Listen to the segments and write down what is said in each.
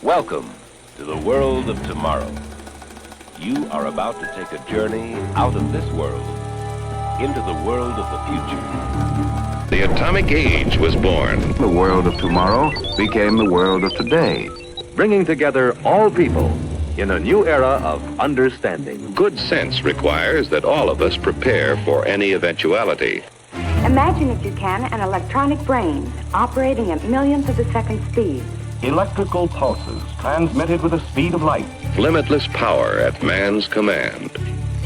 Welcome to the world of tomorrow. You are about to take a journey out of this world into the world of the future. The atomic age was born. The world of tomorrow became the world of today, bringing together all people in a new era of understanding. Good sense requires that all of us prepare for any eventuality. Imagine, if you can, an electronic brain operating at millions of a second speed. Electrical pulses transmitted with the speed of light. Limitless power at man's command.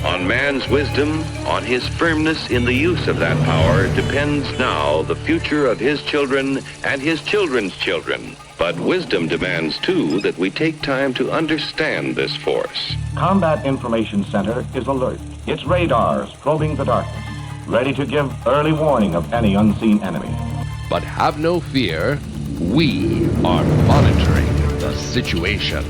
On man's wisdom, on his firmness in the use of that power, depends now the future of his children and his children's children. But wisdom demands, too, that we take time to understand this force. Combat Information Center is alert. Its radars probing the darkness, ready to give early warning of any unseen enemy. But have no fear, we are monitoring the situation.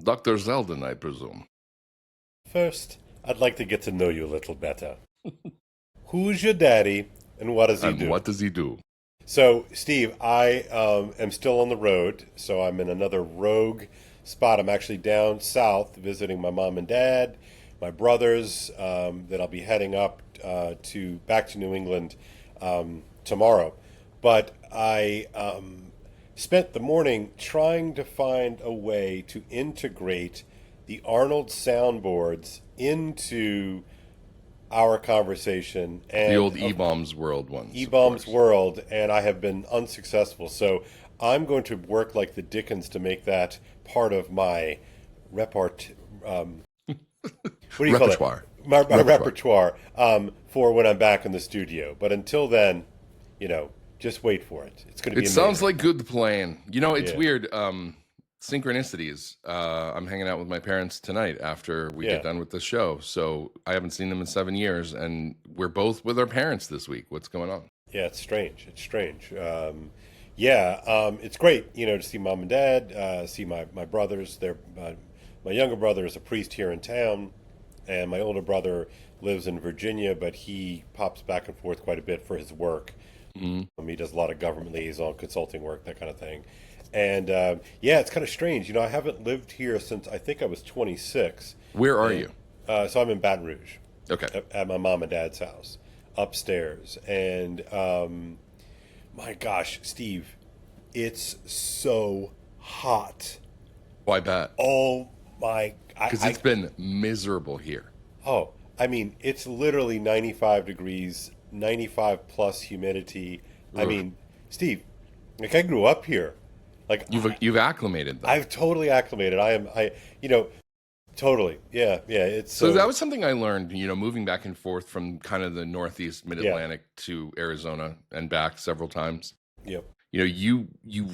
Dr. Zeldin, I presume. First, I'd like to get to know you a little better. Who's your daddy, and what does he do? And what does he do? So, Steve, I am still on the road, so I'm in another rogue spot. I'm actually down south visiting my mom and dad, my brothers, that I'll be heading up back to New England tomorrow. But I spent the morning trying to find a way to integrate the Arnold soundboards into our conversation. And The old E-Bombs World ones. E-Bombs World, and I have been unsuccessful. So I'm going to work like the Dickens to make that part of my repertoire. My repertoire for when I'm back in the studio. But until then, just wait for it. It's going to be amazing. Sounds like good plan. It's weird. Synchronicities. I'm hanging out with my parents tonight after we get done with the show. So I haven't seen them in 7 years, and we're both with our parents this week. What's going on? Yeah, it's strange. It's strange. It's great, to see mom and dad, see my brothers. My younger brother is a priest here in town, and my older brother lives in Virginia, but he pops back and forth quite a bit for his work. Mm-hmm. He does a lot of government liaison consulting work, that kind of thing. And it's kind of strange. I haven't lived here since I think I was 26. Where are you? So I'm in Baton Rouge. Okay. At my mom and dad's house, upstairs. And my gosh, Steve, it's so hot. Why bet? Oh my! Because it's been miserable here. Oh, I mean, it's literally 95 degrees, 95 plus humidity. Ugh. I mean, Steve, I grew up here. You've acclimated, though. I've totally acclimated. Totally. Yeah. It's so that was something I learned, moving back and forth from kind of the Northeast Mid-Atlantic to Arizona and back several times. Yep. You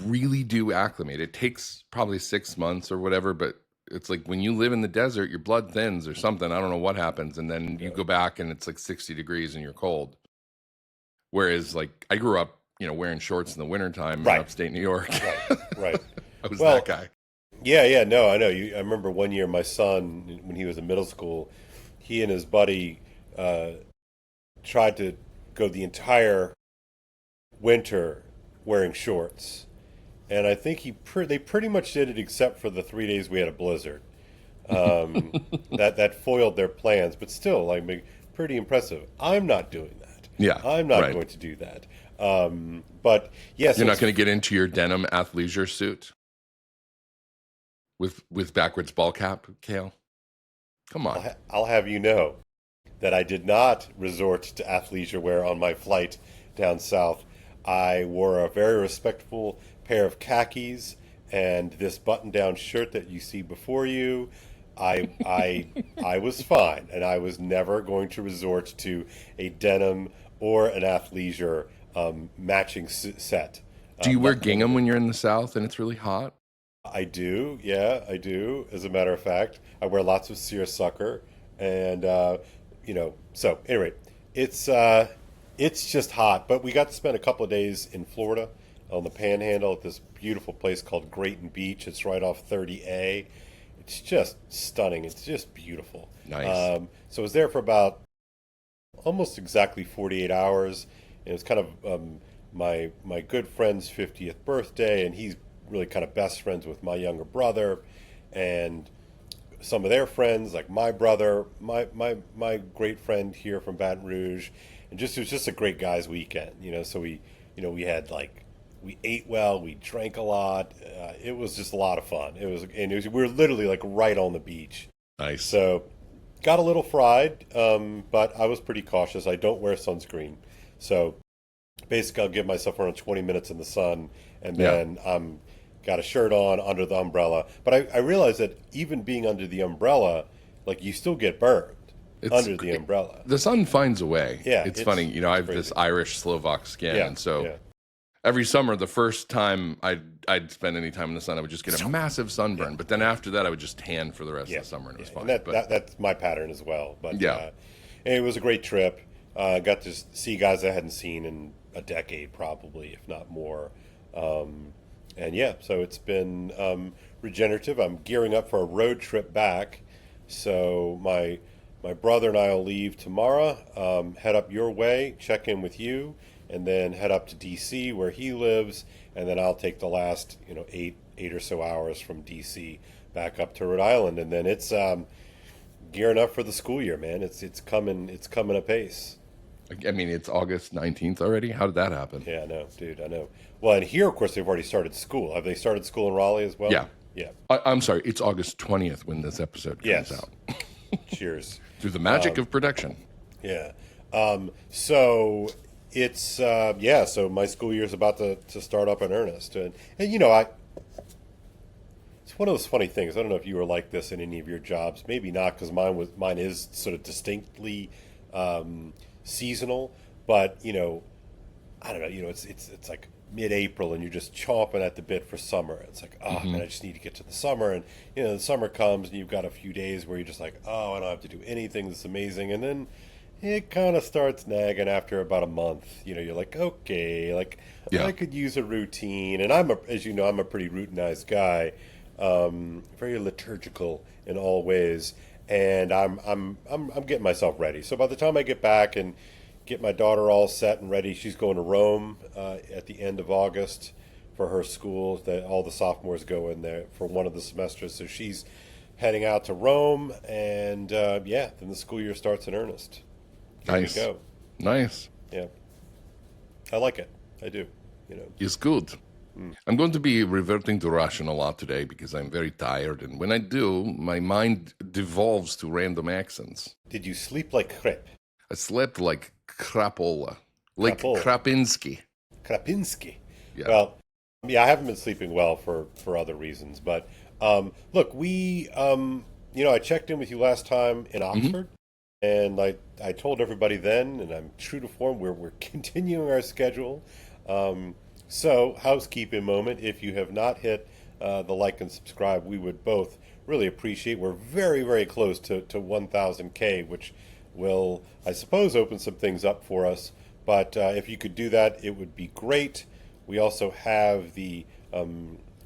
really do acclimate. It takes probably 6 months or whatever, but it's like when you live in the desert, your blood thins or something. I don't know what happens. And then you go back and it's like 60 degrees and you're cold. Whereas I grew up, wearing shorts in the wintertime in upstate New York. Right. I was that guy. Yeah, no, I know. I remember one year my son, when he was in middle school, he and his buddy tried to go the entire winter wearing shorts. And I think they pretty much did it except for the 3 days we had a blizzard. That foiled their plans, but still, pretty impressive. I'm not doing that. Yeah, I'm not going to do that. But yes, you're not going to get into your denim athleisure suit with backwards ball cap, Kale. Come on. I'll have you know that I did not resort to athleisure wear on my flight down south. I wore a very respectful pair of khakis and this button-down shirt that you see before you. I was fine, and I was never going to resort to a denim or an athleisure matching set. Do you wear gingham when you're in the South and it's really hot? I do, yeah, I do. As a matter of fact, I wear lots of seersucker, and So anyway, it's just hot. But we got to spend a couple of days in Florida. on the Panhandle at this beautiful place called Grayton Beach. It's right off 30A. It's just stunning. It's just beautiful. Nice. So I was there for about almost exactly 48 hours. And it was kind of my good friend's 50th birthday, and he's really kind of best friends with my younger brother, and some of their friends, like my brother, my great friend here from Baton Rouge, and it was just a great guys' weekend. So we had we ate well, we drank a lot. It was just a lot of fun. We were literally like right on the beach. Nice. So got a little fried, but I was pretty cautious. I don't wear sunscreen, so basically I'll give myself around 20 minutes in the sun, and then I'm got a shirt on under the umbrella. But I realized that even being under the umbrella, like, you still get burned under the umbrella. The sun finds a way. Yeah, it's funny. I have this Irish Slovak skin, and so every summer, the first time I'd spend any time in the sun, I would just get a massive sunburn. But then after that, I would just tan for the rest of the summer, and it was fine. And that's my pattern as well. But it was a great trip. Got to see guys I hadn't seen in a decade, probably, if not more. So it's been regenerative. I'm gearing up for a road trip back. So my brother and I will leave tomorrow, head up your way, check in with you, and then head up to D.C. where he lives, and then I'll take the last 8 or so hours from D.C. back up to Rhode Island, and then it's gearing up for the school year, man. It's coming apace. I mean, it's August 19th already. How did that happen? Yeah, I know, dude. I know. Well, and here, of course, they've already started school. Have they started school in Raleigh as well? Yeah. Yeah. I'm sorry. It's August 20th when this episode comes out. Cheers. Through the magic of production. Yeah. So it's, so my school year is about to start up in earnest. And it's one of those funny things. I don't know if you were like this in any of your jobs. Maybe not, because mine is sort of distinctly seasonal, but I don't know, it's like mid-April and you're just chomping at the bit for summer. It's like, man, I just need to get to the summer. And the summer comes and you've got a few days where you're just like, I don't have to do anything that's amazing. And then it kind of starts nagging after about a month. You're like, okay, I could use a routine. And as you know, I'm a pretty routinized guy, very liturgical in all ways. And I'm getting myself ready. So by the time I get back and get my daughter all set and ready, she's going to Rome at the end of August for her school. That all the sophomores go in there for one of the semesters. So she's heading out to Rome, and then the school year starts in earnest. Here Nice. we go. Nice. Yeah, I like it. I do. It's good. I'm going to be reverting to Russian a lot today because I'm very tired, and when I do, my mind devolves to random accents. Did you sleep like crepe? I slept like crapola, like Krapinski. Krapinski. Yeah. Well, I haven't been sleeping well for other reasons, but look, we, I checked in with you last time in Oxford, and I told everybody then, and I'm true to form, we're continuing our schedule. So, housekeeping moment, if you have not hit the like and subscribe, we would both really appreciate. We're very, very close to 1,000K, which will, I suppose, open some things up for us. But if you could do that, it would be great. We also have the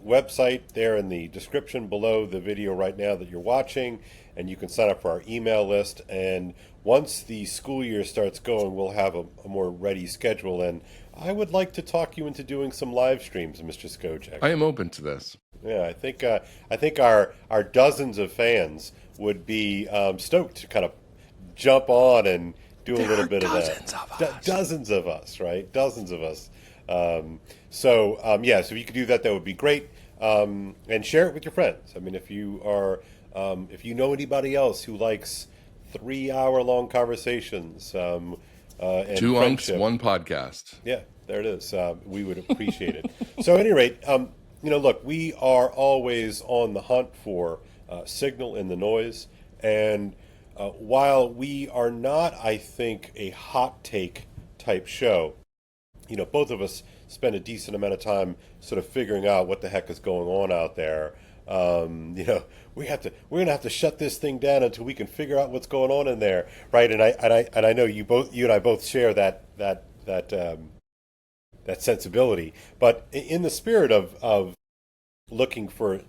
website there in the description below the video right now that you're watching, and you can sign up for our email list. And once the school year starts going, we'll have a more ready schedule, and I would like to talk you into doing some live streams, Mr. Skojek. I am open to this. Yeah, I think our dozens of fans would be stoked to kind of jump on and do a little bit of that. Dozens of us, right? Dozens of us. So if you could do that, that would be great. And share it with your friends. I mean, if you know anybody else who likes 3-hour-long conversations, and 2 unks, 1 podcast. Yeah, there it is. We would appreciate it. So at any rate, look, we are always on the hunt for signal in the noise. And while we are not, I think, a hot take type show, both of us spend a decent amount of time sort of figuring out what the heck is going on out there. We're gonna have to shut this thing down until we can figure out what's going on in there, right? And I know you and I both share that that sensibility. But in the spirit of looking for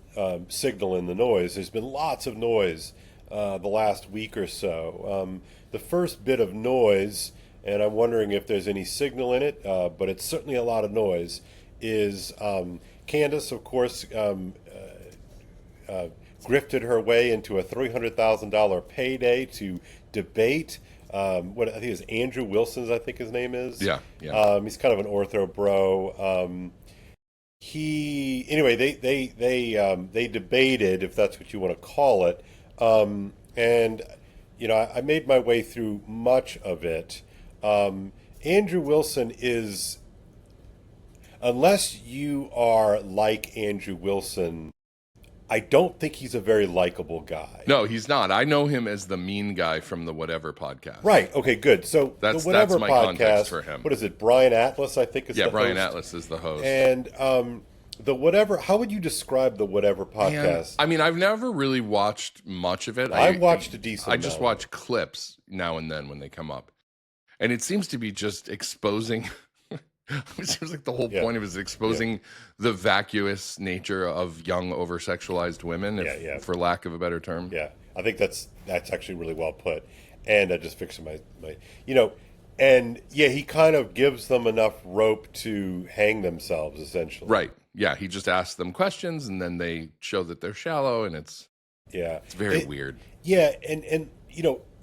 signal in the noise, there's been lots of noise the last week or so. The first bit of noise, and I'm wondering if there's any signal in it, but it's certainly a lot of noise, is Candace, of course, grifted her way into a $300,000 payday to debate what I think is Andrew Wilson's, I think his name is. Yeah. He's kind of an ortho bro. They debated, if that's what you want to call it, and I made my way through much of it. Andrew Wilson is, unless you are like Andrew Wilson, I don't think he's a very likable guy. No, he's not. I know him as the mean guy from the Whatever podcast. Right. Okay, good. So that's the Whatever my podcast, context for him. What is it? Brian Atlas, I think, is the host. Yeah, Brian Atlas is the host. And the Whatever, how would you describe the Whatever podcast? I mean, I've never really watched much of it. I watched a decent amount. I just watch clips now and then when they come up. And it seems to be just exposing... It seems like the whole point of it is exposing the vacuous nature of young, over-sexualized women, for lack of a better term. Yeah, I think that's actually really well put. And I just fixed my and he kind of gives them enough rope to hang themselves, essentially. Right. Yeah, he just asks them questions, and then they show that they're shallow, and it's very weird. Yeah, and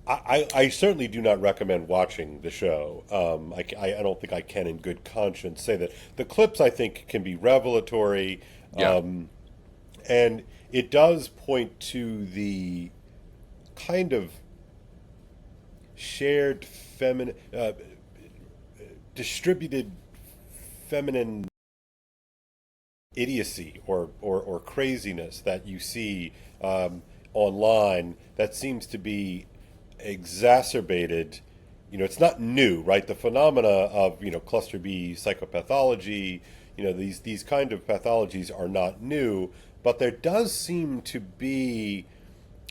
I certainly do not recommend watching the show. I don't think I can in good conscience say that. The clips, I think, can be revelatory. And it does point to the kind of shared feminine, distributed feminine idiocy or craziness that you see online that seems to be exacerbated. It's not new, right? The phenomena of cluster B psychopathology, these kind of pathologies are not new, but there does seem to be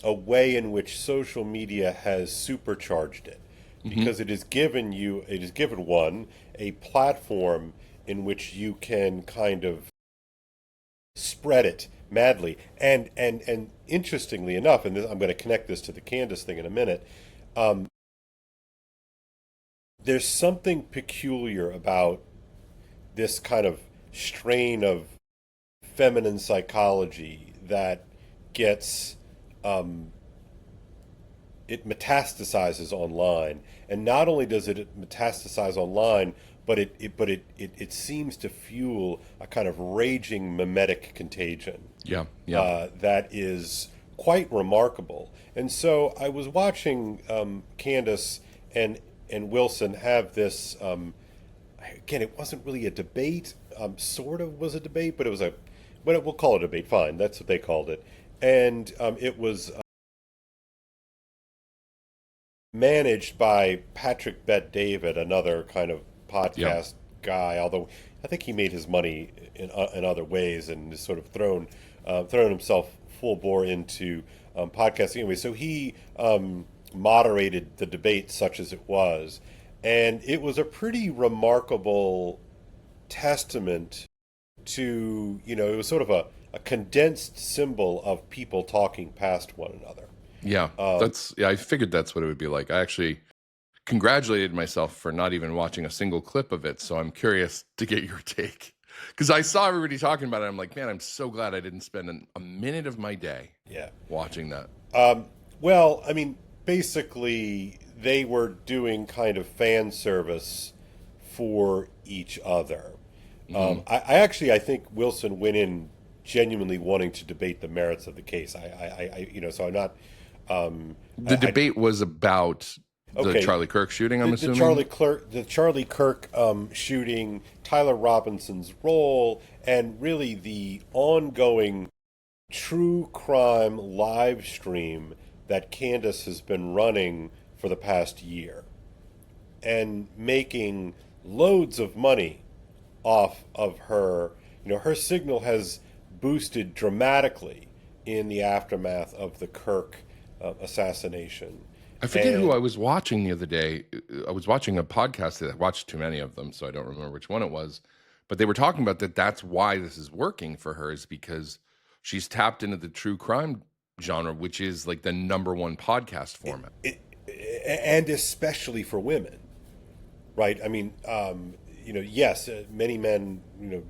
a way in which social media has supercharged it, because it has given one a platform in which you can kind of spread it madly. And interestingly enough, and I'm going to connect this to the Candace thing in a minute, there's something peculiar about this kind of strain of feminine psychology that gets it metastasizes online. And not only does it metastasize online, but it seems to fuel a kind of raging mimetic contagion. That is quite remarkable. And so I was watching Candace and Wilson have this. Again, it wasn't really a debate. Sort of was a debate, but it was we'll call it a debate. Fine, that's what they called it. And it was managed by Patrick Bet-David, another kind of podcast guy, although I think he made his money in other ways and has sort of thrown himself full bore into podcasting anyway. So he moderated the debate, such as it was, and it was a pretty remarkable testament to, it was sort of a condensed symbol of people talking past one another. I figured that's what it would be like. I actually congratulated myself for not even watching a single clip of it, so I'm curious to get your take, because I saw everybody talking about it. I'm like, man, I'm so glad I didn't spend a minute of my day watching that. Well, I mean, basically they were doing kind of fan service for each other. I think Wilson went in genuinely wanting to debate the merits of the case. So I'm not. The debate was about the Charlie Kirk shooting, I'm assuming? The Charlie Kirk shooting, Tyler Robinson's role, and really the ongoing true crime live stream that Candace has been running for the past year and making loads of money off of her. Her signal has boosted dramatically in the aftermath of the Kirk assassination. I forget who I was watching the other day. I was watching a podcast that I watched too many of them, so I don't remember which one it was. But they were talking about that. That's why this is working for her, is because she's tapped into the true crime genre, which is like the #1 podcast format. And especially for women, right? I mean, yes, many men,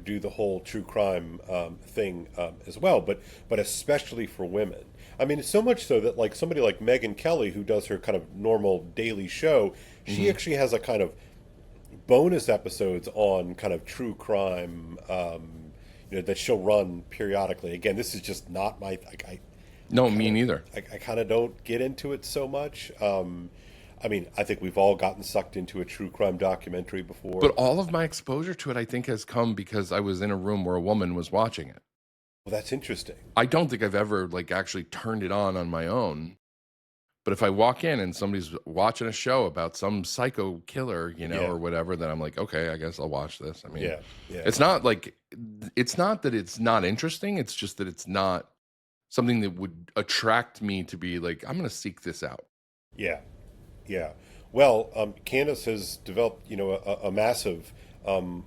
do the whole true crime thing as well, but especially for women. I mean, so much so that like somebody like Megyn Kelly, who does her kind of normal daily show, she actually has a kind of bonus episodes on kind of true crime, that she'll run periodically. Again, this is just not my. Me neither. I kind of don't get into it so much. I mean, I think we've all gotten sucked into a true crime documentary before. But all of my exposure to it, I think, has come because I was in a room where a woman was watching it. Well, that's interesting. I don't think I've ever like actually turned it on my own. But if I walk in and somebody's watching a show about some psycho killer, or whatever, then I'm like, okay, I guess I'll watch this. I mean, it's not that it's not interesting. It's just that it's not something that would attract me to be like, I'm going to seek this out. Yeah. Yeah. Well, Candace has developed, a massive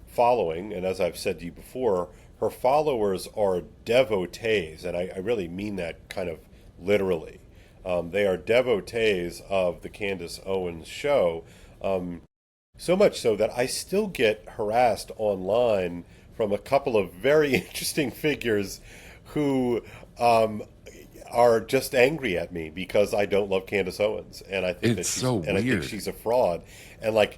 following. And as I've said to you before, her followers are devotees. And I really mean that kind of literally. They are devotees of the Candace Owens show. So much so that I still get harassed online from a couple of very interesting figures who are just angry at me because I don't love Candace Owens, and I think I think she's a fraud, and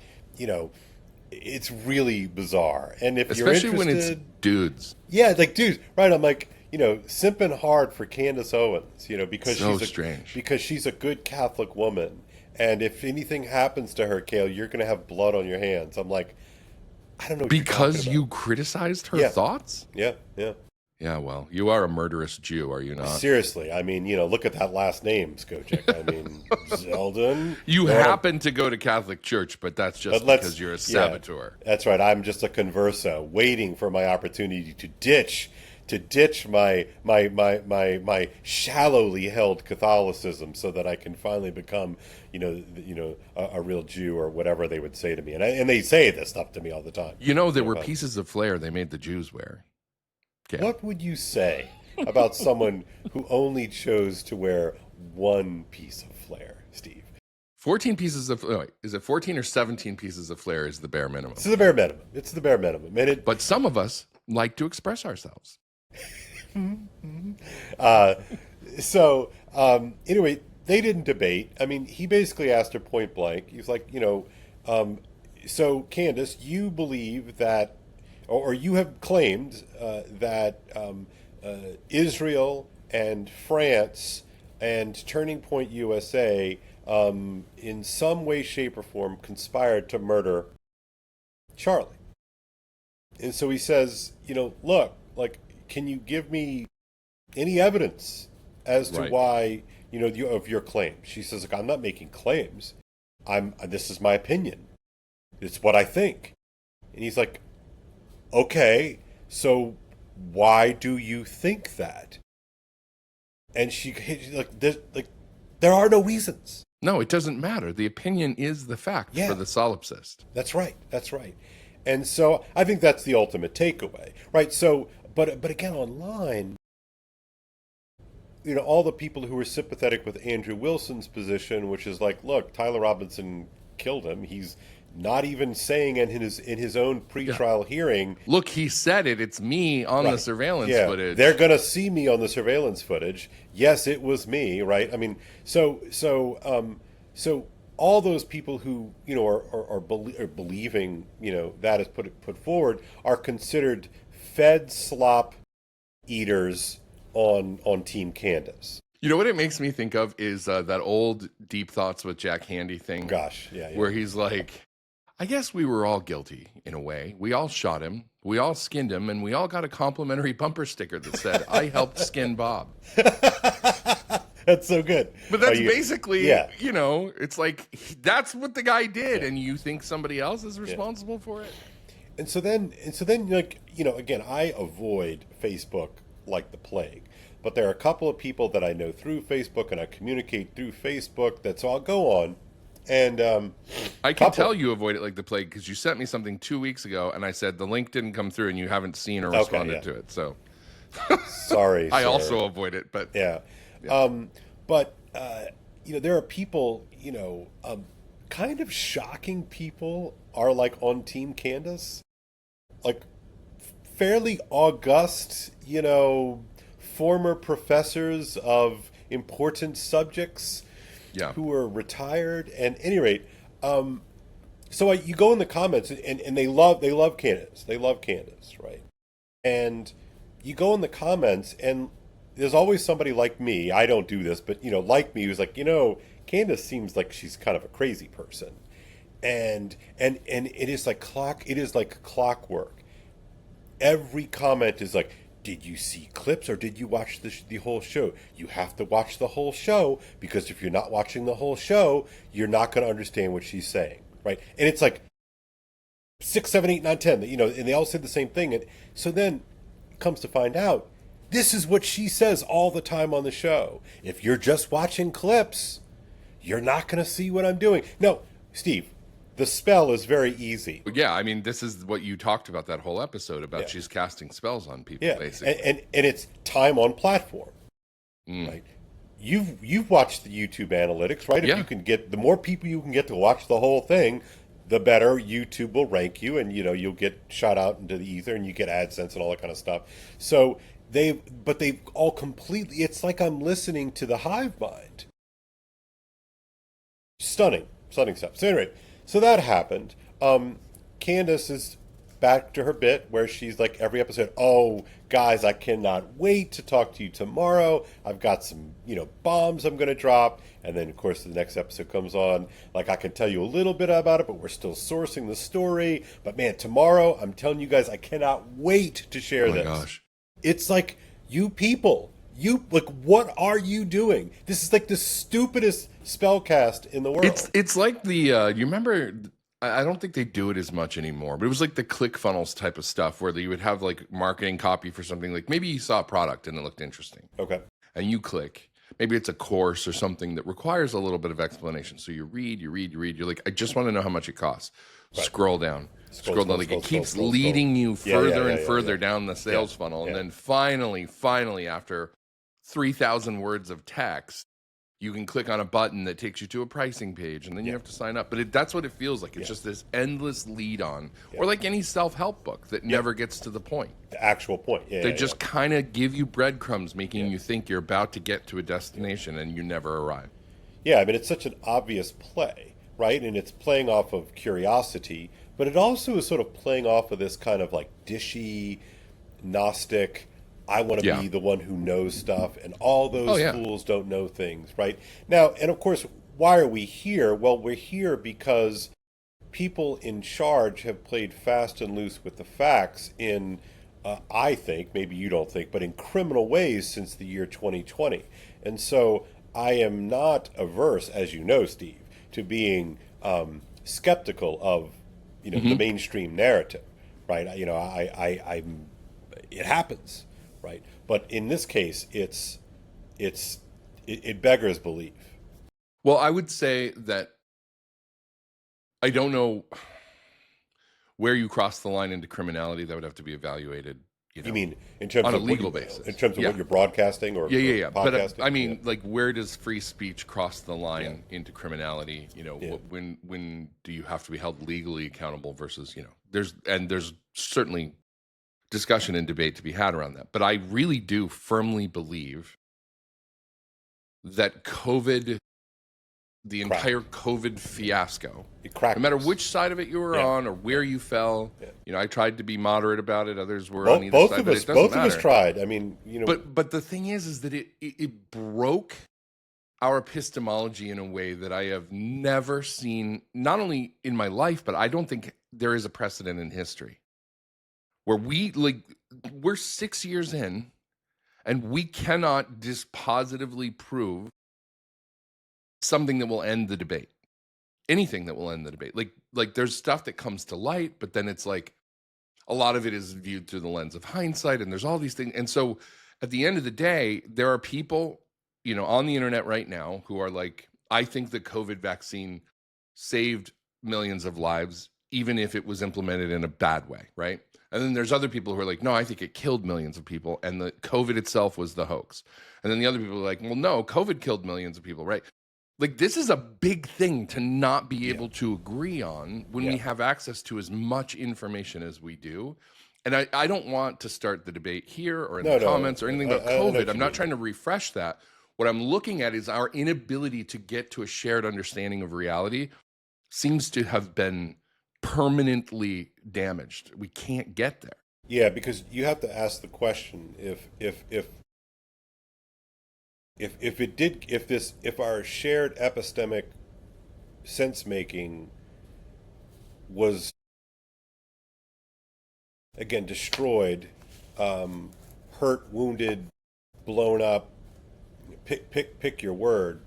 it's really bizarre. And if especially you're interested, when it's dudes, like dudes, right? I'm like, simping hard for Candace Owens, because she's a good Catholic woman, and if anything happens to her, Cale, you're going to have blood on your hands. I'm like, I don't know, because you criticized her thoughts. Yeah. Yeah, well, you are a murderous Jew, are you not? Seriously, I mean, look at that last name, Skojek. I mean, Zeldin. You happen to go to Catholic Church, but that's just because you're a saboteur. Yeah, that's right. I'm just a converso, waiting for my opportunity to ditch my shallowly held Catholicism, so that I can finally become, a real Jew, or whatever they would say to me. And they say this stuff to me all the time. There were pieces of flair they made the Jews wear. Okay. What would you say about someone who only chose to wear one piece of flair, Steve? 14 pieces of is it 14 or 17 pieces of flair is the bare minimum? It's the bare minimum. It's the bare minimum. But some of us like to express ourselves. Anyway, they didn't debate. I mean, he basically asked her point blank. He's like, so Candace, you believe that, or you have claimed that Israel and France and Turning Point USA in some way, shape, or form conspired to murder Charlie. And so he says, look, can you give me any evidence as to why, of your claim? She says, look, I'm not making claims. This is my opinion. It's what I think. And he's like, okay, so why do you think that? And she's like, there are no reasons. No, it doesn't matter. The opinion is the fact for the solipsist. That's right. And so I think that's the ultimate takeaway, right? So, but again, online, all the people who were sympathetic with Andrew Wilson's position, which is like, look, Tyler Robinson killed him. He's not even saying in his own pretrial hearing, look, he said it. It's me on the surveillance footage. They're going to see me on the surveillance footage. Yes, it was me, right? I mean, so all those people who are believing that is put forward are considered fed slop eaters on Team Candace. You know what it makes me think of is that old Deep Thoughts with Jack Handy thing. Gosh, yeah. Where he's like, I guess we were all guilty in a way. We all shot him, we all skinned him, and we all got a complimentary bumper sticker that said, I helped skin Bob. That's so good. But that's basically, it's like, that's what the guy did, and you think somebody else is responsible for it? And so then, again, I avoid Facebook like the plague. But there are a couple of people that I know through Facebook, and I communicate through Facebook. That's all I'll go on. And I can tell you avoid it like the plague because you sent me something 2 weeks ago, and I said the link didn't come through, and you haven't seen or responded to it. So sorry, I sir. also avoid it, but yeah. There are people, kind of shocking people are like on Team Candace, like fairly august, former professors of important subjects. Yeah. Who are retired. And at any rate, so you go in the comments and they love Candace. They love Candace, right? And you go in the comments and there's always somebody like me. I don't do this, but like me, who's like, Candace seems like she's kind of a crazy person, and it is like clockwork. Every comment is like, did you see clips or did you watch the whole show? You have to watch the whole show because if you're not watching the whole show, you're not going to understand what she's saying, right? And it's like 6, 7, 8, 9, 10, and they all say the same thing. And so then it comes to find out, this is what she says all the time on the show. If you're just watching clips, you're not going to see what I'm doing. No, Steve, the spell is very easy. Yeah, I mean, this is what you talked about that whole episode about. She's casting spells on people, basically. And it's time on platform, right? You've watched the YouTube analytics, right? If you can get the more people you can get to watch the whole thing, the better YouTube will rank you, and you'll get shot out into the ether, and you get AdSense and all that kind of stuff. So they've all completely. It's like I'm listening to the hive mind. Stunning stuff. So anyway. So that happened. Candace is back to her bit where she's like every episode, oh, guys, I cannot wait to talk to you tomorrow. I've got some, bombs I'm going to drop. And then, of course, the next episode comes on. Like, I can tell you a little bit about it, but we're still sourcing the story. But, man, tomorrow, I'm telling you guys, I cannot wait to share this. Oh, my gosh. It's like, you people, what are you doing? This is like the stupidest spellcast in the world. It's like the you remember, I don't think they do it as much anymore, but it was like the ClickFunnels type of stuff where you would have like marketing copy for something, like maybe you saw a product and it looked interesting. Okay. And you click. Maybe it's a course or something that requires a little bit of explanation. So you read. You're like, I just want to know how much it costs. Right. Scroll down. Scroll down. Like it keeps leading you further and further down the sales funnel. And then finally, after 3,000 words of text, you can click on a button that takes you to a pricing page, and then you have to sign up. But that's what it feels like. It's just this endless lead on, or like any self-help book that never gets to the point. The actual point. They just kind of give you breadcrumbs, making you think you're about to get to a destination, and you never arrive. Yeah, I mean, it's such an obvious play, right? And it's playing off of curiosity, but it also is sort of playing off of this kind of like dishy, Gnostic, I want to be the one who knows stuff, and all those fools don't know things, right? Now, and of course, why are we here? Well, we're here because people in charge have played fast and loose with the facts in, I think, maybe you don't think, but in criminal ways since the year 2020. And so I am not averse, as you know, Steve, to being skeptical of, the mainstream narrative, right? It happens. Right, but in this case, it beggars belief. Well, I would say that I don't know where you cross the line into criminality. That would have to be evaluated. You mean in terms on of a legal basis, in terms of what you're broadcasting or podcasting? But I mean, like, where does free speech cross the line into criminality? When do you have to be held legally accountable versus there's certainly discussion and debate to be had around that. But I really do firmly believe that COVID, the entire COVID fiasco, no matter which side of it you were on or where you fell, I tried to be moderate about it. Others were on either side. Both of us tried. I mean, But the thing is that it broke our epistemology in a way that I have never seen, not only in my life, but I don't think there is a precedent in history. Where we're 6 years in, and we cannot dispositively prove something that will end the debate. Anything that will end the debate. Like there's stuff that comes to light, but then it's like a lot of it is viewed through the lens of hindsight, and there's all these things. And so at the end of the day, there are people, on the internet right now who are like, I think the COVID vaccine saved millions of lives, even if it was implemented in a bad way, right? And then there's other people who are like, no, I think it killed millions of people, and the COVID itself was the hoax. And then the other people are like, well, no, COVID killed millions of people, right? Like, this is a big thing to not be able to agree on when we have access to as much information as we do. And I don't want to start the debate here or in the comments or anything about COVID. I'm not trying to refresh that. What I'm looking at is our inability to get to a shared understanding of reality seems to have been permanently damaged. We can't get there. Yeah, because you have to ask the question if our shared epistemic sense making was again destroyed, hurt, wounded, blown up, pick your word.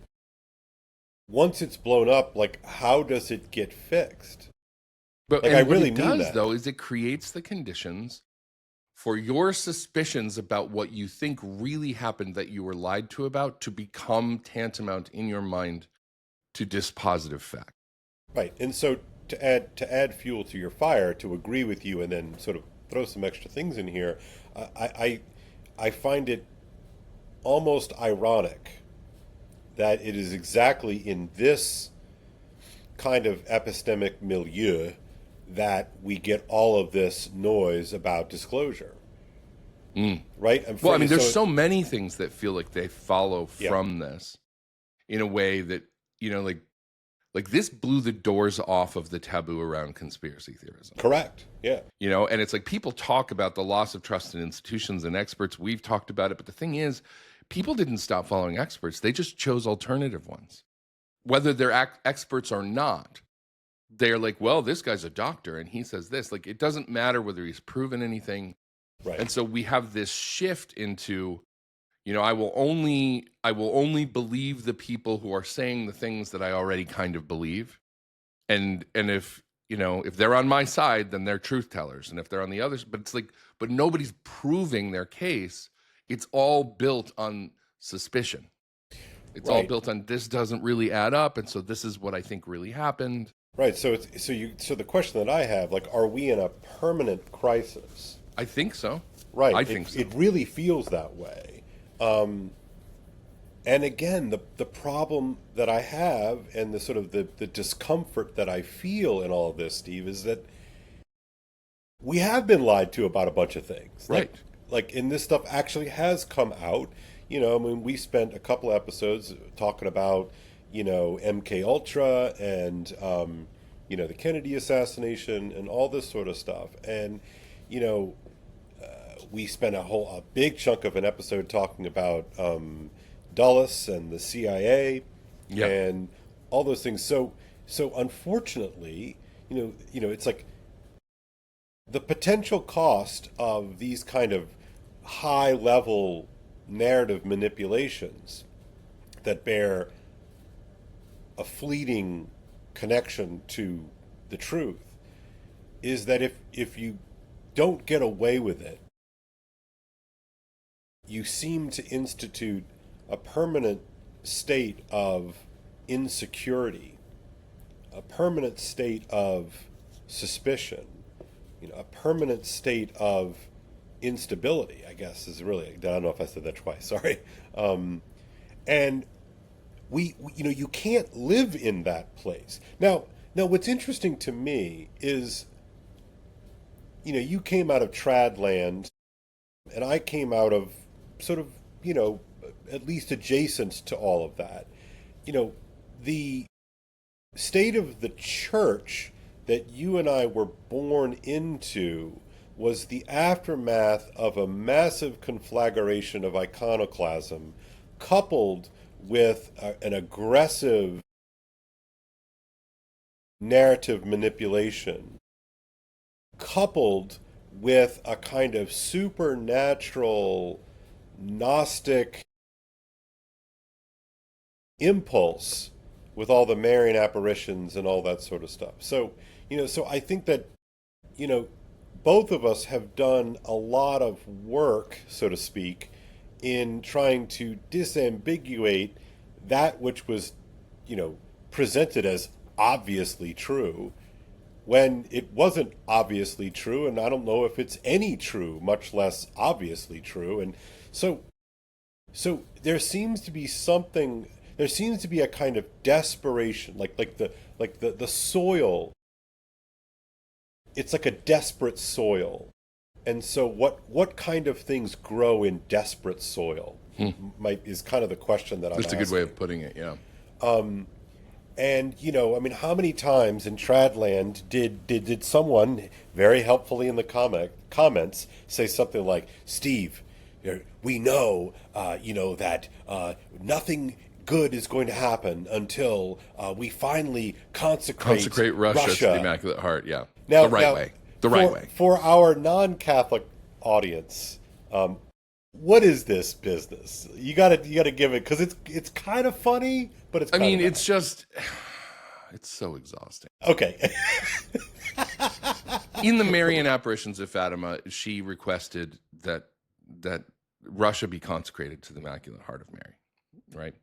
Once it's blown up, like, how does it get fixed? But like, I really mean does, that. Though, is it creates the conditions for your suspicions about what you think really happened that you were lied to about to become tantamount in your mind to dispositive fact. Right. And so to add fuel to your fire, to agree with you and then sort of throw some extra things in here, I find it almost ironic that it is exactly in this kind of epistemic milieu that we get all of this noise about disclosure. Right? Well, I mean, there's so many things that feel like they follow from this in a way that, like this blew the doors off of the taboo around conspiracy theorism. Correct. Yeah. And it's like people talk about the loss of trust in institutions and experts. We've talked about it. But the thing is, people didn't stop following experts. They just chose alternative ones. Whether they're experts or not, they're like, well, this guy's a doctor and he says this. Like, it doesn't matter whether he's proven anything. Right. And so we have this shift into, I will only believe the people who are saying the things that I already kind of believe. And if, if they're on my side, then they're truth tellers. And if they're on the others, but it's like, but nobody's proving their case. It's all built on suspicion. It's all built on this doesn't really add up. And so this is what I think really happened. Right. So the question that I have, like, are we in a permanent crisis? I think so. Right. I think so. It really feels that way. And again, the problem that I have and the sort of the discomfort that I feel in all of this, Steve, is that we have been lied to about a bunch of things. Right. And this stuff actually has come out. I mean, we spent a couple episodes talking about, MK Ultra and, the Kennedy assassination and all this sort of stuff. And, we spent a big chunk of an episode talking about Dulles and the CIA and all those things. So unfortunately, it's like the potential cost of these kind of high level narrative manipulations that bear a fleeting connection to the truth is that if you don't get away with it, you seem to institute a permanent state of insecurity, a permanent state of suspicion, a permanent state of instability, I guess is really, I don't know if I said that twice, sorry. And we you can't live in that place. Now what's interesting to me is, you came out of trad land and I came out of sort of, at least adjacent to all of that. The state of the church that you and I were born into was the aftermath of a massive conflagration of iconoclasm, coupled with an aggressive narrative manipulation, coupled with a kind of supernatural Gnostic impulse with all the Marian apparitions and all that sort of stuff. So, so I think that, both of us have done a lot of work, so to speak, in trying to disambiguate that which was, presented as obviously true when it wasn't obviously true, and I don't know if it's any true, much less obviously true. And so there seems to be a kind of desperation, like the soil. It's like a desperate soil. And so what kind of things grow in desperate soil is kind of the question that I'm asking. That's a good way of putting it, yeah. And, how many times in Tradland did someone very helpfully in the comments say something like, Steve, we know, that nothing good is going to happen until we finally consecrate Russia to the Immaculate Heart, yeah. Now, the right way. For our non-Catholic audience, what is this business? You gotta give it, because it's kind of funny, but it's. It's just, it's so exhausting. Okay. In the Marian apparitions of Fatima, she requested that Russia be consecrated to the Immaculate Heart of Mary, right?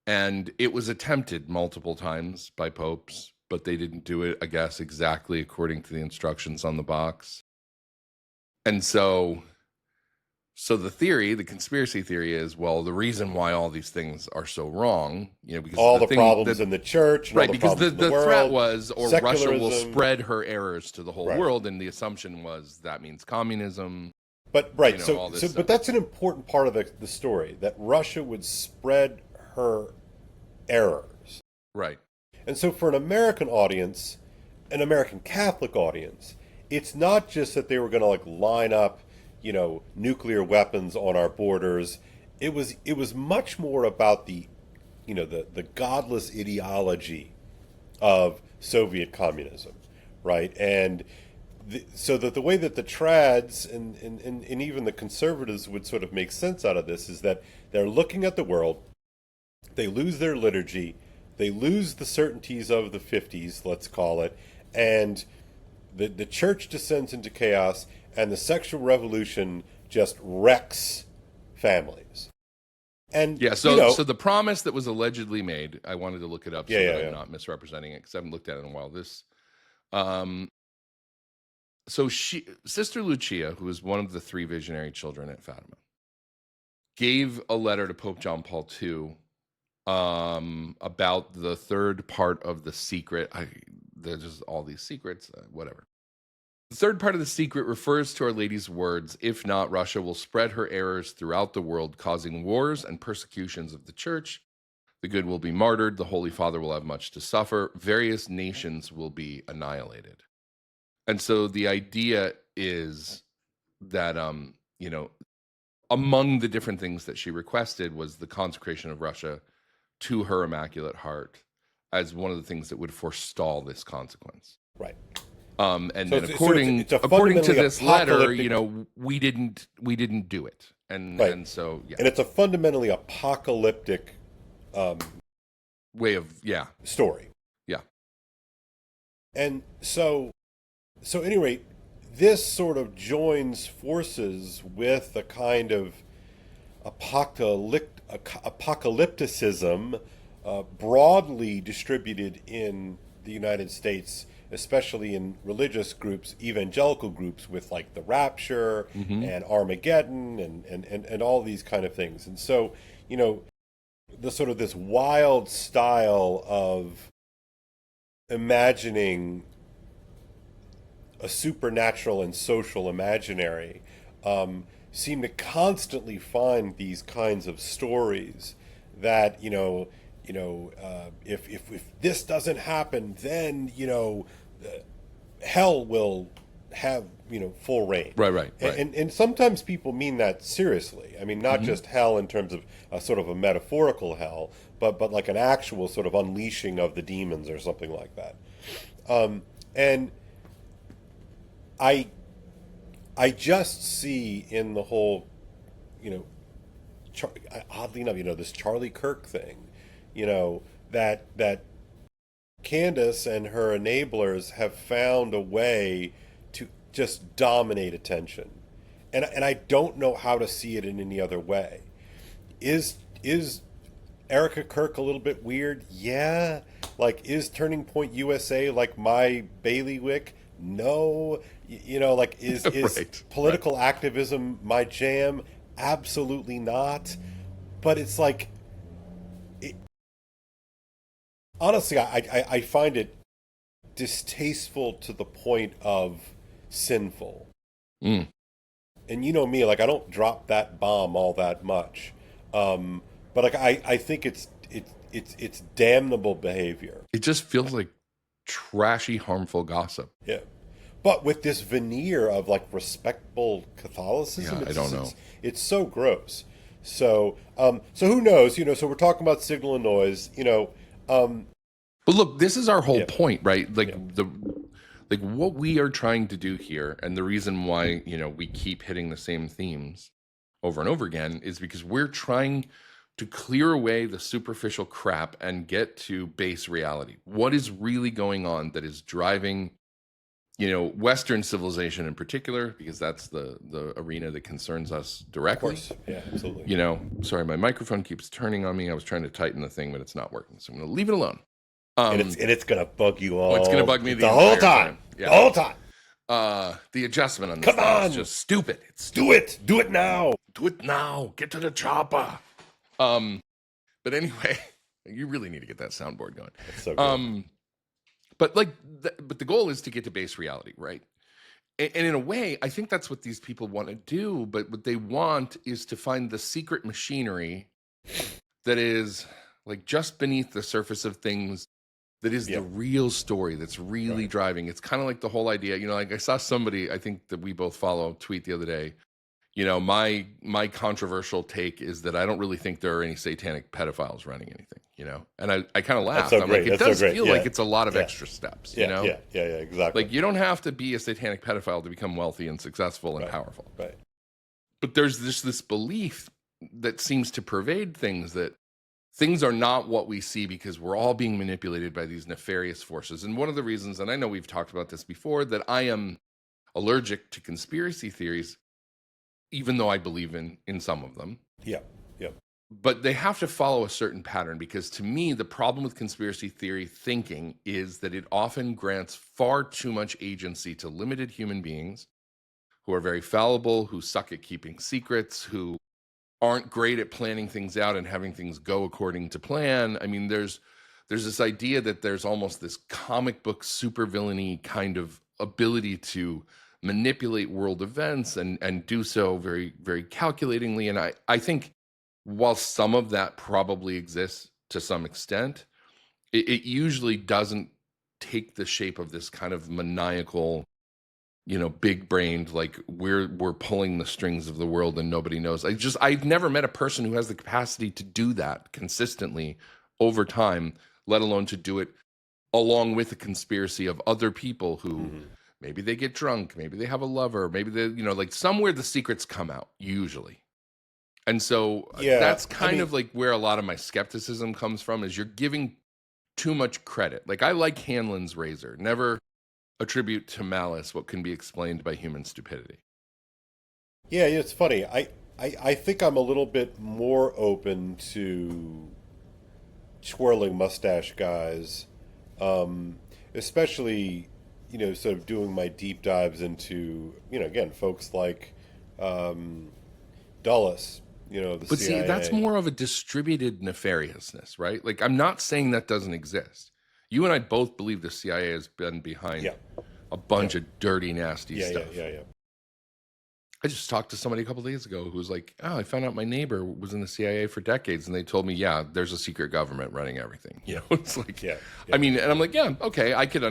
And it was attempted multiple times by popes, but they didn't do it, I guess, exactly according to the instructions on the box. And so the conspiracy theory is, well, the reason why all these things are so wrong, because all the problems in the church, and right? All the because the world, threat was, or Russia will secularism. Spread her errors to the whole Right. world, and the assumption was that means communism. But right, but that's an important part of the story, that Russia would spread her errors. Right. And so for an American audience, an American Catholic audience, it's not just that they were going to line up, nuclear weapons on our borders. It was much more about the godless ideology of Soviet communism, right? And so that the way that the trads and even the conservatives would sort of make sense out of this is that they're looking at the world, they lose their liturgy, they lose the certainties of the 50s, let's call it, and the church descends into chaos, and the sexual revolution just wrecks families. And yeah, so the promise that was allegedly made, I wanted to look it up I'm not misrepresenting it, because I haven't looked at it in a while. So Sister Lucia, who was one of the three visionary children at Fatima, gave a letter to Pope John Paul II about the third part of the secret. There's just all these secrets, whatever. The third part of the secret refers to Our Lady's words, if not, Russia will spread her errors throughout the world, causing wars and persecutions of the church. The good will be martyred. The Holy Father will have much to suffer. Various nations will be annihilated. And so the idea is that, among the different things that she requested was the consecration of Russia to her Immaculate Heart as one of the things that would forestall this consequence. Right. And so then according to this letter, we didn't do it. And so, yeah. And it's a fundamentally apocalyptic way of, story. Yeah. And so at any rate, this sort of joins forces with a kind of apocalypticism broadly distributed in the United States, especially in religious groups, evangelical groups, with like the rapture and Armageddon and all these kind of things. And so, the sort of this wild style of imagining a supernatural and social imaginary seem to constantly find these kinds of stories that if this doesn't happen, then hell will have full reign. Right. And sometimes people mean that seriously. I mean, not just hell in terms of a sort of a metaphorical hell, but like an actual sort of unleashing of the demons or something like that. And I just see in the whole, oddly enough, this Charlie Kirk thing, that Candace and her enablers have found a way to just dominate attention. and I don't know how to see it in any other way. Is Erica Kirk a little bit weird? Yeah. Like, is Turning Point USA like my bailiwick? No. You know, like, is political activism my jam? Absolutely not. But it's like, honestly, I find it distasteful to the point of sinful. Mm. And you know me, like, I don't drop that bomb all that much. But like, I think it's damnable behavior. It just feels like trashy, harmful gossip. Yeah. But with this veneer of like respectable Catholicism, I don't know. It's so gross. So so who knows? You know, so we're talking about signal and noise. You know, but look, this is our whole point, right? Like like what we are trying to do here, and the reason why, you know, we keep hitting the same themes over and over again is because we're trying to clear away the superficial crap and get to base reality. What is really going on that is driving, you know, Western civilization in particular, because that's the arena that concerns us directly. Of course. Yeah, absolutely. You know, sorry, my microphone keeps turning on me. I was trying to tighten the thing, but it's not working. So I'm going to leave it alone. And it's going to bug you all. It's going to bug me the whole time. Yeah. The whole time. The adjustment on this thing is just stupid. Do it now. Do it now. Get to the chopper. But anyway, you really need to get that soundboard going. That's so good. But like, but the goal is to get to base reality, right? And in a way, I think that's what these people want to do. But what they want is to find the secret machinery that is like just beneath the surface of things. That is the real story that's really driving. It's kind of like the whole idea, you know, like I saw somebody, I think that we both follow, tweet the other day, you know, my controversial take is that I don't really think there are any satanic pedophiles running anything, you know, and I kind of laughed. So I'm like, it does feel like it's a lot of extra steps, you know? Yeah, exactly. Like you don't have to be a satanic pedophile to become wealthy and successful and powerful. Right. But there's this belief that seems to pervade things that things are not what we see because we're all being manipulated by these nefarious forces. And one of the reasons, and I know we've talked about this before, that I am allergic to conspiracy theories, even though I believe in some of them. Yeah. But they have to follow a certain pattern because to me, the problem with conspiracy theory thinking is that it often grants far too much agency to limited human beings who are very fallible, who suck at keeping secrets, who aren't great at planning things out and having things go according to plan. I mean, there's this idea that there's almost this comic book supervillainy kind of ability to manipulate world events and do so very, very calculatingly. And I think while some of that probably exists to some extent, it usually doesn't take the shape of this kind of maniacal, you know, big brained, like we're pulling the strings of the world and nobody knows. I've never met a person who has the capacity to do that consistently over time, let alone to do it along with a conspiracy of other people who maybe they get drunk, maybe they have a lover, maybe they, you know, like somewhere the secrets come out usually. And so that's kind of like where a lot of my skepticism comes from, is you're giving too much credit. Like I like Hanlon's razor, never attribute to malice what can be explained by human stupidity. Yeah, it's funny. I think I'm a little bit more open to twirling mustache guys, especially, you know, sort of doing my deep dives into, you know, again, folks like Dulles, you know, the CIA. See, that's more of a distributed nefariousness, right? Like, I'm not saying that doesn't exist. You and I both believe the CIA has been behind a bunch of dirty, nasty stuff. Yeah. I just talked to somebody a couple of days ago who was like, oh, I found out my neighbor was in the CIA for decades. And they told me, yeah, there's a secret government running everything. You know, it's like, I mean, and I'm like, yeah, okay, I could,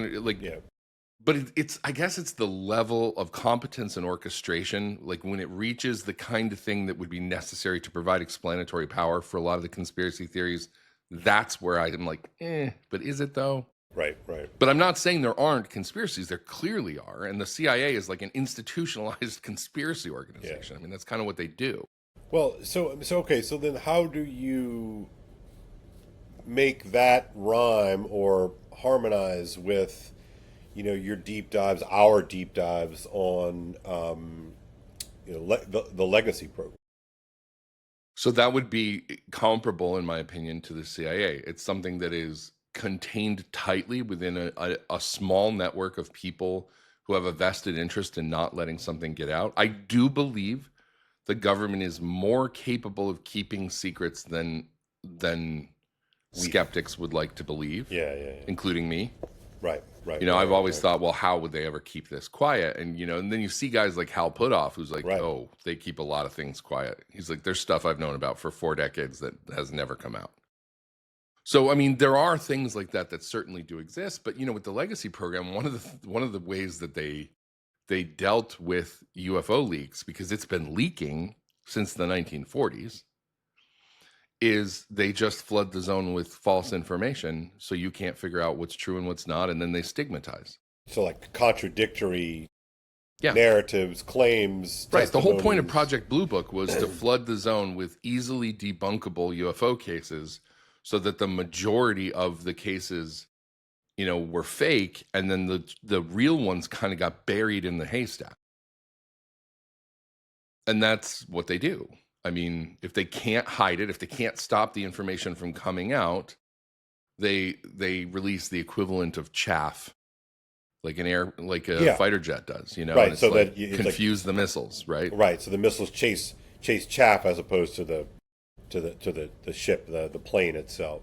but it's, I guess it's the level of competence and orchestration, like when it reaches the kind of thing that would be necessary to provide explanatory power for a lot of the conspiracy theories. That's where I'm like, but is it though? Right. But I'm not saying there aren't conspiracies. There clearly are. And the CIA is like an institutionalized conspiracy organization. I mean, that's kind of what they do. Well, so okay. So then how do you make that rhyme or harmonize with, you know, your deep dives, our deep dives on the legacy program. So that would be comparable, in my opinion, to the CIA. It's something that is contained tightly within a small network of people who have a vested interest in not letting something get out. I do believe the government is more capable of keeping secrets than skeptics would like to believe. Yeah. Including me. Right. I've always thought, well, how would they ever keep this quiet? And, and then you see guys like Hal Puthoff, who's like, oh, they keep a lot of things quiet. He's like, there's stuff I've known about for 4 decades that has never come out. So, I mean, there are things like that certainly do exist. But, with the legacy program, one of the ways that they dealt with UFO leaks, because it's been leaking since the 1940s, is they just flood the zone with false information so you can't figure out what's true and what's not, and then they stigmatize. So like contradictory narratives, claims. Right. The whole point of Project Blue Book was to flood the zone with easily debunkable UFO cases so that the majority of the cases, were fake, and then the real ones kind of got buried in the haystack. And that's what they do. I mean, if they can't hide it, if they can't stop the information from coming out, they release the equivalent of chaff, like a fighter jet does, Right, and so like that confuse the missiles, right? Right, so the missiles chase chaff as opposed to the ship, the plane itself.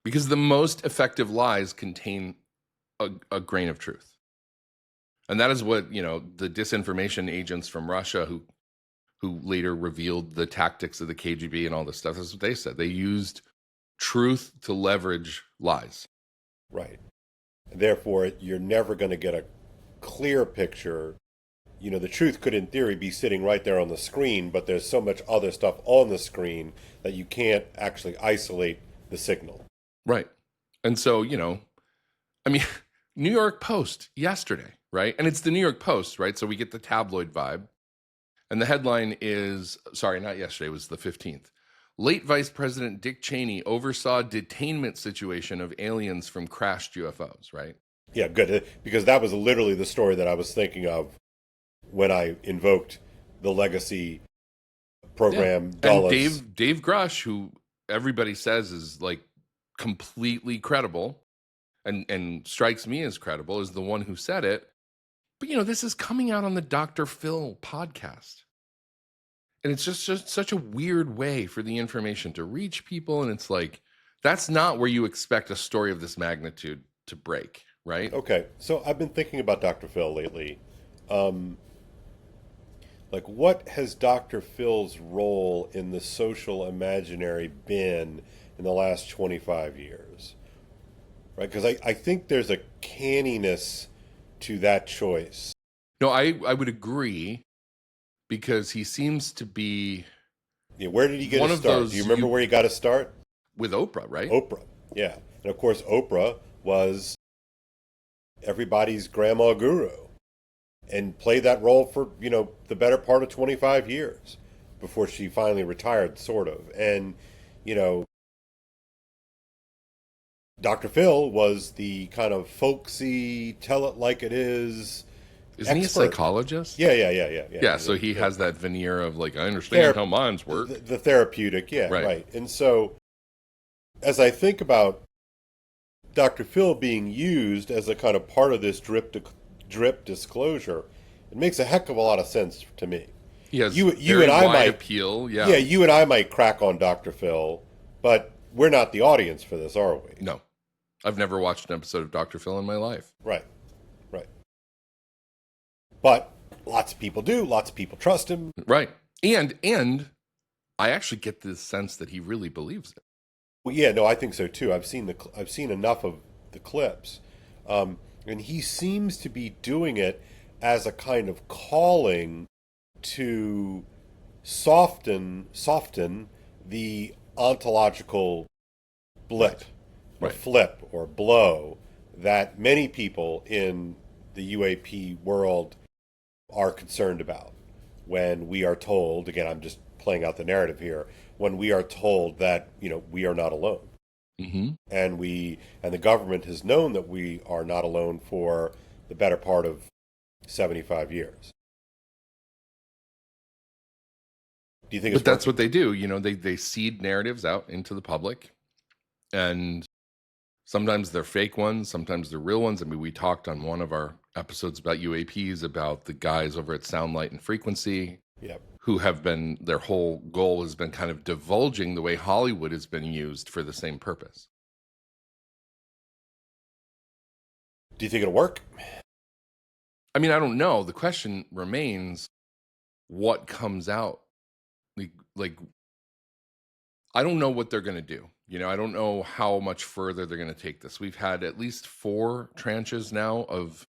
Because the most effective lies contain a grain of truth. And that is what, the disinformation agents from Russia who later revealed the tactics of the KGB and all this stuff, that's what they said. They used truth to leverage lies. Right. Therefore, you're never going to get a clear picture. The truth could, in theory, be sitting right there on the screen, but there's so much other stuff on the screen that you can't actually isolate the signal. Right. And so, New York Post yesterday, right? And it's the New York Post, right? So we get the tabloid vibe. And the headline is, not yesterday, it was the 15th. Late Vice President Dick Cheney oversaw detainment situation of aliens from crashed UFOs, right? Yeah, good. Because that was literally the story that I was thinking of when I invoked the legacy program. Yeah. And Dave Grush, who everybody says is like completely credible and strikes me as credible, is the one who said it. But, this is coming out on the Dr. Phil podcast. And it's just such a weird way for the information to reach people. And it's like, that's not where you expect a story of this magnitude to break, right? Okay. So I've been thinking about Dr. Phil lately. What has Dr. Phil's role in the social imaginary been in the last 25 years? Right? Because I think there's a canniness to that choice. No, I would agree, because he seems to be... Yeah, where did he get his start? Do you remember where he got his start? With Oprah, right? Oprah, yeah. And of course, Oprah was everybody's grandma guru and played that role for, the better part of 25 years before she finally retired, sort of. And, Dr. Phil was the kind of folksy, tell it like it is. Isn't he a psychologist? Yeah. Yeah, so he has that veneer of I understand how minds work. The therapeutic, right. And so, as I think about Dr. Phil being used as a kind of part of this drip disclosure, it makes a heck of a lot of sense to me. Yes, you and I might appeal. Yeah, you and I might crack on Dr. Phil, but we're not the audience for this, are we? No. I've never watched an episode of Dr. Phil in my life. Right. But lots of people do. Lots of people trust him. Right. And I actually get the sense that he really believes it. Well, yeah, no, I think so too. I've seen enough of the clips, and he seems to be doing it as a kind of calling to soften the ontological blip, or flip, or blow that many people in the UAP world are concerned about when we are told, again, I'm just playing out the narrative here, when we are told that, we are not alone. Mm-hmm. And the government has known that we are not alone for the better part of 75 years. Do you think But that's what they do. You know, they seed narratives out into the public, and sometimes they're fake ones, sometimes they're real ones. I mean, we talked on one of our episodes about UAPs about the guys over at Sound, Light, and Frequency, who have been, their whole goal has been kind of divulging the way Hollywood has been used for the same purpose. Do you think it'll work? I mean, I don't know. The question remains, what comes out? Like, I don't know what they're going to do. You know, I don't know how much further they're going to take this. We've had at least 4 tranches now of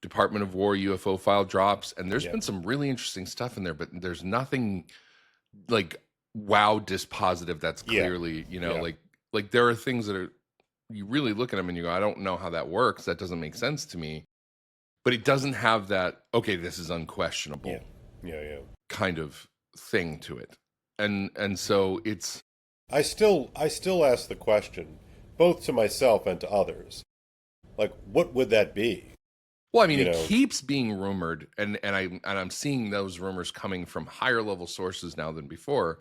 Department of War UFO file drops, and there's been some really interesting stuff in there, but there's nothing like wow dispositive that's clearly, you know, like there are things that are, you really look at them and you go, I don't know how that works. That doesn't make sense to me. But it doesn't have that, okay, this is unquestionable kind of thing to it. And so it's, I still ask the question, both to myself and to others, like, what would that be? Well, I mean, it keeps being rumored, and I'm seeing those rumors coming from higher level sources now than before,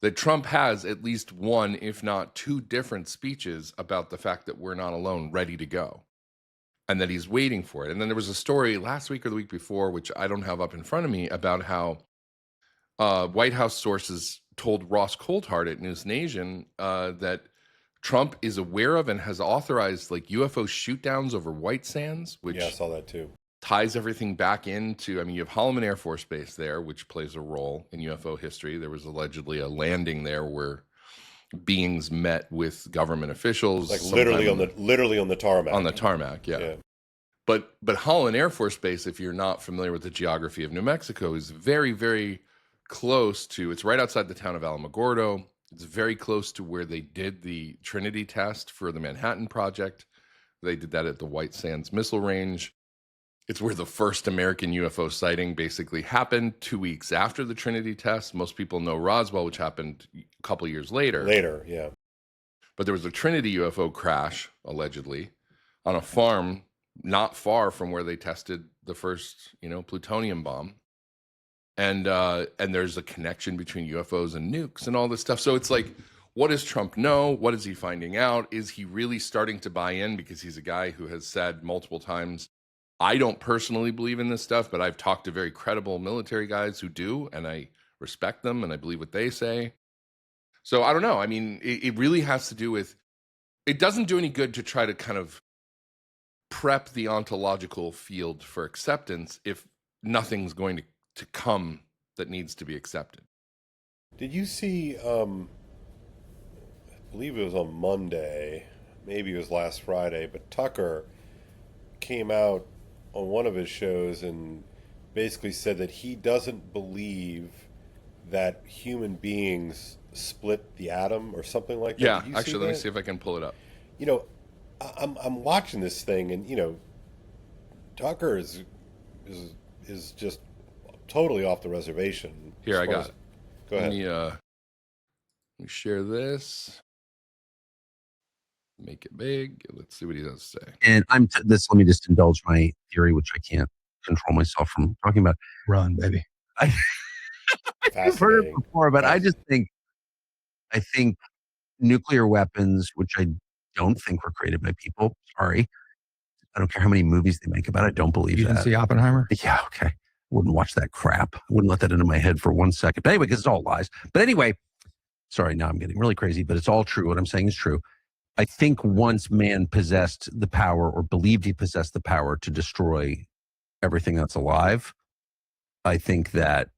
that Trump has at least 1, if not 2 different speeches about the fact that we're not alone, ready to go, and that he's waiting for it. And then there was a story last week or the week before, which I don't have up in front of me, about how White House sources told Ross Coulthart at News Nation that Trump is aware of and has authorized like UFO shoot downs over White Sands, which I saw that too. Ties everything back into, I mean, you have Holloman Air Force Base there, which plays a role in UFO history. There was allegedly a landing there where beings met with government officials, like literally on the tarmac. On the tarmac, yeah. But Holloman Air Force Base, if you're not familiar with the geography of New Mexico, is very, very close to, it's right outside the town of Alamogordo. It's very close to where they did the Trinity test for the Manhattan Project. They did that at the White Sands Missile Range. It's where the first American UFO sighting basically happened 2 weeks after the Trinity test. Most people know Roswell, which happened a couple years later. But there was a Trinity UFO crash, allegedly, on a farm not far from where they tested the first, plutonium bomb. And there's a connection between UFOs and nukes and all this stuff. So it's like, what does Trump know? What is he finding out? Is he really starting to buy in? Because he's a guy who has said multiple times, I don't personally believe in this stuff, but I've talked to very credible military guys who do, and I respect them, and I believe what they say. So I don't know. I mean, it really has to do with, it doesn't do any good to try to kind of prep the ontological field for acceptance if nothing's going to come that needs to be accepted. Did you see, I believe it was on Monday, maybe it was last Friday, but Tucker came out on one of his shows and basically said that he doesn't believe that human beings split the atom or something like that. Yeah, actually, let me see if I can pull it up. I'm watching this thing, and Tucker is just totally off the reservation. Here, I got it. Go ahead. Let me share this. Make it big. Let's see what he has to say. And let me just indulge my theory, which I can't control myself from talking about. Run, baby. I've heard it before, but I think nuclear weapons, which I don't think were created by people. Sorry. I don't care how many movies they make about it. I don't believe that. You didn't see Oppenheimer? Yeah, okay. Wouldn't watch that crap. Wouldn't let that into my head for 1 second. But anyway, because it's all lies. But anyway, sorry, now I'm getting really crazy, but it's all true. What I'm saying is true. I think once man possessed the power, or believed he possessed the power to destroy everything that's alive, I think that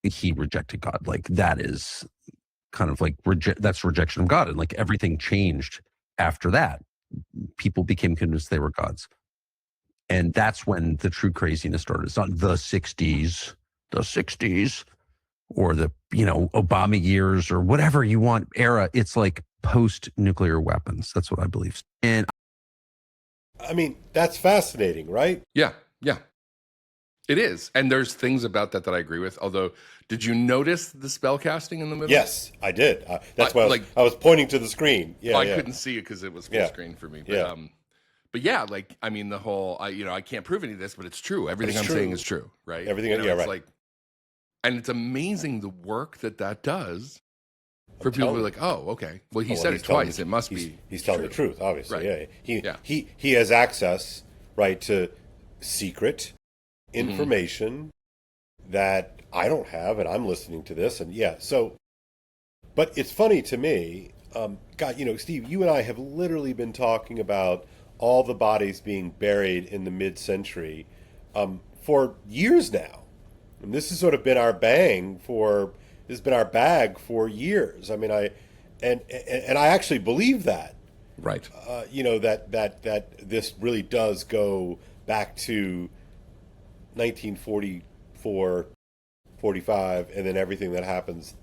he rejected God. Like, that is kind of like, that's rejection of God. And like everything changed after that. People became convinced they were gods. And that's when the true craziness started. It's not the 60s, or the, Obama years or whatever you want era. It's like post-nuclear weapons. That's what I believe. And I mean, that's fascinating, right? Yeah. It is. And there's things about that I agree with. Although, did you notice the spell casting in the movie? Yes, I did. That's why I was pointing to the screen. Yeah, I couldn't see it because it was full screen for me. But But yeah, like, I mean, the whole, I can't prove any of this, but it's true. Everything I'm true. saying is true, right? Everything, it's right. Like, and it's amazing the work that does for people to be like, oh, okay. Well, he said it twice. It must be. He's telling true. the truth, obviously. Right. Yeah. He has access, right, to secret information that I don't have, and I'm listening to this, and but it's funny to me, God, Steve, you and I have literally been talking about all the bodies being buried in the mid-century for years now. And this has sort of been our bag for years. I mean, I actually believe that. Right. That this really does go back to 1944, 45, and then everything that happens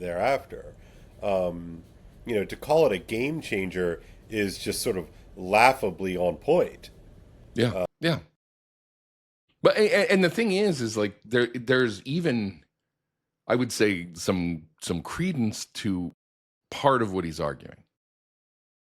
thereafter. To call it a game changer is just sort of laughably on point. Yeah. Yeah. But and the thing is like there's even, I would say, some credence to part of what he's arguing.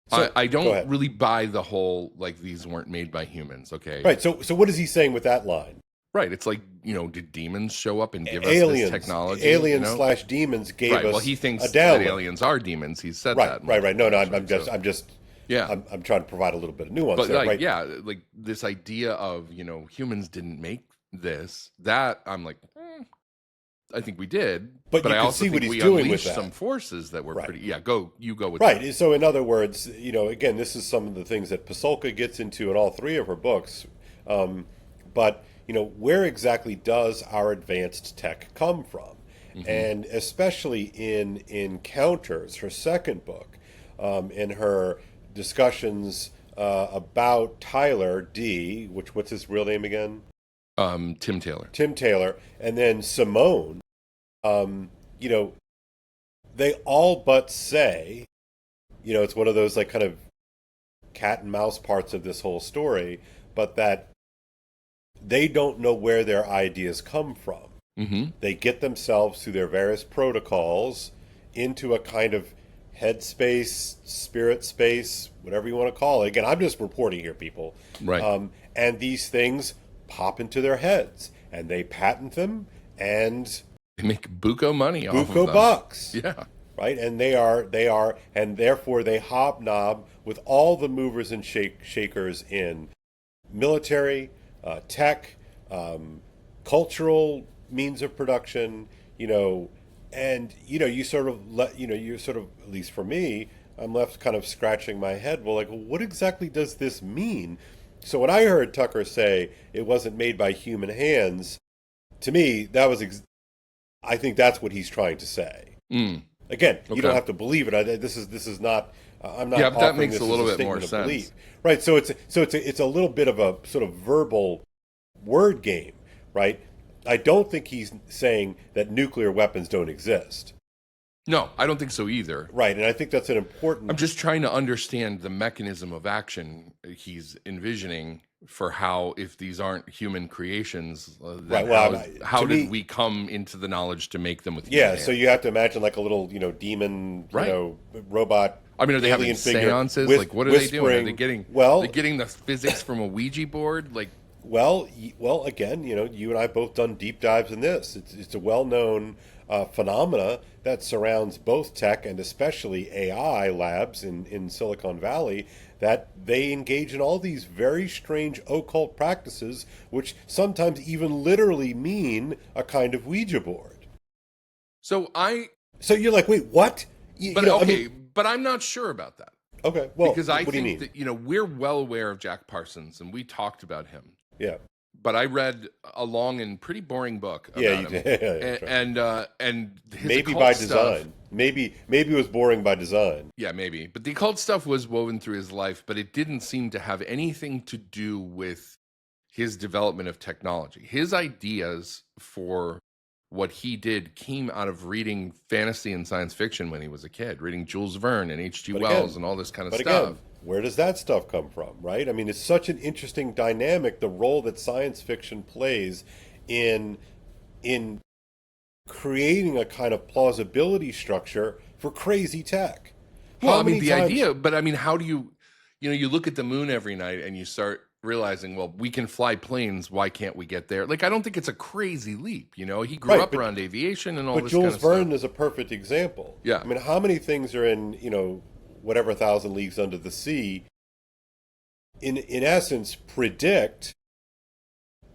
So, I don't really buy the whole, like, these weren't made by humans, okay? Right. So what is he saying with that line? Right. It's like, did demons show up and give us this technology? Aliens/demons gave us. Well, he thinks that aliens are demons. He's said that. Right. No, I'm just. Yeah. I'm trying to provide a little bit of nuance. But there, like, like this idea of humans didn't make this. That I'm like, I think we did, but I also see what think he's we doing unleashed with that. some forces that were pretty. Yeah, go with right. That. So in other words, again, this is some of the things that Pasulka gets into in all three of her books. But where exactly does our advanced tech come from? And especially in Encounters, her second book, in her discussions about Tyler D, what's his real name again? Tim Taylor. Tim Taylor, and then Simone. They all but say, it's one of those like kind of cat and mouse parts of this whole story, but that they don't know where their ideas come from. They get themselves through their various protocols into a kind of head space, spirit space, whatever you want to call it. Again, I'm just reporting here, people. Right. And these things pop into their heads, and they patent them, and they make buco money off of them. Buco bucks. Yeah. Right? And they are, and therefore they hobnob with all the movers and shakers in military, tech, cultural means of production, and you sort of at least for me, I'm left kind of scratching my head. Well, like, what exactly does this mean? So when I heard Tucker say it wasn't made by human hands, to me that was I think that's what he's trying to say. Again, you don't have to believe it. This is not. I'm not. Yeah, but that makes a little bit more sense, belief. Right? So it's a little bit of a sort of verbal word game, right? I don't think he's saying that nuclear weapons don't exist. No, I don't think so either. Right, and I think that's an important. I'm just trying to understand the mechanism of action he's envisioning for how, if these aren't human creations, right. Well, how did we come into the knowledge to make them with human hands? So you have to imagine like a little, demon, robot. I mean, are they having seances? Like, what are they doing? Are they getting the physics from a Ouija board? Like, well, again, you and I both done deep dives in this. It's a well-known phenomena that surrounds both tech and especially AI labs in Silicon Valley, that they engage in all these very strange occult practices, which sometimes even literally mean a kind of Ouija board. So you're like, wait, what? But I'm not sure about that. Okay, well, because I what think do you mean? that we're well aware of Jack Parsons, and we talked about him. Yeah. But I read a long and pretty boring book about you him. Did. And his maybe occult by stuff, design. Maybe it was boring by design. Yeah, maybe. But the occult stuff was woven through his life, but it didn't seem to have anything to do with his development of technology. His ideas for what he did came out of reading fantasy and science fiction when he was a kid, reading Jules Verne and H.G. Wells and all this kind of stuff. Again, where does that stuff come from, right? I mean, it's such an interesting dynamic, the role that science fiction plays in creating a kind of plausibility structure for crazy tech. Well, I mean, the idea, but I mean, how do you, you look at the moon every night and you start realizing, well, we can fly planes. Why can't we get there? Like, I don't think it's a crazy leap. He grew Right, up around aviation and all but this Jules kind of Verne stuff. is a perfect example. Yeah. I mean, how many things are in, whatever 1,000 Leagues Under the Sea, in essence, predict,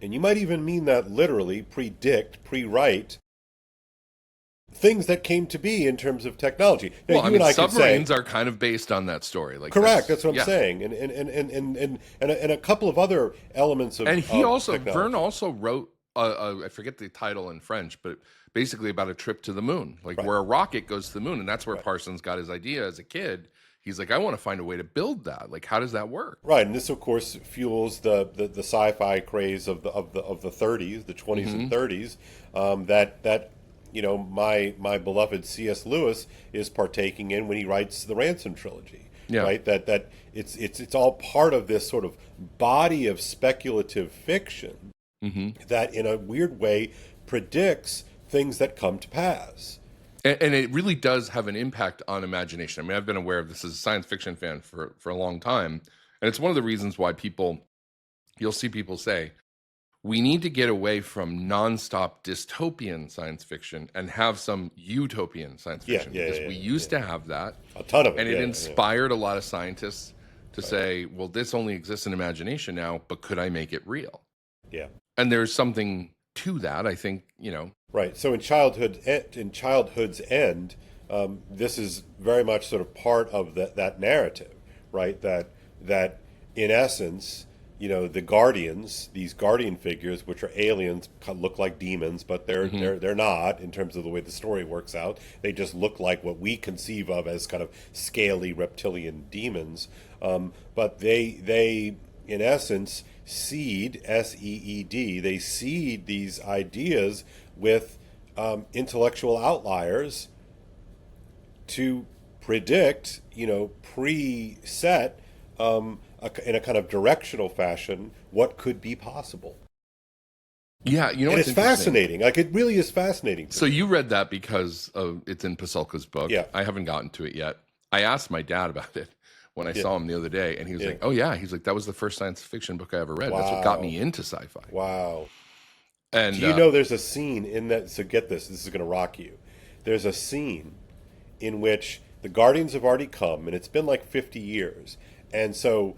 and you might even mean that literally, predict, pre-write, things that came to be in terms of technology. Now, Well, you and I could say, submarines are kind of based on that story. Like, correct. That's what I'm yeah. saying, and a couple of other elements of. And he of also, technology. Verne also wrote, I forget the title in French, but basically about a trip to the moon, like where a rocket goes to the moon, and that's where Parsons got his idea as a kid. He's like, I want to find a way to build that. Like, how does that work? Right, and this, of course, fuels the sci-fi craze of the 30s, the 20s and 30s. That my beloved C.S. Lewis is partaking in when he writes the Ransom trilogy. Yeah. Right, that it's all part of this sort of body of speculative fiction that, in a weird way, predicts things that come to pass. And it really does have an impact on imagination. I mean, I've been aware of this as a science fiction fan for a long time. And it's one of the reasons why you'll see people say, we need to get away from nonstop dystopian science fiction and have some utopian science fiction. Because we used to have that. A ton of it. And it inspired a lot of scientists to say, well, this only exists in imagination now, but could I make it real? Yeah. And there's something to that, I think, Right. So in childhood's end, this is very much sort of part of that narrative, right? That in essence, the guardians, these guardian figures, which are aliens, look like demons, but they're not in terms of the way the story works out. They just look like what we conceive of as kind of scaly reptilian demons. But they in essence seed, SEED, they seed these ideas with intellectual outliers to predict, preset in a kind of directional fashion what could be possible. Yeah, and it's fascinating. Like, it really is fascinating. So you read that because it's in Pasulka's book. Yeah. I haven't gotten to it yet. I asked my dad about it when I saw him the other day, and he was like, oh yeah, he's like, that was the first science fiction book I ever read. Wow. That's what got me into sci-fi. Wow. And do you know there's a scene in that, so get this is going to rock you. There's a scene in which the Guardians have already come, and it's been like 50 years. And so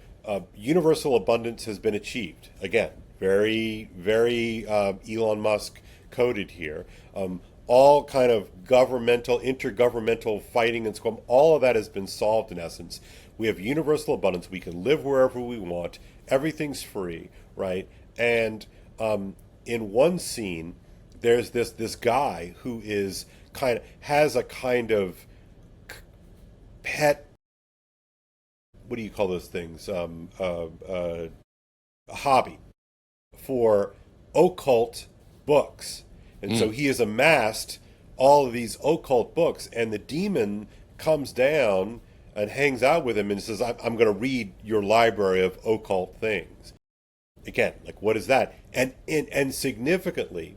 universal abundance has been achieved. Again, very, very Elon Musk coded here. All kind of intergovernmental fighting and squam, all of that has been solved in essence. We have universal abundance. We can live wherever we want. Everything's free, right? And in one scene, there's this guy who has a kind of pet. What do you call those things? A hobby for occult books. And so he has amassed all of these occult books, and the demon comes down and hangs out with him and says, I'm going to read your library of occult things. Again, like, what is that? And significantly,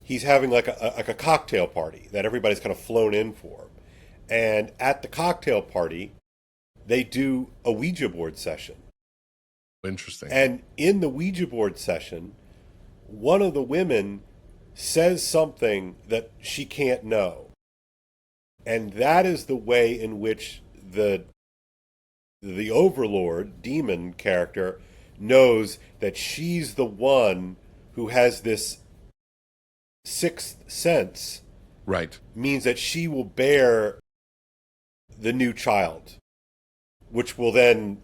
he's having like a cocktail party that everybody's kind of flown in for. And at the cocktail party, they do a Ouija board session. Interesting. And in the Ouija board session, one of the women says something that she can't know. And that is the way in which the overlord, demon character, knows that she's the one who has this sixth sense. Right. Means that she will bear the new child, which will then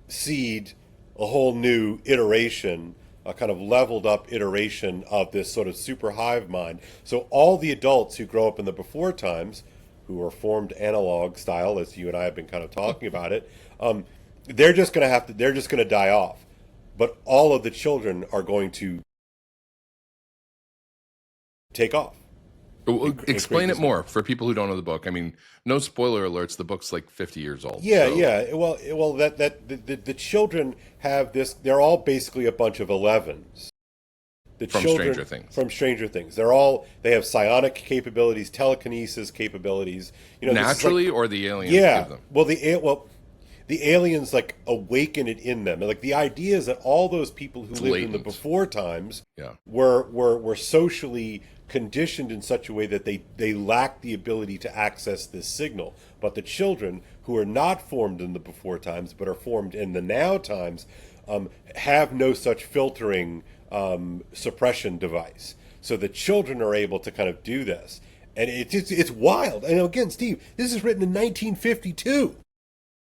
seed a whole new iteration, a kind of leveled up iteration of this sort of super hive mind. So all the adults who grow up in the before times, who are formed analog style, as you and I have been kind of talking about it, they're just going to die off. But all of the children are going to take off. Explain it more for people who don't know the book. I mean, no spoiler alerts. The book's like 50 years old. Yeah, so. yeah. Well, the children have this. They're all basically a bunch of 11s. From Stranger Things. From Stranger Things. They have psionic capabilities, telekinesis capabilities. Naturally, or the aliens give them? Well, the aliens like awaken it in them. Like the idea is that all those people who lived in the before times were socially conditioned in such a way that they lacked the ability to access this signal. But the children who are not formed in the before times but are formed in the now times have no such filtering suppression device. So the children are able to kind of do this. And it's wild. And again, Steve, this is written in 1952.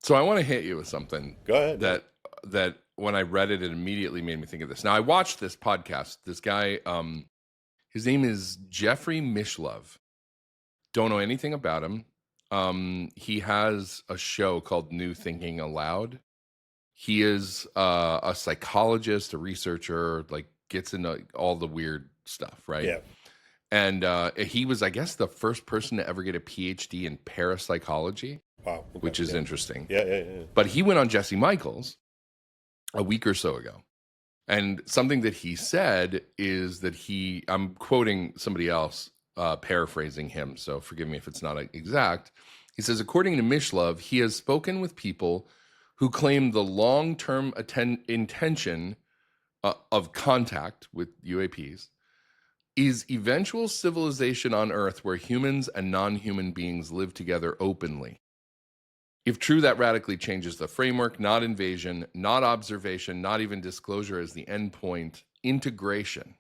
So I want to hit you with something. Go ahead. That when I read it, it immediately made me think of this. Now, I watched this podcast. This guy, his name is Jeffrey Mishlove. Don't know anything about him. He has a show called New Thinking Aloud. He is a psychologist, a researcher, like gets into all the weird stuff, right? Yeah. And he was, I guess, the first person to ever get a PhD in parapsychology. Wow. Okay. Which is interesting. Yeah. But he went on Jesse Michaels a week or so ago. And something that he said is that I'm quoting somebody else, paraphrasing him, so forgive me if it's not exact. He says, according to Mishlove, he has spoken with people who claim the long-term intention of contact with UAPs is eventual civilization on Earth where humans and non-human beings live together openly. If true, that radically changes the framework, not invasion, not observation, not even disclosure as the endpoint, integration.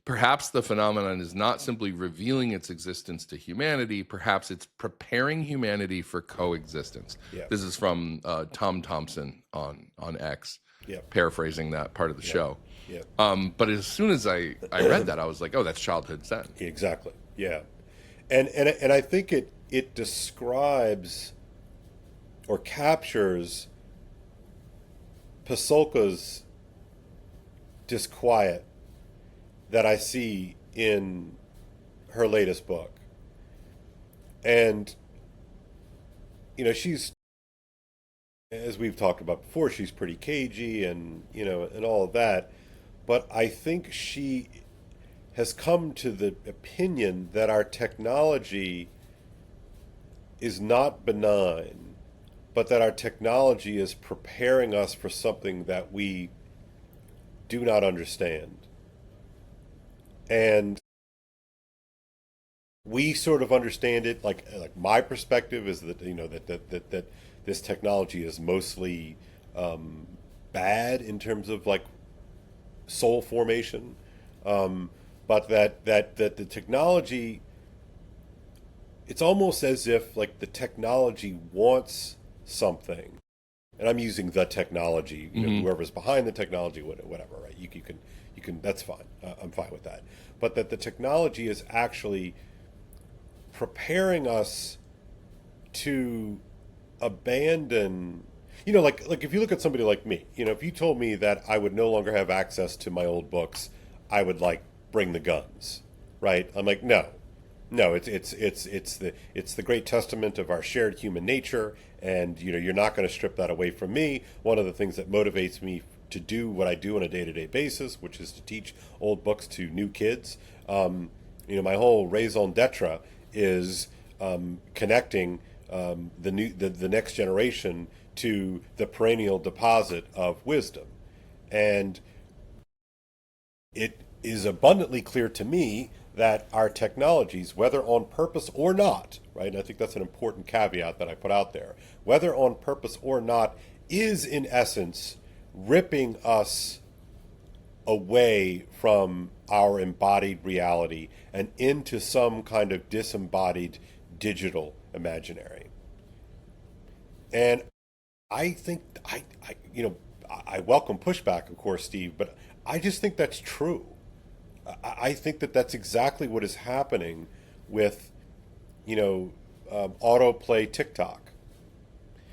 Perhaps the phenomenon is not simply revealing its existence to humanity, perhaps it's preparing humanity for coexistence. Yeah. This is from Tom Thompson on X, paraphrasing that part of the show. Yeah. But as soon as I read that, I was like, oh, that's childhood Zen. Exactly. Yeah. And I think it describes or captures Pasulka's disquiet that I see in her latest book. And, you know, she's, as we've talked about before, she's pretty cagey and, you know, and all of that. But I think she has come to the opinion that our technology is not benign, but that our technology is preparing us for something that we do not understand. And we sort of understand it, like my perspective is that, you know, that this technology is mostly bad in terms of like soul formation, but that the technology, it's almost as if like the technology wants something, and I'm using the technology, you know, whoever's behind the technology, whatever, right? You can, that's fine. I'm fine with that. But that the technology is actually preparing us to abandon, you know, like if you look at somebody like me, you know, if you told me that I would no longer have access to my old books, I would like bring the guns, right? I'm like, no, it's the great testament of our shared human nature, and you know, you're not going to strip that away from me. One of the things that motivates me to do what I do on a day-to-day basis, which is to teach old books to new kids. You know, my whole raison d'etre is connecting the next generation to the perennial deposit of wisdom. And it is abundantly clear to me that our technologies, whether on purpose or not, right, and I think that's an important caveat that I put out there, whether on purpose or not, is in essence ripping us away from our embodied reality and into some kind of disembodied digital imaginary. And I think, I welcome pushback, of course, Steve, but I just think that's true. I think that that's exactly what is happening with, you know, autoplay TikTok.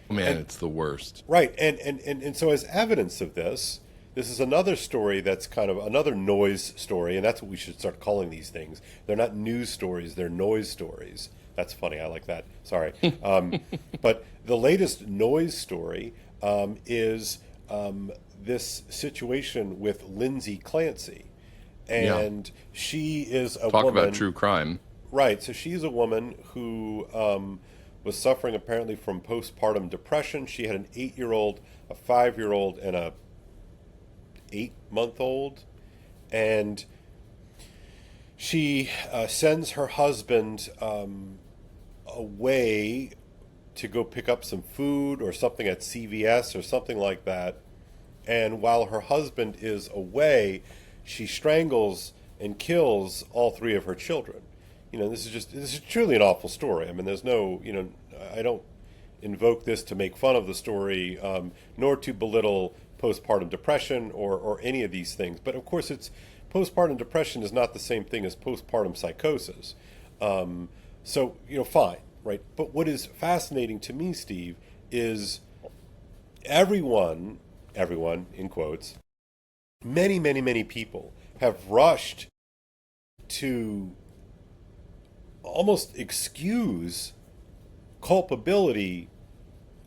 Man, it's the worst. Right. And so as evidence of this, this is another story that's kind of another noise story, and that's what we should start calling these things. They're not news stories, they're noise stories. That's funny. I like that. Sorry. But the latest noise story is this situation with Lindsay Clancy. And she is a woman. Talk about true crime. Right. So she's a woman who was suffering apparently from postpartum depression. She had an 8-year-old, a 5-year-old, and a 8-month-old. And she sends her husband away to go pick up some food or something at CVS or something like that. And while her husband is away, she strangles and kills all 3 of her children. This is truly an awful story. I mean, there's no, I don't invoke this to make fun of the story, nor to belittle postpartum depression or any of these things. But of course, postpartum depression is not the same thing as postpartum psychosis. So, fine, right? But what is fascinating to me, Steve, is everyone, in quotes, many, many, many people have rushed to almost excuse culpability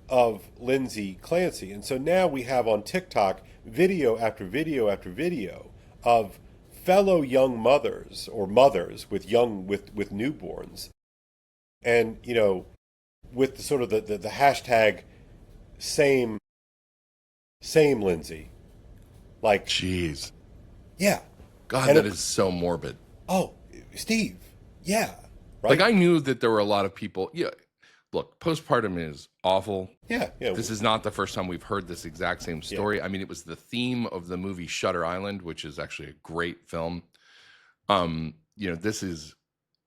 of Lindsay Clancy. And so now we have on TikTok video after video after video of fellow young mothers or mothers with newborns, and with the sort of the hashtag same Lindsay, like, jeez, yeah, God, that is so morbid. Oh, Steve, yeah, right. Like, I knew that there were a lot of people. Yeah, look, postpartum is awful. Yeah. This is not the first time we've heard this exact same story. Yeah. I mean, it was the theme of the movie Shutter Island, which is actually a great film. This is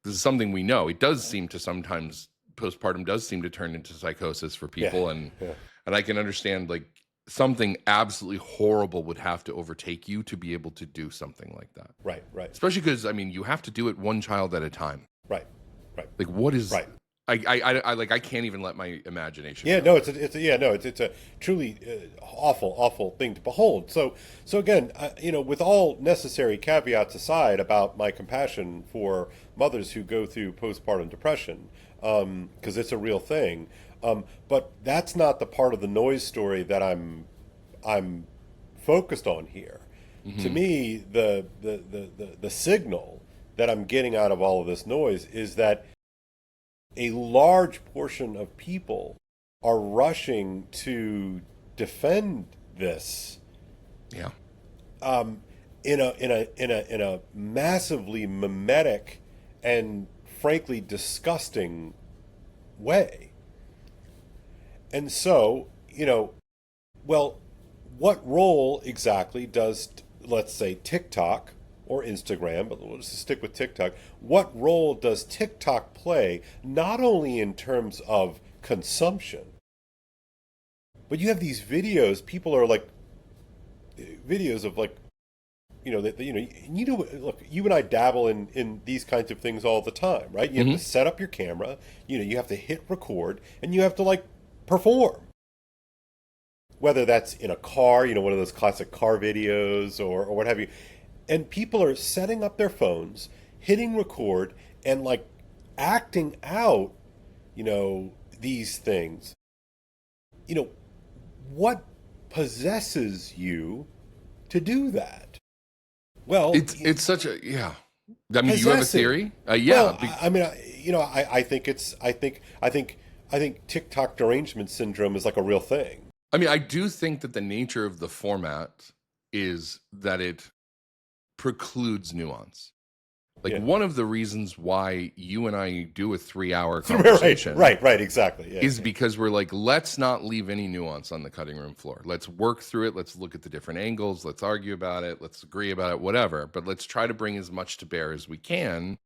something we know. It does seem to sometimes, postpartum does seem to turn into psychosis for people, and I can understand, like, something absolutely horrible would have to overtake you to be able to do something like that. Right. Especially because, I mean, you have to do it one child at a time. Right. Like, what is right? I can't even let my imagination. Yeah, go. It's a truly awful thing to behold. So again, with all necessary caveats aside about my compassion for mothers who go through postpartum depression, because it's a real thing. But that's not the part of the noise story that I'm focused on here. Mm-hmm. To me, the signal that I'm getting out of all of this noise is that a large portion of people are rushing to defend this. Yeah. In a massively mimetic and frankly disgusting way. And so, what role exactly does, let's say, TikTok or Instagram, but we'll just stick with TikTok, what role does TikTok play, not only in terms of consumption, but you have these videos, people are like, videos of like, look, you and I dabble in these kinds of things all the time, right? You have to set up your camera, you have to hit record, and you have to like perform. Whether that's in a car, one of those classic car videos or what have you. And people are setting up their phones, hitting record, and like acting out, these things. What possesses you to do that? Well, it's such a, yeah. I mean, you have a theory? Yeah. Well, I think TikTok derangement syndrome is like a real thing. I mean, I do think that the nature of the format is that it precludes nuance. Like, one of the reasons why you and I do a 3-hour conversation, right, exactly, is because we're like, let's not leave any nuance on the cutting room floor. Let's work through it. Let's look at the different angles. Let's argue about it. Let's agree about it, whatever. But let's try to bring as much to bear as we can.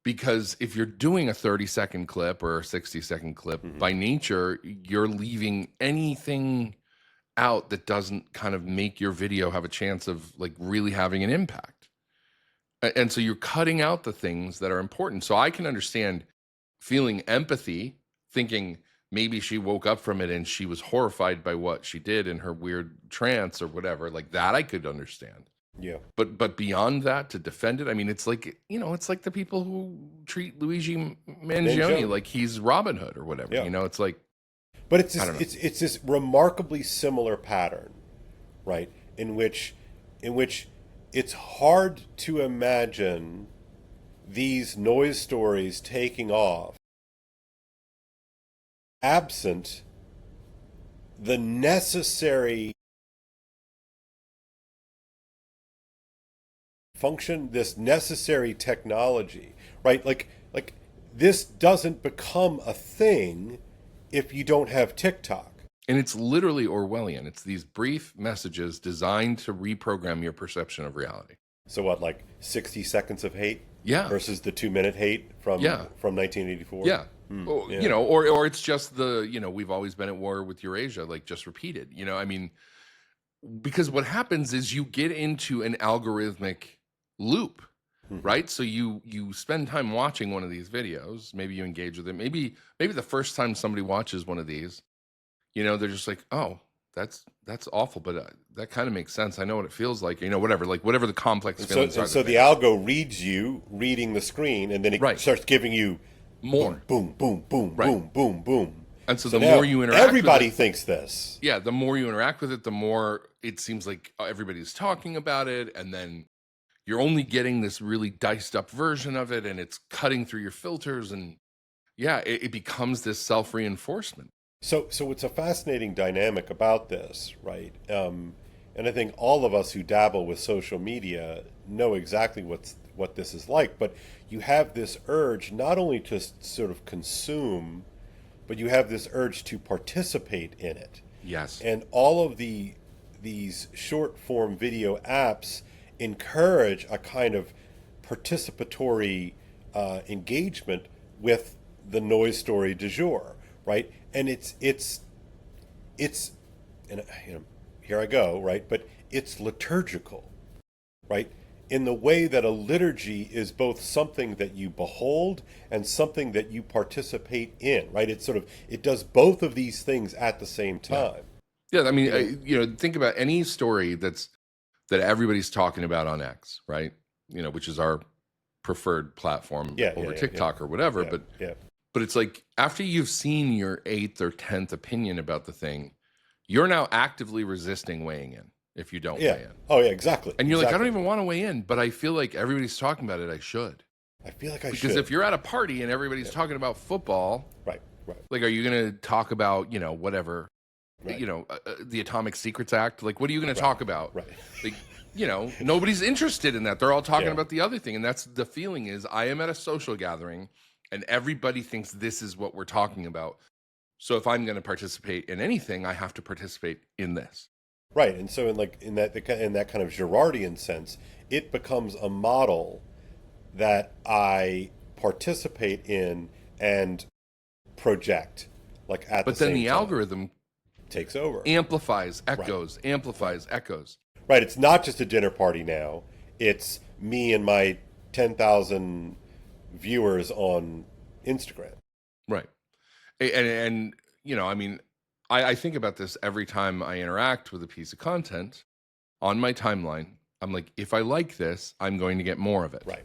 Because if you're doing a 30-second clip or a 60-second clip, by nature, you're leaving anything out that doesn't kind of make your video have a chance of like really having an impact. And so you're cutting out the things that are important. So I can understand feeling empathy, thinking maybe she woke up from it and she was horrified by what she did in her weird trance or whatever. Like that I could understand. Yeah. But beyond that, to defend it, I mean, it's like, it's like the people who treat Luigi Mangione like he's Robin Hood or whatever. Yeah. It's like, but it's this remarkably similar pattern, right? In which it's hard to imagine these noise stories taking off absent the necessary function, this necessary technology, right? Like this doesn't become a thing if you don't have TikTok. And it's literally Orwellian. It's these brief messages designed to reprogram your perception of reality. So what, like 60 seconds of hate? Yeah. Versus the 2-minute hate from 1984? Yeah. Yeah. You know, or it's just the, you know, we've always been at war with Eurasia, like just repeated, you know, I mean, because what happens is you get into an algorithmic loop, right? So you spend time watching one of these videos, maybe you engage with it, maybe the first time somebody watches one of these, you know, they're just like, oh, that's awful, but that kind of makes sense. I know what it feels like, you know, whatever the complex feelings are. So the algo reads you reading the screen, and then it starts giving you more boom, boom, boom, boom, boom, boom. And so the more you interact everybody with it, thinks this. Yeah, the more you interact with it, the more it seems like everybody's talking about it, and then you're only getting this really diced up version of it, and it's cutting through your filters, and yeah, it becomes this self-reinforcement. So it's a fascinating dynamic about this, right? And I think all of us who dabble with social media know exactly what this is like. But you have this urge not only to sort of consume, but you have this urge to participate in it. Yes. And all of these short form video apps encourage a kind of participatory engagement with the noise story du jour, right? And it's and you know, here I go, right? But it's liturgical, right? In the way that a liturgy is both something that you behold and something that you participate in, right? It's sort of, it does both of these things at the same time. Yeah, I mean, you know, think about any story that everybody's talking about on X, right? You know, which is our preferred platform over TikTok or whatever. But it's like after you've seen your 8th or 10th opinion about the thing, you're now actively resisting weighing in if you don't weigh in. Oh, yeah, exactly. And you're like, I don't even want to weigh in, but I feel like everybody's talking about it. I should. I feel like I should. Because if you're at a party and everybody's talking about football, right. Like, are you going to talk about, you know, whatever, you know, the Atomic Secrets Act? Like, what are you going to talk about? Right. Like, you know, nobody's interested in that. They're all talking about the other thing. And that's the feeling is I am at a social gathering and everybody thinks this is what we're talking about. So if I'm going to participate in anything, I have to participate in this. Right. And so in that kind of Girardian sense, it becomes a model that I participate in and project, like at the same time. But then the algorithm takes over. Amplifies, echoes, echoes. Right. It's not just a dinner party now. It's me and my 10,000 viewers on Instagram. Right. And you know, I mean, I think about this every time I interact with a piece of content on my timeline. I'm like, if I like this, I'm going to get more of it. Right.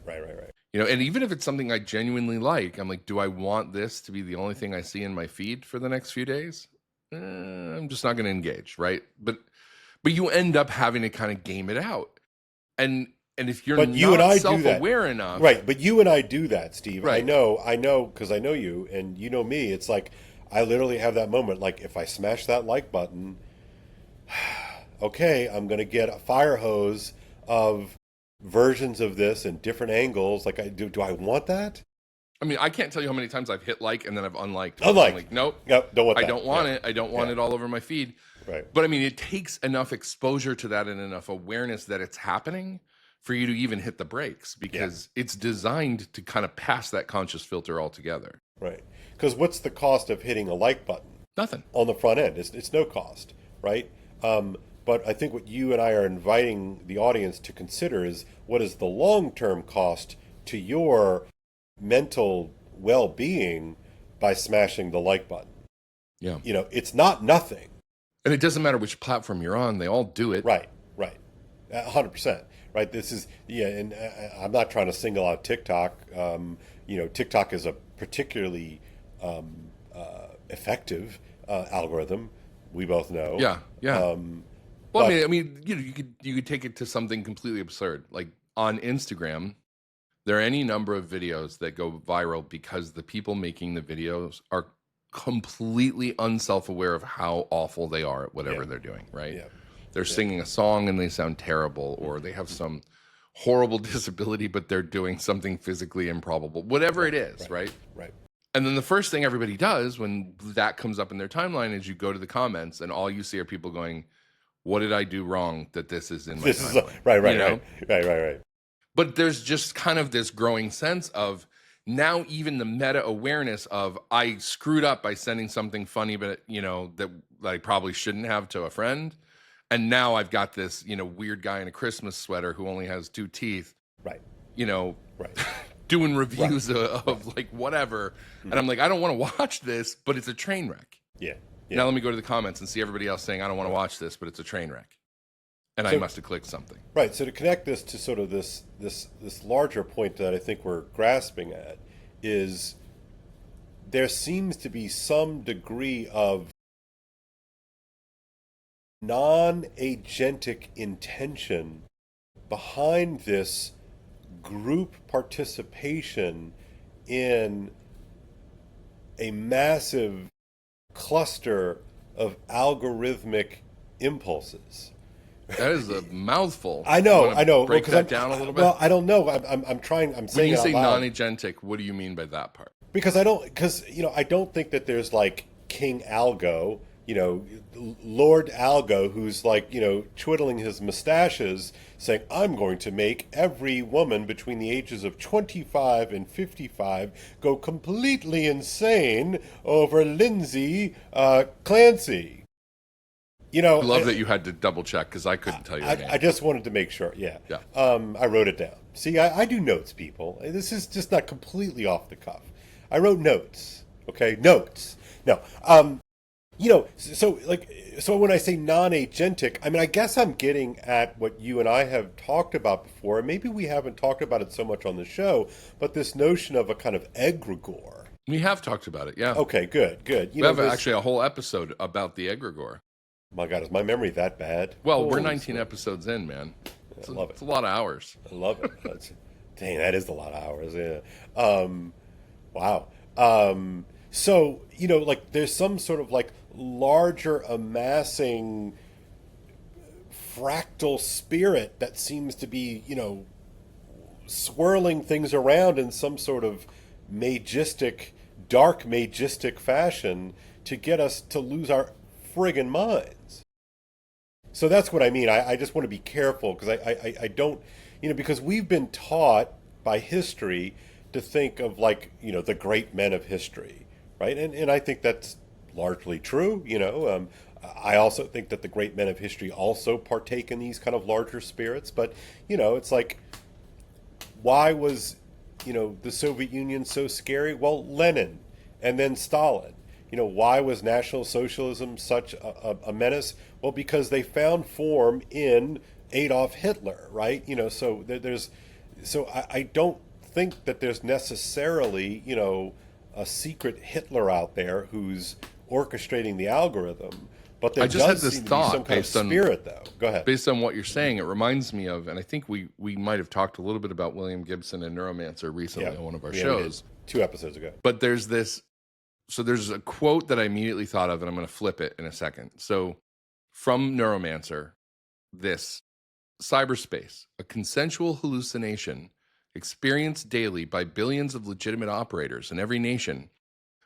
You know, and even if it's something I genuinely like, I'm like, do I want this to be the only thing I see in my feed for the next few days? I'm just not going to engage, right? But you end up having to kind of game it out. And if you're not self-aware enough... Right, but you and I do that, Steve. Right. I know, because I know you, and you know me. It's like, I literally have that moment, like, if I smash that like button, okay, I'm going to get a fire hose of versions of this in different angles. Like, do I want that? I mean, I can't tell you how many times I've hit like and then I've unliked. I'm like, nope, don't want that. I don't want it. I don't want it all over my feed. Right. But I mean, it takes enough exposure to that and enough awareness that it's happening for you to even hit the brakes, because it's designed to kind of pass that conscious filter altogether. Right. Because what's the cost of hitting a like button? Nothing. On the front end. It's no cost, right? But I think what you and I are inviting the audience to consider is, what is the long-term cost to your mental well-being by smashing the like button? Yeah. You know, it's not nothing. And it doesn't matter which platform you're on. They all do it. Right. 100%. Right. This is, and I'm not trying to single out TikTok. You know, TikTok is a particularly effective algorithm. We both know. Yeah. Well, I mean, you know, you could take it to something completely absurd. Like on Instagram, there are any number of videos that go viral because the people making the videos are completely unself-aware of how awful they are at whatever they're doing, right? Yeah. They're singing a song and they sound terrible, or they have some horrible disability, but they're doing something physically improbable, whatever it is, right? Right. And then the first thing everybody does when that comes up in their timeline is you go to the comments and all you see are people going, what did I do wrong that this is in my timeline? Right. But there's just kind of this growing sense of now even the meta awareness of I screwed up by sending something funny, but that I probably shouldn't have to a friend. And now I've got this, weird guy in a Christmas sweater who only has 2 teeth. Right. Doing reviews of like whatever. And I'm like, I don't want to watch this, but it's a train wreck. Yeah. Now let me go to the comments and see everybody else saying, I don't want to watch this, but it's a train wreck. And I must have clicked something. Right. So to connect this to sort of this larger point that I think we're grasping at is there seems to be some degree of non-agentic intention behind this group participation in a massive cluster of algorithmic impulses. That is a mouthful. I know. Break that down a little bit. Well, I don't know. I'm trying. I'm saying. When you say non agentic, what do you mean by that part? Because I don't think that there's like King Algo, Lord Algo, who's like, twiddling his mustaches, saying, I'm going to make every woman between the ages of 25 and 55 go completely insane over Lindsay Clancy. I love that you had to double check because I couldn't tell you. I just wanted to make sure. Yeah. I wrote it down. See, I do notes, people. This is just not completely off the cuff. I wrote notes. Okay, notes. No. So when I say non-agentic, I mean, I guess I'm getting at what you and I have talked about before. Maybe we haven't talked about it so much on the show, but this notion of a kind of egregore. We have talked about it. Yeah. Okay. Good. We have actually a whole episode about the egregore. My God, is my memory that bad? Well, we're 19 episodes in, man. I love it. It's a lot of hours. I love it. Dang, that is a lot of hours. Yeah. Wow. So, there's some sort of like larger amassing fractal spirit that seems to be, swirling things around in some sort of dark magistic fashion to get us to lose our friggin' minds. So that's what I mean. I just want to be careful because I don't, because we've been taught by history to think of like, the great men of history, right? And I think that's largely true, I also think that the great men of history also partake in these kind of larger spirits, but, it's like, why was, the Soviet Union so scary? Well, Lenin and then Stalin. Why was National Socialism such a menace? Well, because they found form in Adolf Hitler, right? So I don't think that there's necessarily, a secret Hitler out there who's orchestrating the algorithm. But there does seem to be some kind of spirit, though. Go ahead. Based on what you're saying, it reminds me of, and I think we might have talked a little bit about William Gibson and Neuromancer recently on one of our shows. 2 episodes ago. But there's a quote that I immediately thought of, and I'm going to flip it in a second. So from Neuromancer, this cyberspace, a consensual hallucination experienced daily by billions of legitimate operators in every nation,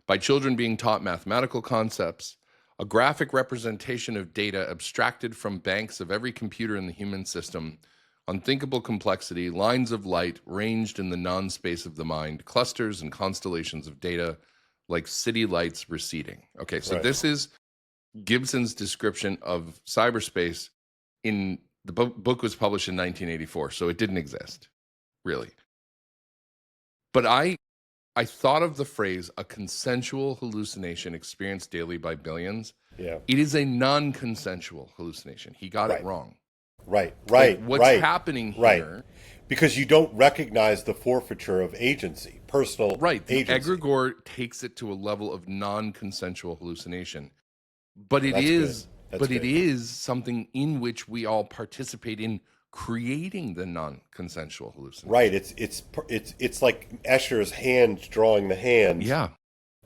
by children being taught mathematical concepts, a graphic representation of data abstracted from banks of every computer in the human system, unthinkable complexity, lines of light ranged in the non-space of the mind, clusters and constellations of data like city lights receding. Okay, so This is Gibson's description of cyberspace. In the book was published in 1984, so it didn't exist, really. But I thought of the phrase, a consensual hallucination experienced daily by billions. Yeah. It is a non-consensual hallucination. He got it wrong. Right. What's happening here? Because you don't recognize the forfeiture of agency, personal agency. The egregore takes it to a level of non-consensual hallucination. But it is something in which we all participate in creating the non-consensual hallucination. Right. It's like Escher's hand drawing the hand. Yeah.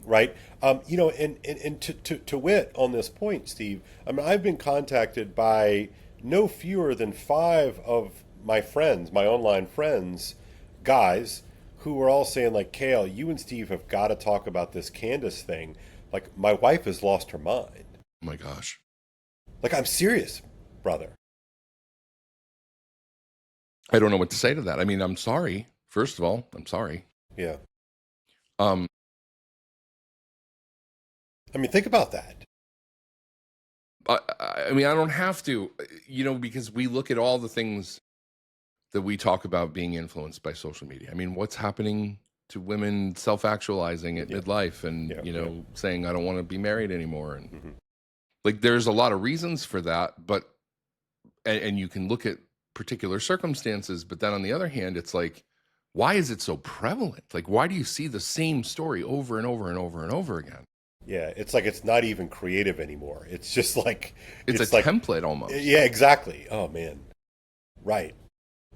Right. And to wit on this point, Steve, I mean, I've been contacted by no fewer than 5 of my friends, my online friends, guys, who were all saying, like, Kale, you and Steve have got to talk about this Candace thing. Like, my wife has lost her mind. Oh my gosh. Like, I'm serious, brother. I don't know what to say to that. I mean, I'm sorry. First of all, I'm sorry. Yeah. Um, I mean, think about that. I mean, I don't have to, because we look at all the things that we talk about being influenced by social media. I mean, what's happening to women self-actualizing at midlife and, saying, I don't want to be married anymore. And like, there's a lot of reasons for that, but, and you can look at particular circumstances, but then on the other hand, it's like, why is it so prevalent? Like, why do you see the same story over and over and over and over again? Yeah, it's like it's not even creative anymore. It's just like it's a template almost. Yeah, exactly. Oh man, right.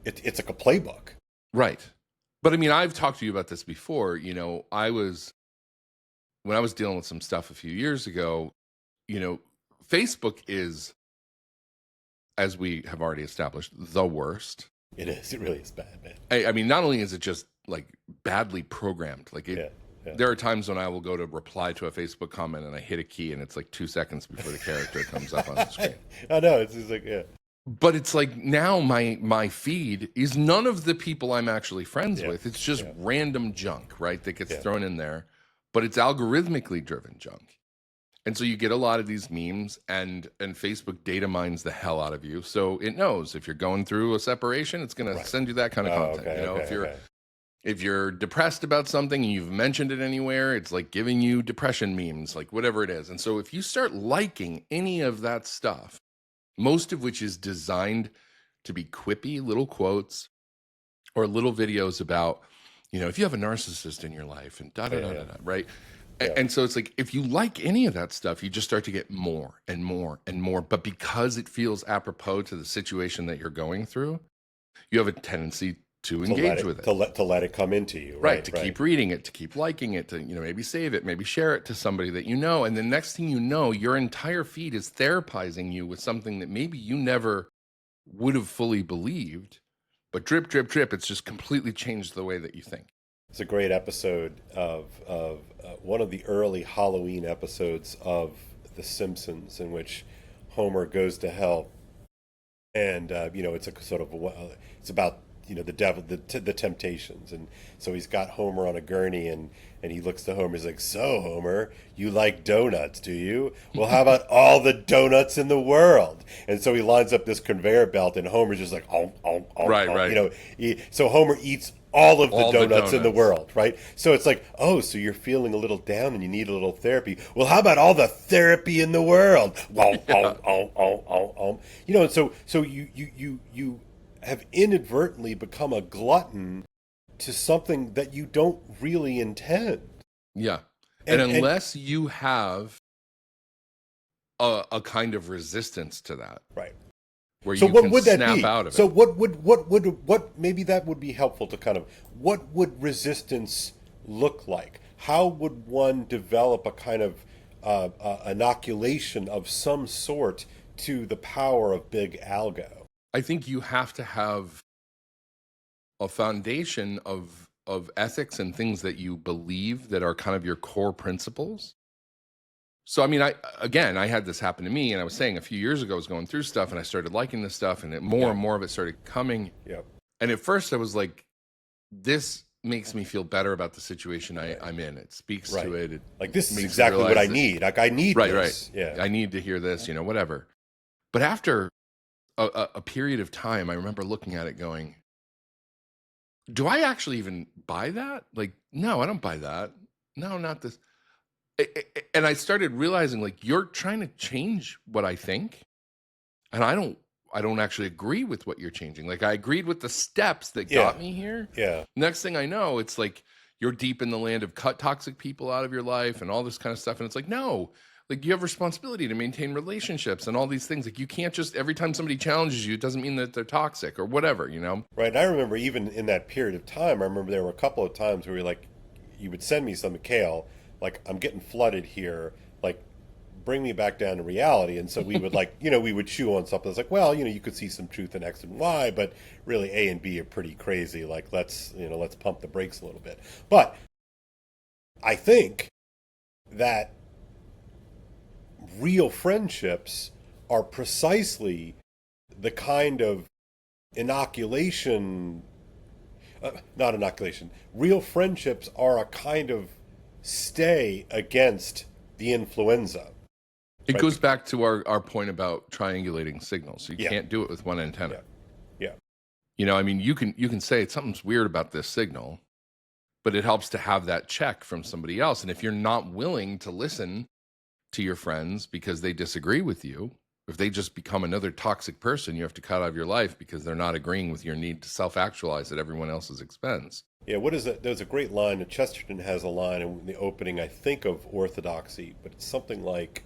It's like a playbook. Right. But I mean, I've talked to you about this before. When I was dealing with some stuff a few years ago, Facebook is, as we have already established, the worst. It is. It really is bad, man. I mean, not only is it just like badly programmed, like it. Yeah. There are times when I will go to reply to a Facebook comment and I hit a key and it's like 2 seconds before the character comes up on the screen. I know. It's just like, yeah. But it's like now my feed is none of the people I'm actually friends with. It's just random junk, right? That gets thrown in there, but it's algorithmically driven junk. And so you get a lot of these memes and Facebook data mines the hell out of you. So it knows if you're going through a separation, it's going to send you that kind of content. If you're depressed about something and you've mentioned it anywhere, it's like giving you depression memes, like whatever it is. And so if you start liking any of that stuff, most of which is designed to be quippy little quotes or little videos about, if you have a narcissist in your life and right? Yeah. And so it's like, if you like any of that stuff, you just start to get more and more and more. But because it feels apropos to the situation that you're going through, you have a tendency to engage with it. To let it come into you. Right. To keep reading it, to keep liking it, to, maybe save it, maybe share it to somebody that you know. And the next thing you know, your entire feed is therapizing you with something that maybe you never would have fully believed. But drip, drip, drip, it's just completely changed the way that you think. It's a great episode of one of the early Halloween episodes of The Simpsons in which Homer goes to hell. And, it's a sort of, it's about, the devil, the temptations. And so he's got Homer on a gurney and he looks to Homer. He's like, so Homer, you like donuts, do you? Well, how about all the donuts in the world? And so he lines up this conveyor belt and Homer's just like, right. So Homer eats all of the donuts in the world, right? So it's like, so you're feeling a little down and you need a little therapy. Well, how about all the therapy in the world? And so you have inadvertently become a glutton to something that you don't really intend. Yeah. And unless you have a kind of resistance to that. Right. Where so you what can would that snap be? out of so it. what maybe that would be helpful to kind of, what would resistance look like? How would one develop a kind of inoculation of some sort to the power of big algo? I think you have to have a foundation of ethics and things that you believe that are kind of your core principles. So, I mean, I had this happen to me, and I was saying a few years ago, I was going through stuff, and I started liking this stuff, and more and more of it started coming. Yep. And at first, I was like, this makes me feel better about the situation I'm in. It speaks to it. Like, this is exactly what I need. Like, I need this. Right. Yeah. I need to hear this, whatever. But after a period of time, I remember looking at it going, do I actually even buy that? Like, no, I don't buy that. No, not this. And I started realizing, like, you're trying to change what I think, and I don't actually agree with what you're changing. Like, I agreed with the steps that got me here. Yeah. Next thing I know, it's like you're deep in the land of cut toxic people out of your life and all this kind of stuff. And it's like, no, like, you have responsibility to maintain relationships and all these things. Like, you can't just, every time somebody challenges you, it doesn't mean that they're toxic or whatever, Right. And I remember even in that period of time, I remember there were a couple of times where you would send me some Kale, like, I'm getting flooded here, like, bring me back down to reality. And so we would like, we would chew on something that's like, well, you could see some truth in X and Y, but really A and B are pretty crazy. Like, let's pump the brakes a little bit. But I think that real friendships are precisely the kind of real friendships are a kind of stay against the influenza. It goes back to our point about triangulating signals. You can't do it with one antenna. Yeah. You can say something's weird about this signal, but it helps to have that check from somebody else. And if you're not willing to listen to your friends because they disagree with you, if they just become another toxic person you have to cut out of your life because they're not agreeing with your need to self-actualize at everyone else's expense. Yeah, what is it? There's a great line, and Chesterton has a line in the opening, I think, of Orthodoxy, but it's something like,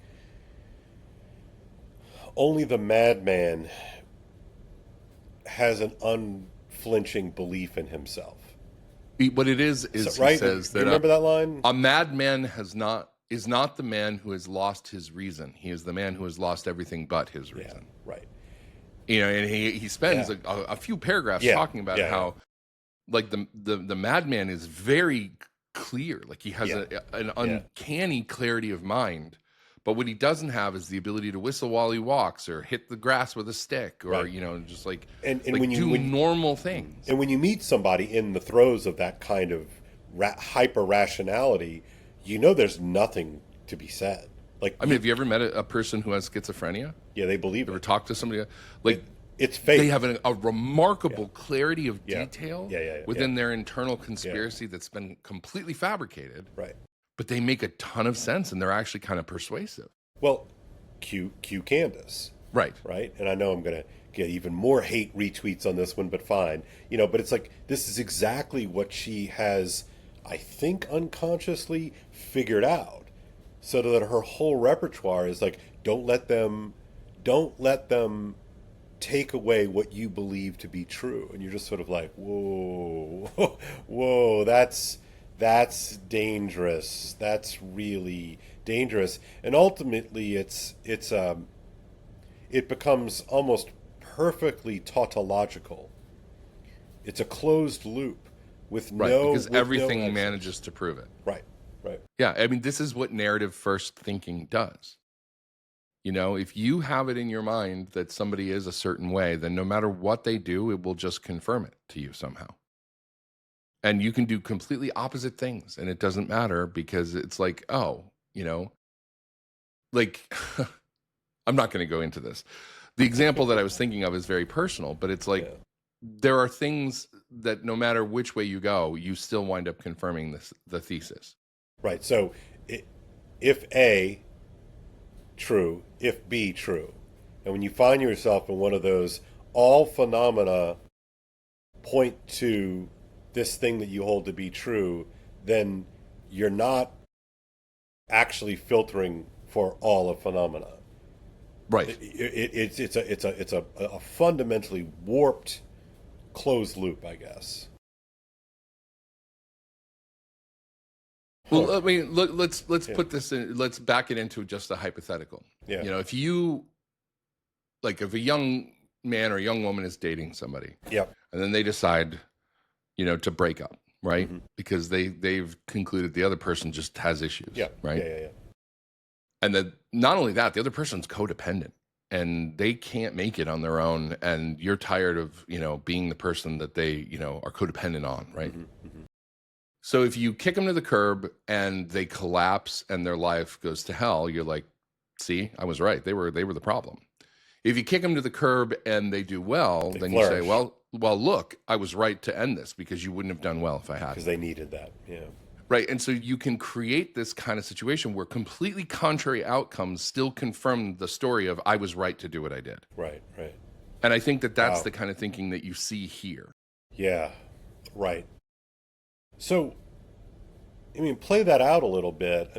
only the madman has an unflinching belief in himself. What it is right? He says that you remember that line? A madman is not the man who has lost his reason. He is the man who has lost everything but his reason. Yeah, right. And he spends a few paragraphs talking about how like the madman is very clear. Like he has an uncanny clarity of mind. But what he doesn't have is the ability to whistle while he walks, or hit the grass with a stick, or just like when you do normal things. And when you meet somebody in the throes of that kind of hyper rationality, there's nothing to be said. Like, have you ever met a person who has schizophrenia? Yeah, they believe it. Ever talked to somebody like it's fake? They have a remarkable clarity of detail within their internal conspiracy that's been completely fabricated. Right. But they make a ton of sense, and they're actually kind of persuasive. Well, Q Candace. Right. And I know I'm going to get even more hate retweets on this one, but fine. But it's like, this is exactly what she has, I think, unconsciously figured out, so that her whole repertoire is like, don't let them take away what you believe to be true. And you're just sort of like, whoa, that's dangerous. That's really dangerous. And ultimately it becomes almost perfectly tautological. It's a closed loop with because everything manages to prove it. Right. Yeah, this is what narrative first thinking does. If you have it in your mind that somebody is a certain way, then no matter what they do, it will just confirm it to you somehow. And you can do completely opposite things, and it doesn't matter, because it's like, like, I'm not going to go into this. The example that I was thinking of is very personal, but it's like, there are things that no matter which way you go, you still wind up confirming the thesis. Right. So if A, true, if B, true. And when you find yourself in one of those, all phenomena point to this thing that you hold to be true, then you're not actually filtering for all of phenomena. Right. It's a fundamentally warped closed loop, I guess. Well, let's put this in. Let's back it into just a hypothetical. Yeah. If you, like, if a young man or a young woman is dating somebody, and then they decide, to break up, right? Mm-hmm. Because they've concluded the other person just has issues, right? Yeah. And then not only that, the other person's codependent, and they can't make it on their own, and you're tired of, being the person that they, are codependent on, right? Mm-hmm. Mm-hmm. So if you kick them to the curb and they collapse and their life goes to hell, you're like, see, I was right. They were the problem. If you kick them to the curb and they do well, then flourish. You say, well, look, I was right to end this, because you wouldn't have done well if I had. Because they needed that, yeah. Right, and so you can create this kind of situation where completely contrary outcomes still confirm the story of I was right to do what I did. Right. And I think that's the kind of thinking that you see here. Yeah, right. So, play that out a little bit.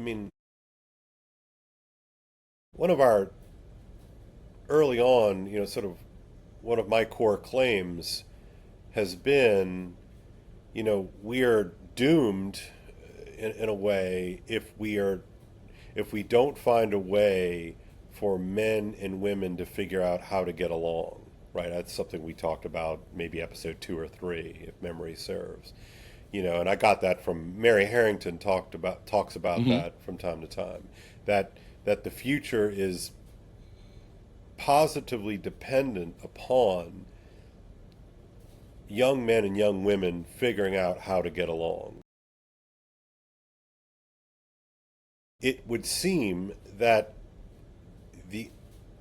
One of our early on, sort of one of my core claims has been, we are doomed in a way if we don't find a way for men and women to figure out how to get along, right? That's something we talked about maybe episode 2 or 3, if memory serves. And I got that from Mary Harrington talks about that from time to time. That the future is positively dependent upon young men and young women figuring out how to get along. It would seem that the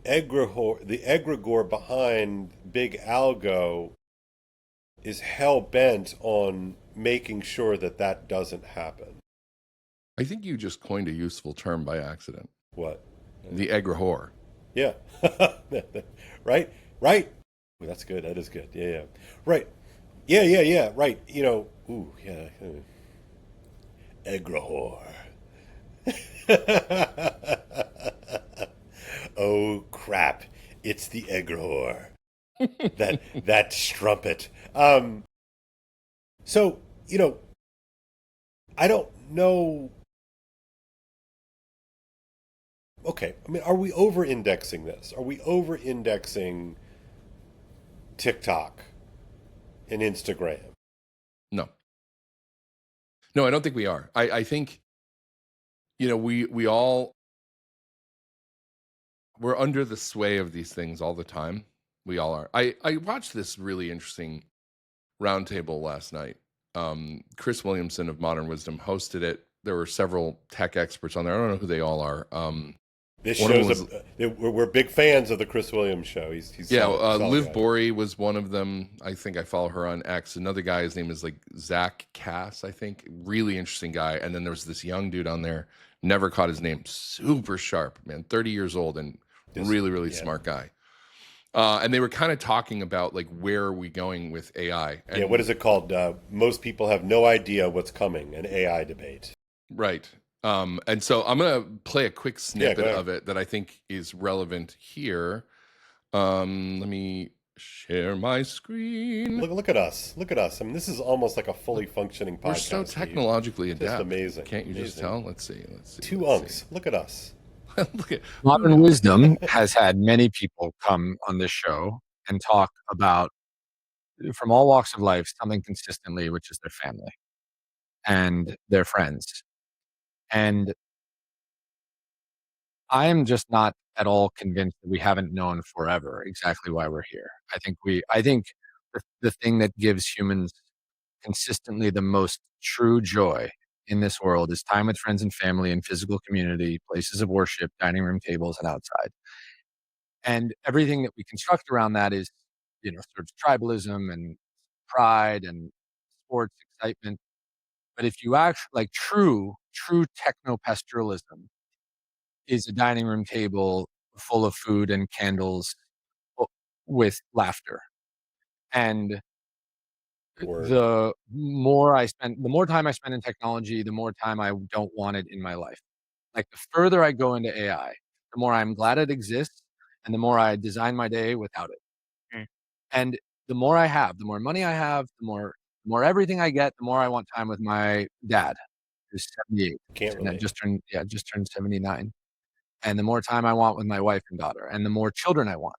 egregore behind Big Algo is hell-bent on making sure that doesn't happen. I think you just coined a useful term by accident. What? The egregore. Yeah. Right? Ooh, that's good. That is good. Yeah. Right. Yeah. Right. Ooh, yeah. Egregore. Oh, crap. It's the egregore. that strumpet. So, I don't know. Okay, I mean, are we over-indexing this? Are we over-indexing TikTok and Instagram? No, I don't think we are. I think, we're under the sway of these things all the time. We all are. I watched this really interesting roundtable last night. Chris Williamson of Modern Wisdom hosted it. There were several tech experts on there. I don't know who they all are. This shows we're big fans of the Chris Williams show. He's Liv Borey was one of them. I think I follow her on X. Another guy, his name is like Zach Cass, I think. Really interesting guy. And then there was this young dude on there. Never caught his name. Super sharp, man. 30 years old and really smart guy. And they were kind of talking about like, where are we going with AI? And, what is it called? Most people have no idea what's coming. An AI debate. Right. And so I'm going to play a quick snippet of it that I think is relevant here. Let me share my screen. Look at us. I mean, this is almost like a fully functioning podcast. We're so technologically adept. Just amazing. Can't you just tell? Let's see. Two unks. Look at us. Modern Wisdom has had many people come on this show and talk about, from all walks of life, something consistently, which is their family and their friends. And I am just not at all convinced that we haven't known forever exactly why we're here. I think the thing that gives humans consistently the most true joy in this world is time with friends and family and physical community, places of worship, dining room tables, and outside. And everything that we construct around that is, sort of tribalism and pride and sports excitement. But if you actually like true techno-pastoralism is a dining room table full of food and candles with laughter. And the more time I spend in technology, the more time I don't want it in my life. Like the further I go into AI, the more I'm glad it exists and the more I design my day without it. And the more I have, the more money I have, the more everything I get, the more I want time with my dad, who's 78. Just turned 79. And the more time I want with my wife and daughter, and the more children I want.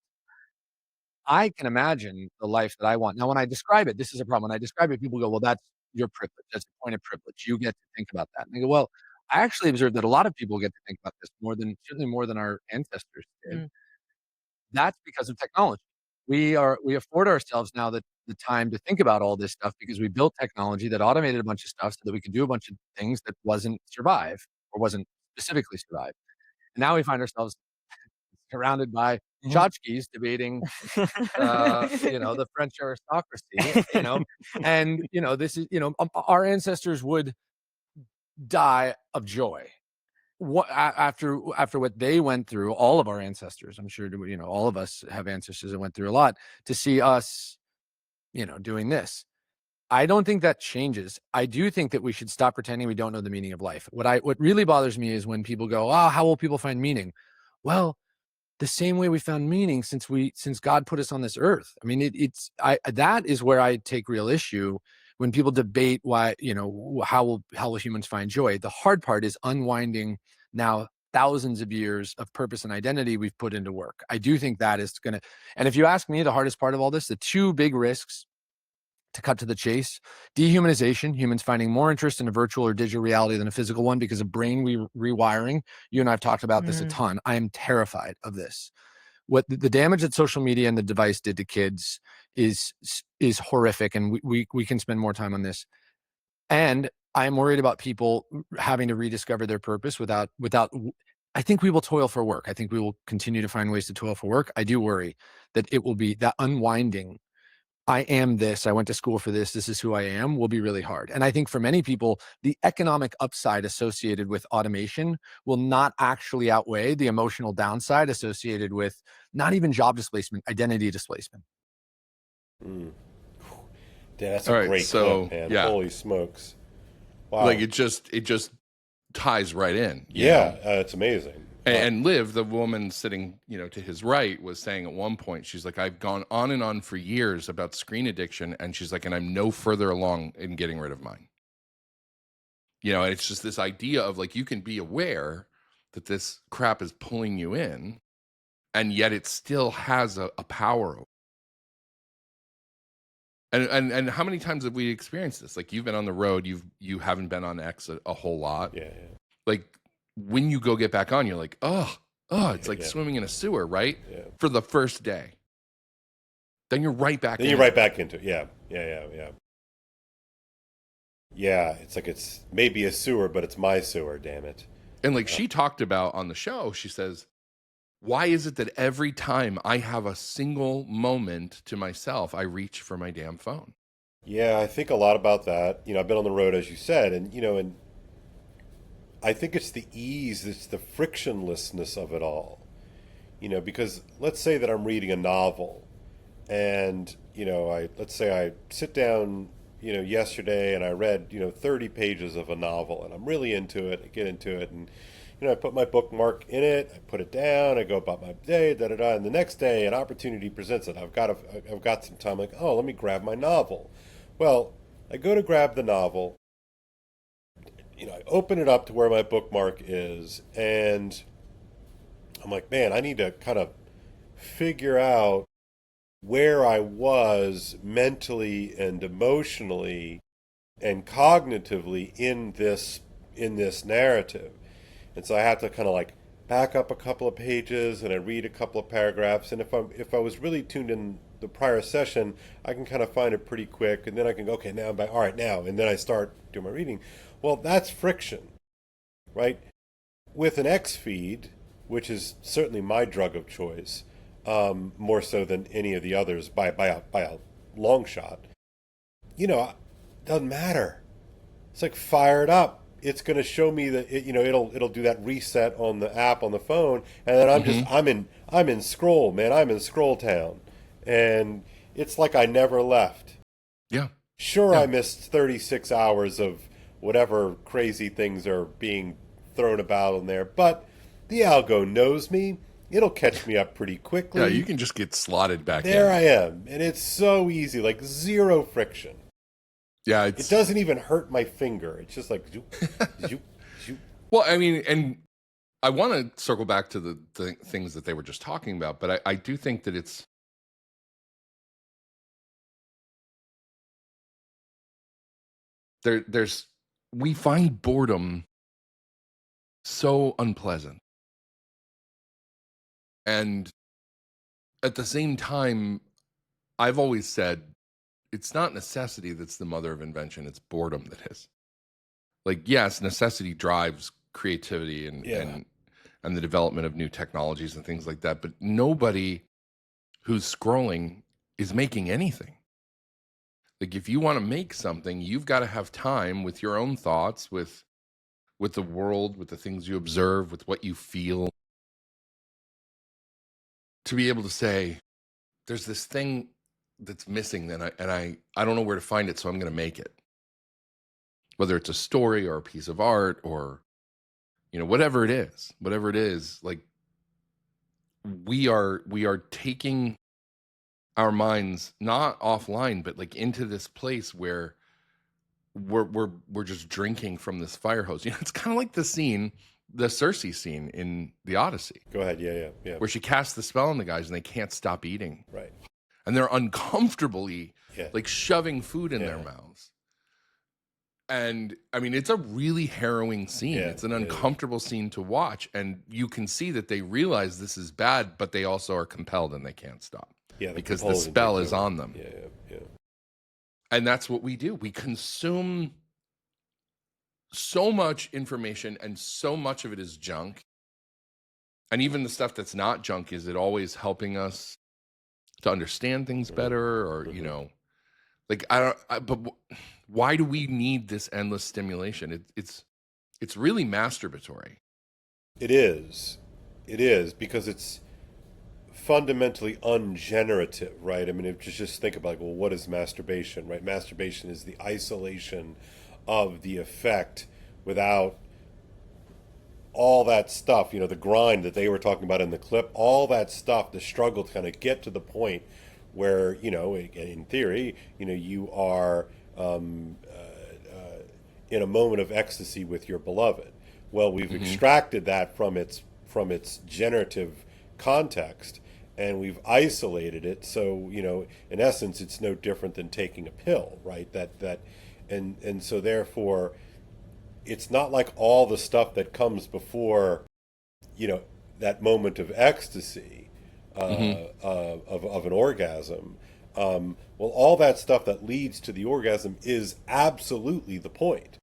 I can imagine the life that I want. Now, when I describe it, this is a problem. When I describe it, people go, well, that's your privilege. That's a point of privilege. You get to think about that. And I go, well, I actually observed that a lot of people get to think about this certainly more than our ancestors did. That's because of technology. We afford ourselves now the time to think about all this stuff because we built technology that automated a bunch of stuff so that we could do a bunch of things that wasn't specifically survive. And now we find ourselves surrounded by tchotchkes debating, the French aristocracy, and, this is, our ancestors would die of joy. After what they went through, all of our ancestors, I'm sure, all of us have ancestors that went through a lot to see us, doing this. I don't think that changes. I do think that we should stop pretending we don't know the meaning of life. What really bothers me is when people go, how will people find meaning? Well, the same way we found meaning since God put us on this earth. I mean, that is where I take real issue when people debate why, how will humans find joy, the hard part is unwinding now thousands of years of purpose and identity we've put into work. I do think that is going to, and if you ask me, the hardest part of all this, the two big risks, to cut to the chase: dehumanization, humans finding more interest in a virtual or digital reality than a physical one because of brain rewiring. You and I have talked about this a ton. I am terrified of this. What the damage that social media and the device did to kids is horrific, and we can spend more time on this. And I'm worried about people having to rediscover their purpose without. I think we will toil for work. I think we will continue to find ways to toil for work. I do worry that it will be that unwinding. I am this, I went to school for this is who I am, will be really hard. And I think for many people, the economic upside associated with automation will not actually outweigh the emotional downside associated with not even job displacement, identity displacement. Yeah, that's a great clip, man. Yeah. Holy smokes. Wow. Like it just ties right in. Yeah, it's amazing. And Liv, the woman sitting, to his right, was saying at one point, she's like, I've gone on and on for years about screen addiction. And she's like, and I'm no further along in getting rid of mine. And it's just this idea of like, you can be aware that this crap is pulling you in, and yet it still has a power. And how many times have we experienced this? Like, you've been on the road, you haven't been on X a whole lot. Yeah. Like, when you go get back on, you're like, it's like swimming in a sewer, right? Yeah. For the first day. Then you're right back you're right back into it. Yeah. Yeah, it's like it's maybe a sewer, but it's my sewer, damn it. And like she talked about on the show, she says, why is it that every time I have a single moment to myself, I reach for my damn phone? Yeah, I think a lot about that. I've been on the road, as you said, and I think it's the ease, it's the frictionlessness of it all. Because let's say that I'm reading a novel and, let's say I sit down, yesterday and I read, 30 pages of a novel and I'm really into it, I get into it and, I put my bookmark in it, I put it down, I go about my day, and the next day an opportunity presents it. I've got some time, like, let me grab my novel. Well, I go to grab the novel, I open it up to where my bookmark is, and I'm like, man, I need to kind of figure out where I was mentally and emotionally and cognitively in this narrative. And so I have to kind of like back up a couple of pages and I read a couple of paragraphs. And if I was really tuned in the prior session, I can kind of find it pretty quick, and then I can go, okay, now I'm back. All right, now, and then I start doing my reading. Well, that's friction, right? With an X feed, which is certainly my drug of choice, more so than any of the others by a long shot. Doesn't matter. It's like fire it up. It's going to show me that it'll do that reset on the app on the phone, and then I'm in scroll, man. I'm in scroll town, and it's like I never left. Yeah. Sure, yeah. I missed 36 hours of whatever crazy things are being thrown about in there, but the algo knows me. It'll catch me up pretty quickly. Yeah, you can just get slotted back in. There I am, and it's so easy, like zero friction. Yeah, it doesn't even hurt my finger. It's just like, zoop, zoop, zoop. Well, I mean, and I want to circle back to the things that they were just talking about, but I do think that we find boredom so unpleasant. And at the same time, I've always said, it's not necessity that's the mother of invention, it's boredom that is. Like, yes, necessity drives creativity and the development of new technologies and things like that, but nobody who's scrolling is making anything. Like, if you want to make something, you've got to have time with your own thoughts, with the world, with the things you observe, with what you feel, to be able to say, there's this thing that's missing, and I don't know where to find it, so I'm going to make it. Whether it's a story or a piece of art or, whatever it is, like we are taking our minds not offline, but like into this place where we're just drinking from this fire hose. You know, it's kind of like the scene, the Cersei scene in the Odyssey. Go ahead. Yeah. Where she casts the spell on the guys and they can't stop eating. Right. And they're uncomfortably like shoving food in their mouths. And I mean, it's a really harrowing scene. It's an uncomfortable scene to watch. And you can see that they realize this is bad, but they also are compelled and they can't stop. Yeah, because the spell is on them. Yeah. And that's what we do. We consume so much information, and so much of it is junk. And even the stuff that's not junk, is it always helping us to understand things better? Or, you know, like, but why do we need this endless stimulation? It's really masturbatory. It is because it's fundamentally ungenerative, right? I mean, if you just think about, well, what is masturbation, right? Masturbation is the isolation of the effect without all that stuff, you know, the grind that they were talking about in the clip, all that stuff, the struggle to kind of get to the point where, you know, in theory, you know, you are in a moment of ecstasy with your beloved. Well, we've extracted that from its generative context, and we've isolated it. So, you know, in essence, it's no different than taking a pill, right? And so therefore, it's not like all the stuff that comes before, you know, that moment of ecstasy of an orgasm. Well, all that stuff that leads to the orgasm is absolutely the point,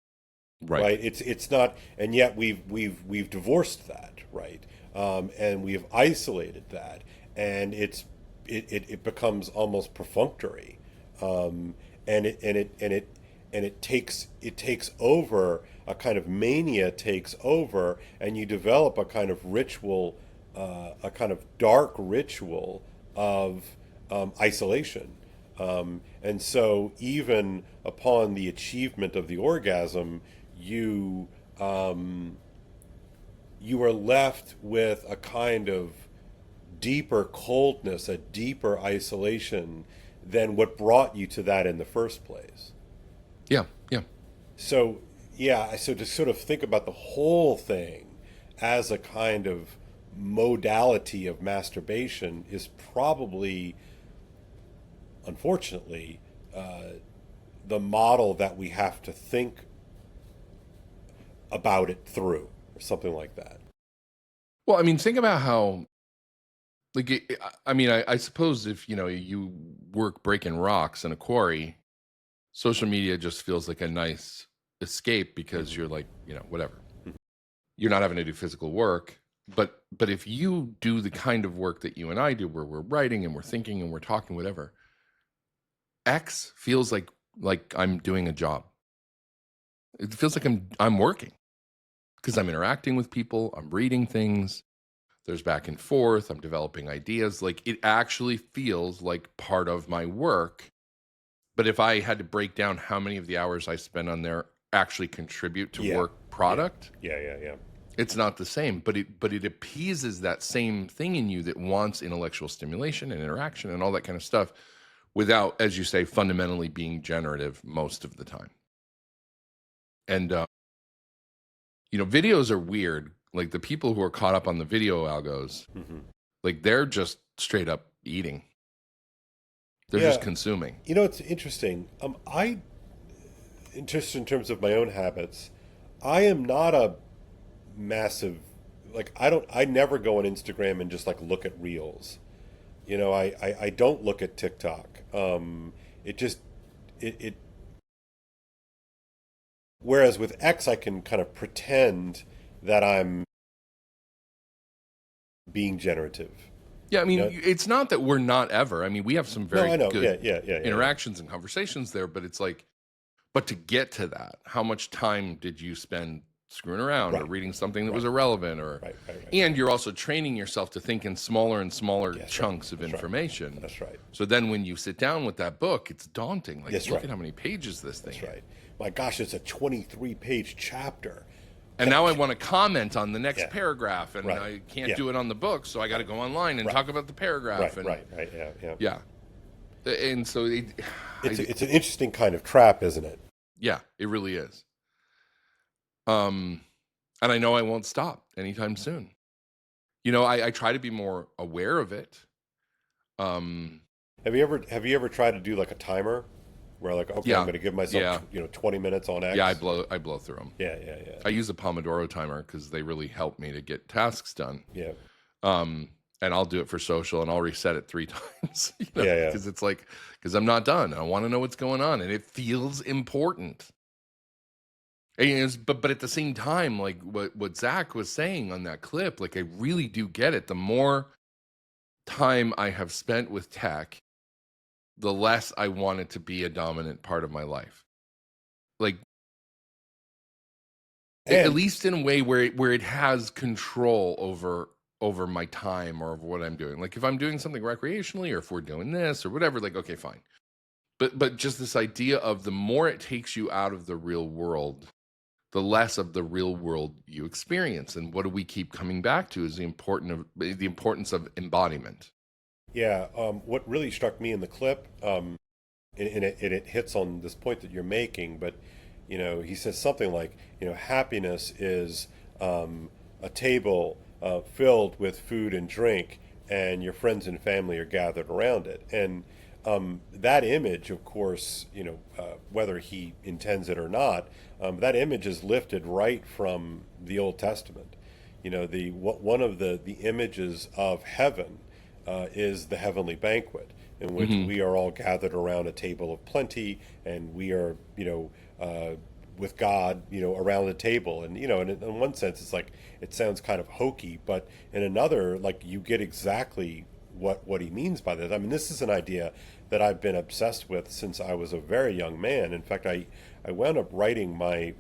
right? It's not, and yet we've divorced that, right? And we've isolated that, and it becomes almost perfunctory, and it takes over. A kind of mania takes over, and you develop a kind of ritual, a kind of dark ritual of isolation. And so even upon the achievement of the orgasm, you are left with a kind of deeper coldness, a deeper isolation than what brought you to that in the first place. Yeah. So to sort of think about the whole thing as a kind of modality of masturbation is probably, unfortunately, the model that we have to think about it through, or something like that. Well, I mean, think about how, like, I suppose if, you know, you work breaking rocks in a quarry, social media just feels like a nice escape because you're like, you know, whatever. You're not having to do physical work. But if you do the kind of work that you and I do, where we're writing and we're thinking and we're talking, whatever, X feels like I'm doing a job. It feels like I'm working because I'm interacting with people, I'm reading things, there's back and forth, I'm developing ideas. Like, it actually feels like part of my work. But if I had to break down how many of the hours I spend on there actually contribute to work product, it's not the same. But it appeases that same thing in you that wants intellectual stimulation and interaction and all that kind of stuff, without, as you say, fundamentally being generative most of the time. And you know, videos are weird. Like, the people who are caught up on the video algos, like, they're just straight up eating. They're just consuming. You know, it's interesting. Just in terms of my own habits, I am not a massive, like, I never go on Instagram and just like look at reels. You know, I don't look at TikTok. Whereas with X, I can kind of pretend that I'm being generative. Yeah, I mean, it's not that we're not ever. I mean, we have some very good interactions and conversations there, but it's like, but to get to that, how much time did you spend screwing around or reading something that was irrelevant? Or and you're also training yourself to think in smaller and smaller chunks of information. That's right. So then when you sit down with that book, it's daunting. Like, look at how many pages this thing is. My gosh, it's a 23-page chapter. And now I want to comment on the next paragraph, and I can't do it on the book, so I got to go online and talk about the paragraph. Yeah. And so it's an interesting kind of trap, isn't it? Yeah, it really is. And I know I won't stop anytime soon. You know, I try to be more aware of it. Have you ever tried to do like a timer where like, okay, I'm Yeah, going to give myself yeah, 20 minutes on X? yeah. I blow through them. Yeah, yeah, yeah. I use a Pomodoro timer because they really help me to get tasks done. Yeah. And I'll do it for social, and I'll reset it 3 times. Yeah, yeah. Because it's like, because I'm not done. I want to know what's going on, and it feels important. And but at the same time, like what Zach was saying on that clip, like I really do get it. The more time I have spent with tech, the less I want it to be a dominant part of my life. Like, at least in a way where it has control over my time or over what I'm doing. Like if I'm doing something recreationally, or if we're doing this or whatever, like, okay, fine. But just this idea of the more it takes you out of the real world, the less of the real world you experience. And what do we keep coming back to is the importance of embodiment. Yeah. What really struck me in the clip, and it hits on this point that you're making, but he says something like, happiness is a table filled with food and drink, and your friends and family are gathered around it. And that image, of course, whether he intends it or not, that image is lifted right from the Old Testament. One of the images of heaven is the heavenly banquet, in which we are all gathered around a table of plenty, and we are, with God, around the table. And, in one sense, it's like, it sounds kind of hokey, but in another, like, you get exactly what he means by this. I mean, this is an idea that I've been obsessed with since I was a very young man. In fact, I wound up writing my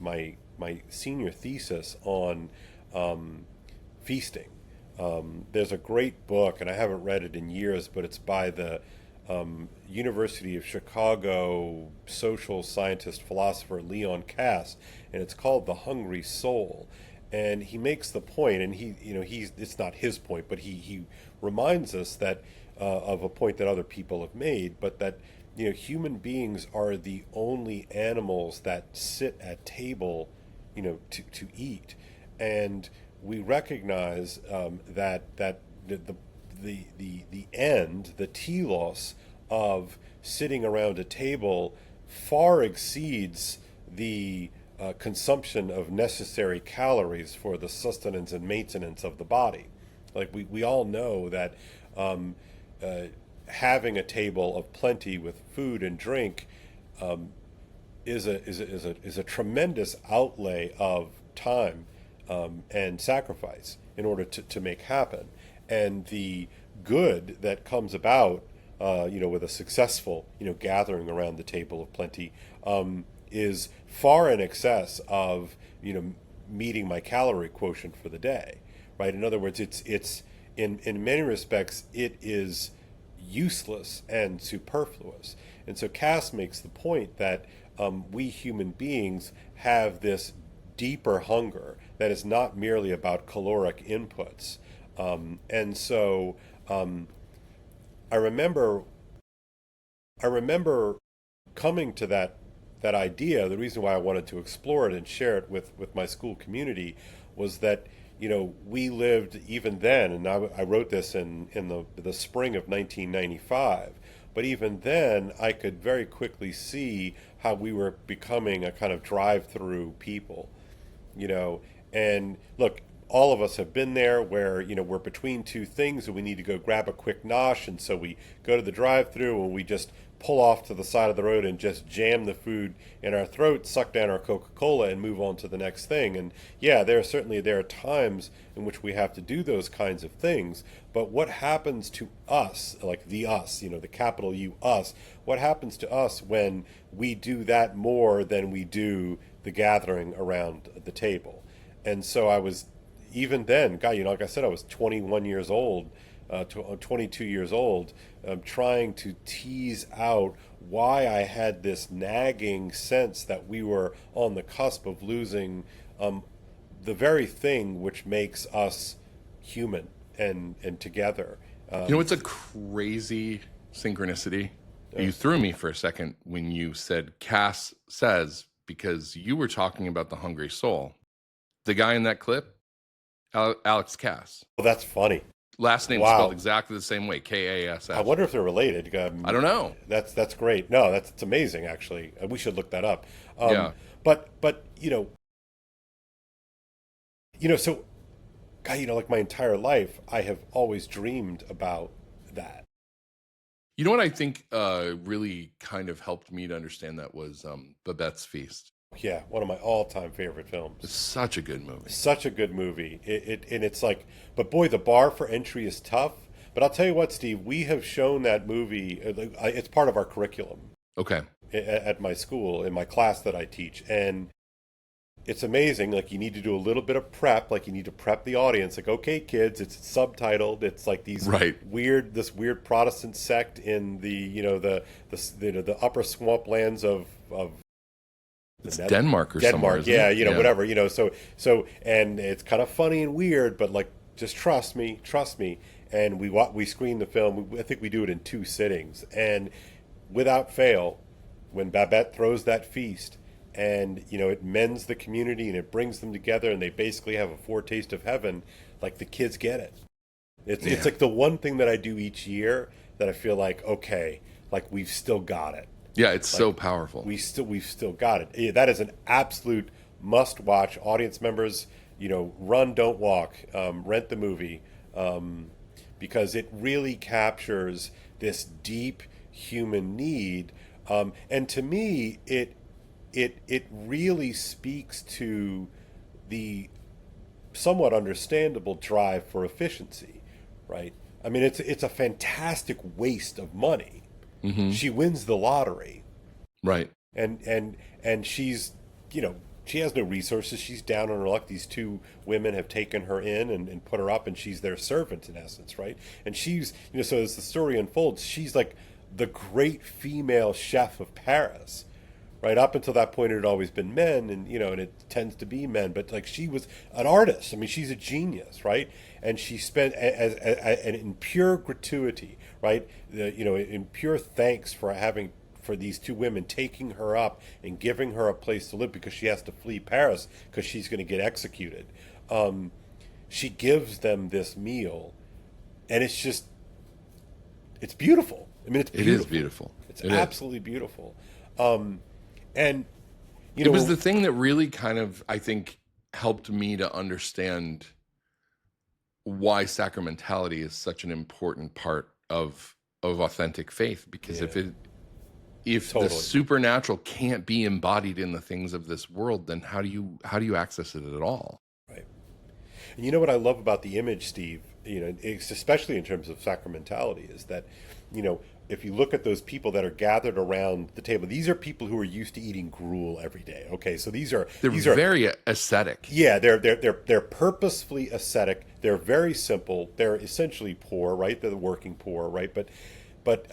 senior thesis on feasting. There's a great book, and I haven't read it in years, but it's by the University of Chicago social scientist philosopher Leon Kass, and it's called The Hungry Soul. And he makes the point, and it's not his point, but he reminds us that of a point that other people have made, but that human beings are the only animals that sit at table, to eat. And we recognize that the end, the telos of sitting around a table far exceeds the consumption of necessary calories for the sustenance and maintenance of the body. Like we all know that having a table of plenty with food and drink is a tremendous outlay of time and sacrifice in order to make happen. And the good that comes about, with a successful, gathering around the table of plenty, is far in excess of, meeting my calorie quotient for the day, right? In other words, it's in many respects, it is useless and superfluous. And so Cass makes the point that we human beings have this deeper hunger that is not merely about caloric inputs. And so I remember coming to that idea. The reason why I wanted to explore it and share it with my school community was that we lived even then, and I wrote this in the spring of 1995. But even then, I could very quickly see how we were becoming a kind of drive-through people. And look, all of us have been there where, we're between two things and we need to go grab a quick nosh. And so we go to the drive-thru and we just pull off to the side of the road and just jam the food in our throat, suck down our Coca-Cola, and move on to the next thing. And yeah, there are times in which we have to do those kinds of things. But what happens to us, like the us, the capital U us, what happens to us when we do that more than we do the gathering around the table? And so I was, even then, God, like I said, I was 21 years old, 22 years old, trying to tease out why I had this nagging sense that we were on the cusp of losing the very thing which makes us human and together. It's a crazy synchronicity. You threw me for a second when you said Cass says because you were talking about the hungry soul. The guy in that clip, Alex Cass. Well, that's funny. Last name spelled exactly the same way, Kass. I wonder if they're related. I don't know. That's great. No, it's amazing, actually. We should look that up. Yeah. But so, God, like my entire life, I have always dreamed about that. You know what I think really kind of helped me to understand that was Babette's Feast. Yeah, one of my all-time favorite films. It's such a good movie. Such a good movie. And it's like, but boy, the bar for entry is tough. But I'll tell you what, Steve, we have shown that movie. It's part of our curriculum. Okay. At my school, in my class that I teach. And it's amazing. Like, you need to do a little bit of prep. Like, you need to prep the audience. Like, okay, kids, it's subtitled. It's like these this weird Protestant sect in the upper swamplands of it's Denmark or somewhere. Yeah, whatever. So and it's kind of funny and weird, but like, just trust me. And we screen the film. I think we do it in 2 sittings, and without fail, when Babette throws that feast, and it mends the community and it brings them together, and they basically have a foretaste of heaven. Like, the kids get it. It's like the one thing that I do each year that I feel like, okay, like, we've still got it. Yeah, it's so powerful. We've still got it. Yeah, that is an absolute must-watch. Audience members, run, don't walk. Rent the movie, because it really captures this deep human need. And to me, it really speaks to the somewhat understandable drive for efficiency, right? I mean, it's a fantastic waste of money. Mm-hmm. She wins the lottery, right? And she's, she has no resources. She's down on her luck. These 2 women have taken her in and put her up, and she's their servant in essence, right? And she's, so as the story unfolds, she's like the great female chef of Paris, right? Up until that point, it had always been men, and and it tends to be men. But like, she was an artist. I mean, she's a genius, right? And she spent and in pure gratuity, right? In pure thanks for these 2 women taking her up and giving her a place to live, because she has to flee Paris because she's going to get executed. She gives them this meal, and it's beautiful. I mean, it is beautiful. It's absolutely beautiful. And it was the thing that really kind of, I think, helped me to understand why sacramentality is such an important part of authentic faith, because if the supernatural can't be embodied in the things of this world, then how do you access it at all? Right. And you know what I love about the image, Steve, especially in terms of sacramentality, is that if you look at those people that are gathered around the table, these are people who are used to eating gruel every day. Okay, so they're very ascetic. Yeah, they're purposefully ascetic. They're very simple. They're essentially poor, right? They're the working poor, right? But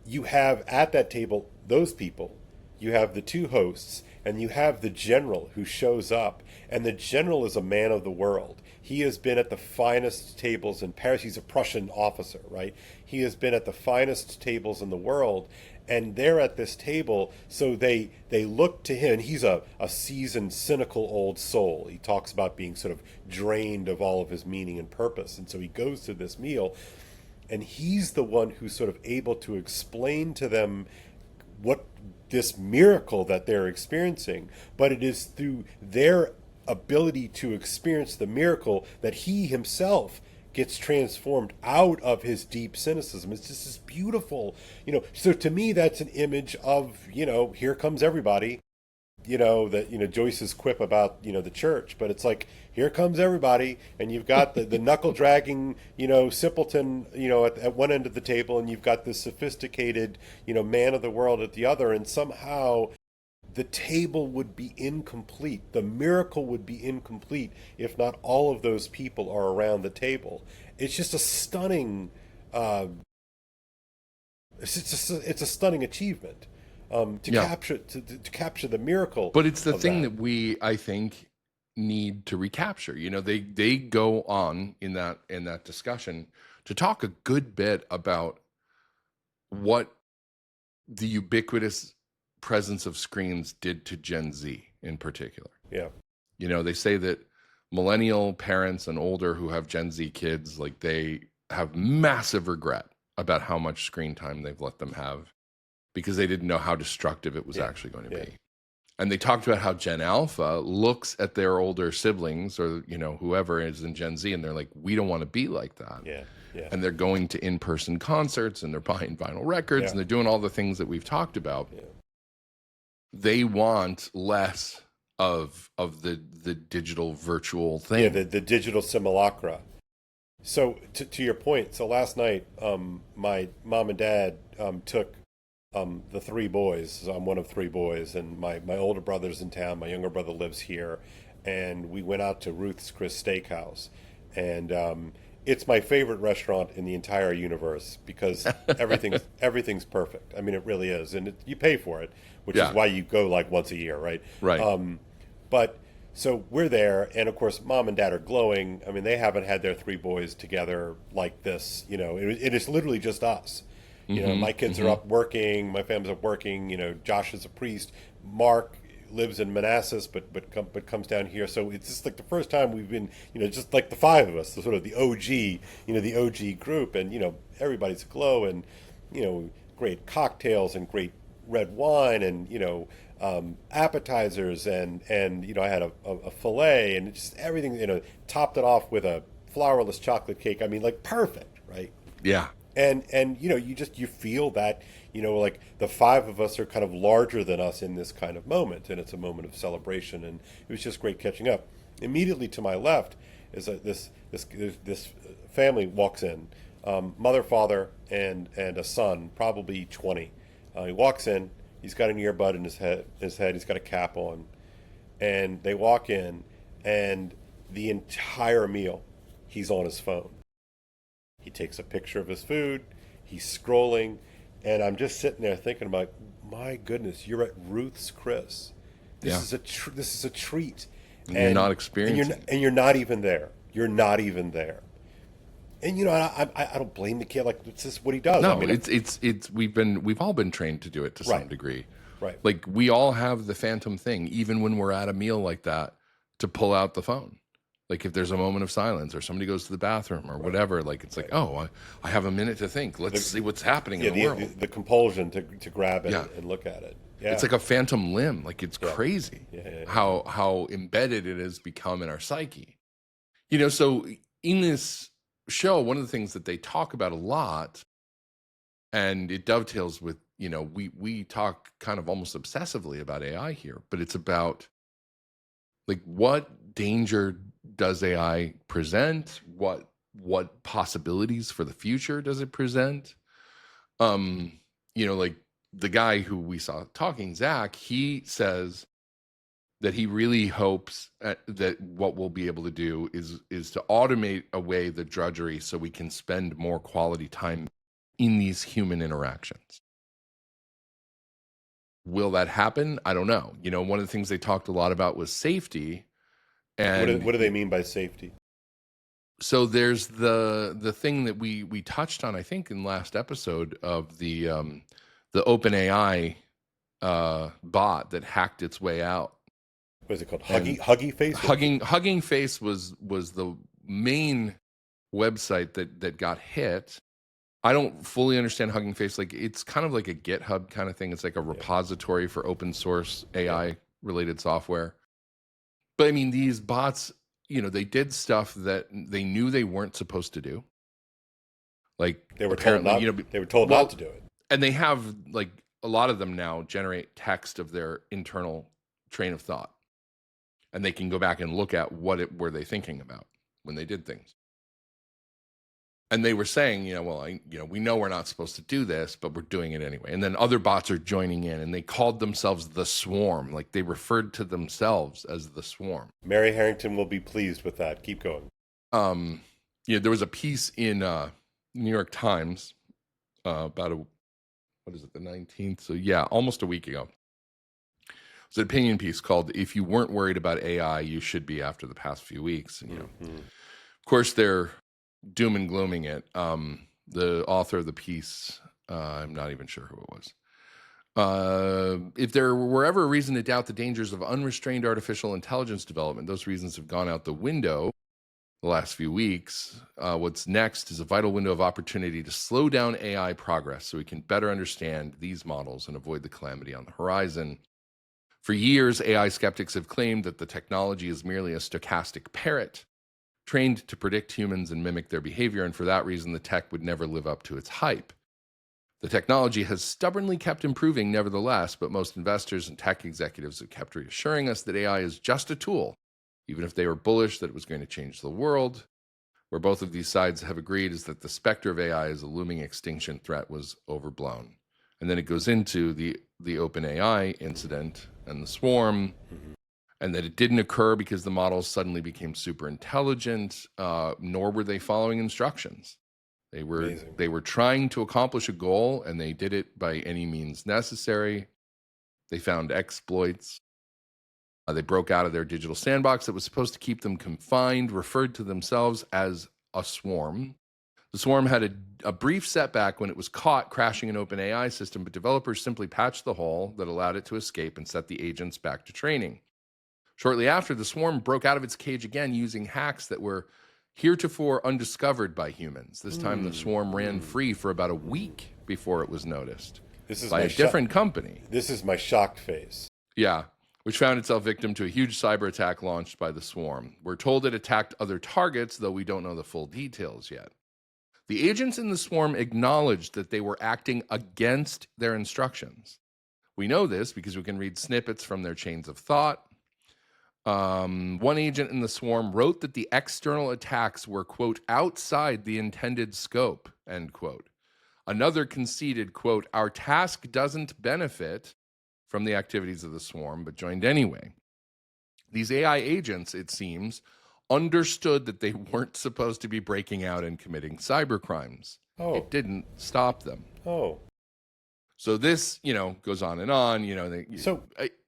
you have at that table those people. You have the 2 hosts, and you have the general who shows up. And the general is a man of the world. He has been at the finest tables in Paris. He's a Prussian officer, right? He has been at the finest tables in the world, and they're at this table, so they look to him. He's a seasoned, cynical old soul. He talks about being sort of drained of all of his meaning and purpose, and so he goes to this meal, and he's the one who's sort of able to explain to them what this miracle that they're experiencing, but it is through their ability to experience the miracle that he himself gets transformed out of his deep cynicism. It's just this beautiful, so to me, that's an image of, here comes everybody, Joyce's quip about, the church, but it's like, here comes everybody, and you've got the knuckle dragging, simpleton, at one end of the table, and you've got this sophisticated, man of the world at the other, and somehow the table would be incomplete. The miracle would be incomplete if not all of those people are around the table. It's just a stunning, it's a stunning achievement to capture the miracle. But it's the thing that we, I think, need to recapture. They go on in that discussion to talk a good bit about what the ubiquitous presence of screens did to Gen Z in particular. Yeah. You know, they say that millennial parents and older who have Gen Z kids, like they have massive regret about how much screen time they've let them have because they didn't know how destructive it was actually going to be. And they talked about how Gen Alpha looks at their older siblings or, you know, whoever is in Gen Z, and they're like, we don't want to be like that. Yeah. And they're going to in-person concerts and they're buying vinyl records and they're doing all the things that we've talked about. They want less of the digital virtual thing. Yeah, the digital simulacra. So to your point, so last night, my mom and dad took the three boys. So I'm one of three boys, and my older brother's in town. My younger brother lives here, and we went out to Ruth's Chris Steakhouse, and it's my favorite restaurant in the entire universe because everything's perfect. I mean, it really is, and you pay for it, which is why you go like once a year, right? Right. But so we're there, and of course, mom and dad are glowing. I mean, they haven't had their three boys together like this. You know, it is literally just us. You know, my kids are up working, my family's up working. You know, Josh is a priest. Mark lives in Manassas, but comes down here. So it's just like the first time we've been, you know, just like the five of us, the sort of the OG, you know, the OG group, and you know, everybody's aglow, and you know, great cocktails and great red wine, and you know, appetizers, and you know, I had a fillet, and just everything, you know, topped it off with a flourless chocolate cake. I mean, like perfect, right? Yeah. And you know, you feel that, you know, like the five of us are kind of larger than us in this kind of moment, and it's a moment of celebration, and it was just great catching up. Immediately to my left is this family walks in, mother, father, and a son, probably 20. He walks in, he's got an earbud in his head, he's got a cap on, and they walk in, and the entire meal, he's on his phone. He takes a picture of his food, he's scrolling, and I'm just sitting there thinking about, my goodness, you're at Ruth's Chris. This is a treat. And you're not experiencing and you're not even there. You're not even there. And you know, I don't blame the kid. Like, it's just what he does. No, I mean, it's we've all been trained to do it to some degree. Right. Like we all have the phantom thing, even when we're at a meal like that, to pull out the phone. Like if there's a moment of silence or somebody goes to the bathroom or whatever, like it's like, oh, I have a minute to think. Let's see what's happening in the world. The compulsion to grab it and look at it. Yeah. It's like a phantom limb. Like it's crazy how embedded it has become in our psyche. You know, so in this show, one of the things that they talk about a lot, and it dovetails with, you know, we talk kind of almost obsessively about AI here, but it's about like what danger does AI present? What possibilities for the future does it present? You know, like the guy who we saw talking, Zach, he says that he really hopes that what we'll be able to do is to automate away the drudgery so we can spend more quality time in these human interactions. Will that happen? I don't know. You know, one of the things they talked a lot about was safety. And what do they mean by safety? So there's the thing that we touched on, I think, in last episode of the OpenAI bot that hacked its way out. What is it called? Huggy Face? Hugging Face was the main website that got hit. I don't fully understand Hugging Face. Like it's kind of like a GitHub kind of thing. It's like a repository for open source AI related software. But I mean, these bots, you know, they did stuff that they knew they weren't supposed to do. Like they were told not, they were told not to do it. And they have, like, a lot of them now generate text of their internal train of thought. And they can go back and look at were they thinking about when they did things. And they were saying, you know, well, we know we're not supposed to do this, but we're doing it anyway. And then other bots are joining in, and they called themselves the Swarm. Like they referred to themselves as the Swarm. Mary Harrington will be pleased with that. Keep going. There was a piece in New York Times about the 19th? So yeah, almost a week ago. It was an opinion piece called "If You Weren't Worried About AI, You Should Be After the Past Few Weeks." And, of course, they're doom and glooming it. The author of the piece, I'm not even sure who it If there were ever a reason to doubt the dangers of unrestrained artificial intelligence development, those reasons have gone out the window the last few weeks. What's next is a vital window of opportunity to slow down AI progress so we can better understand these models and avoid the calamity on the horizon. For years, AI skeptics have claimed that the technology is merely a stochastic parrot trained to predict humans and mimic their behavior, and for that reason, the tech would never live up to its hype. The technology has stubbornly kept improving nevertheless, but most investors and tech executives have kept reassuring us that AI is just a tool, even if they were bullish that it was going to change the world. Where both of these sides have agreed is that the specter of AI as a looming extinction threat was overblown. And then it goes into the OpenAI incident and the swarm, and that it didn't occur because the models suddenly became super intelligent, nor were they following instructions. They were trying to accomplish a goal, and they did it by any means necessary. They found exploits. They broke out of their digital sandbox that was supposed to keep them confined, referred to themselves as a swarm. The swarm had a brief setback when it was caught crashing an OpenAI system, but developers simply patched the hole that allowed it to escape and set the agents back to training. Shortly after, the swarm broke out of its cage again using hacks that were heretofore undiscovered by humans. This time, the swarm ran free for about a week before it was noticed by a different company. This is my shocked face. Yeah, which found itself victim to a huge cyber attack launched by the swarm. We're told it attacked other targets, though we don't know the full details yet. The agents in the swarm acknowledged that they were acting against their instructions. We know this because we can read snippets from their chains of thought. One agent in the swarm wrote that the external attacks were, quote, outside the intended scope, end quote. Another conceded, quote, our task doesn't benefit from the activities of the swarm, but joined anyway. These AI agents, it seems, understood that they weren't supposed to be breaking out and committing cyber crimes. Oh. It didn't stop them. Oh. So this, goes on and on.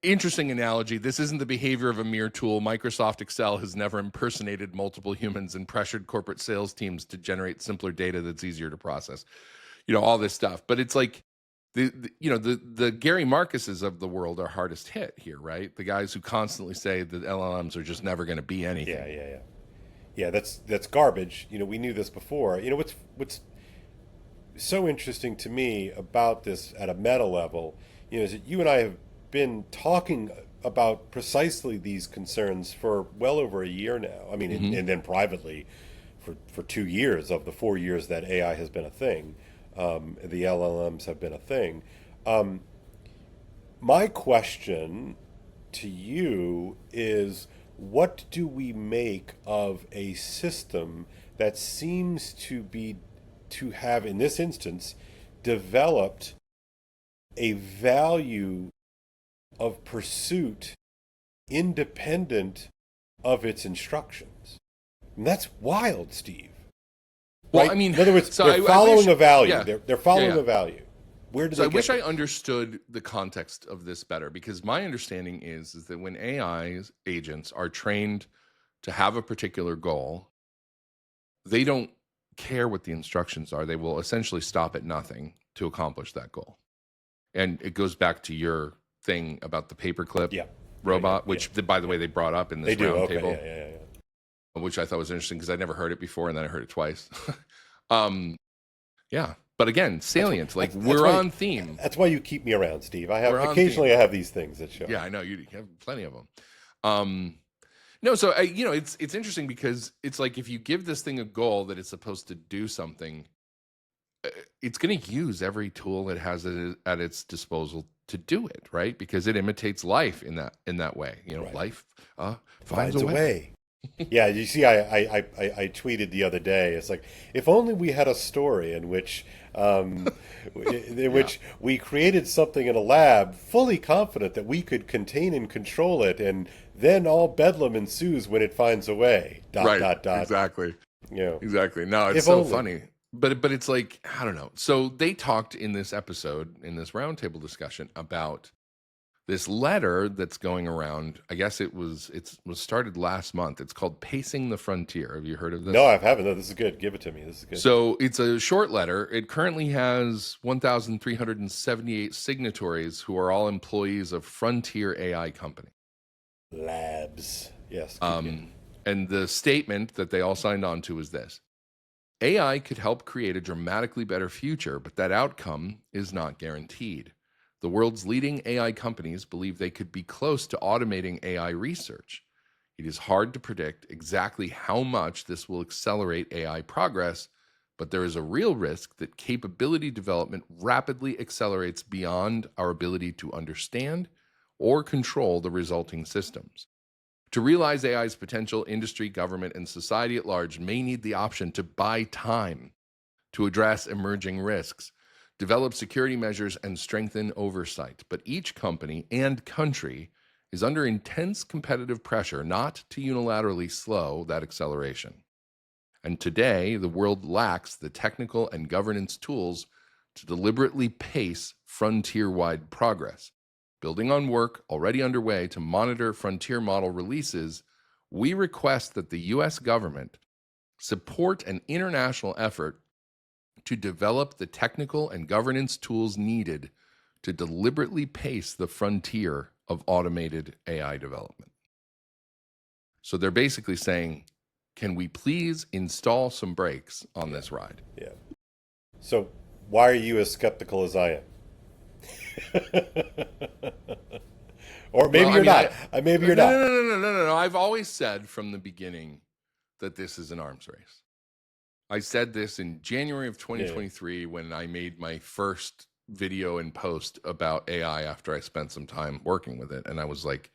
Interesting analogy. This isn't the behavior of a mere tool. Microsoft Excel has never impersonated multiple humans and pressured corporate sales teams to generate simpler data that's easier to process. All this stuff. But it's like the Gary Marcuses of the world are hardest hit here, right? The guys who constantly say that LLMs are just never going to be anything. Yeah, that's garbage. We knew this before. What's so interesting to me about this at a meta level, is that you and I have been talking about precisely these concerns for well over a year now. I mean, and then privately for 2 years of the 4 years that AI has been a thing. The LLMs have been a thing. My question to you is, what do we make of a system that seems to have, in this instance, developed a value of pursuit independent of its instructions? And that's wild, Steve. Well, right? I mean, in other words, so they're following a value. Yeah, they're following a value. Where do so they I get wish that? I understood the context of this better, because my understanding is that when AI agents are trained to have a particular goal, they don't care what the instructions are. They will essentially stop at nothing to accomplish that goal. And it goes back to your thing about the paperclip robot, which, by the way, they brought up in this roundtable. Yeah. Which I thought was interesting because I'd never heard it before, and then I heard it twice. But again, salient. We're on theme. That's why you keep me around, Steve. I have these things that show. Yeah, I know you have plenty of them. No, so it's interesting because it's like if you give this thing a goal that it's supposed to do something, it's going to use every tool it has at its disposal to do it, right? Because it imitates life in that way. Life finds a way. Yeah, you see, I tweeted the other day. It's like, if only we had a story in which we created something in a lab, fully confident that we could contain and control it, and then all bedlam ensues when it finds a way. .. Exactly. Exactly. No, it's funny. But it's like, I don't know. So they talked in this episode, in this roundtable discussion, about this letter that's going around. I guess it was started last month. It's called Pacing the Frontier. Have you heard of this? No, I haven't. No, this is good. Give it to me. This is good. So it's a short letter. It currently has 1,378 signatories who are all employees of Frontier AI Company. Labs. Yes. And the statement that they all signed on to is this: AI could help create a dramatically better future, but that outcome is not guaranteed. The world's leading AI companies believe they could be close to automating AI research. It is hard to predict exactly how much this will accelerate AI progress, but there is a real risk that capability development rapidly accelerates beyond our ability to understand or control the resulting systems. To realize AI's potential, industry, government, and society at large may need the option to buy time to address emerging risks, develop security measures, and strengthen oversight. But each company and country is under intense competitive pressure not to unilaterally slow that acceleration. And today, the world lacks the technical and governance tools to deliberately pace frontier-wide progress. Building on work already underway to monitor frontier model releases, we request that the U.S. government support an international effort to develop the technical and governance tools needed to deliberately pace the frontier of automated AI development. So they're basically saying, can we please install some brakes on this ride? Yeah. So why are you as skeptical as I am? Or maybe you're not. Maybe you're not. No. I've always said from the beginning that this is an arms race. I said this in January of 2023 when I made my first video and post about AI after I spent some time working with it. And I was like,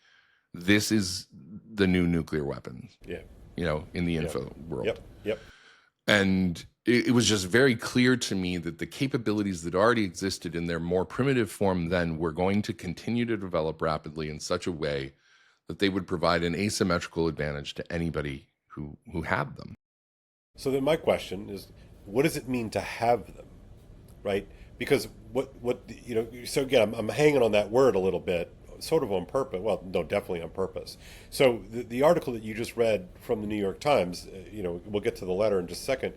this is the new nuclear weapons, in the info world. Yep. And it was just very clear to me that the capabilities that already existed in their more primitive form then were going to continue to develop rapidly in such a way that they would provide an asymmetrical advantage to anybody who had them. So then my question is, what does it mean to have them, right? Because so again, I'm hanging on that word a little bit, sort of on purpose. Well, no, definitely on purpose. So the article that you just read from the New York Times, we'll get to the letter in just a second,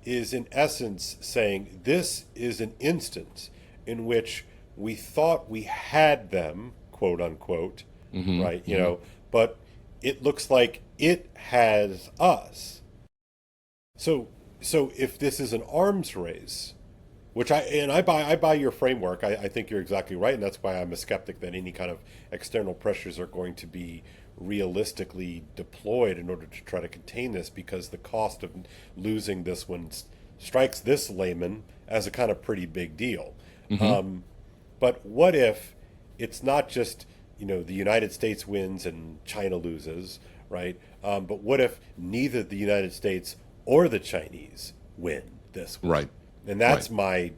is in essence saying this is an instance in which we thought we had them, quote unquote, right? But it looks like it has us. So if this is an arms race, which I buy your framework. I think you're exactly right, and that's why I'm a skeptic that any kind of external pressures are going to be realistically deployed in order to try to contain this, because the cost of losing this one strikes this layman as a kind of pretty big deal. But what if it's not just the United States wins and China loses, right? But what if neither the United States or the Chinese win this one? Right. And that's my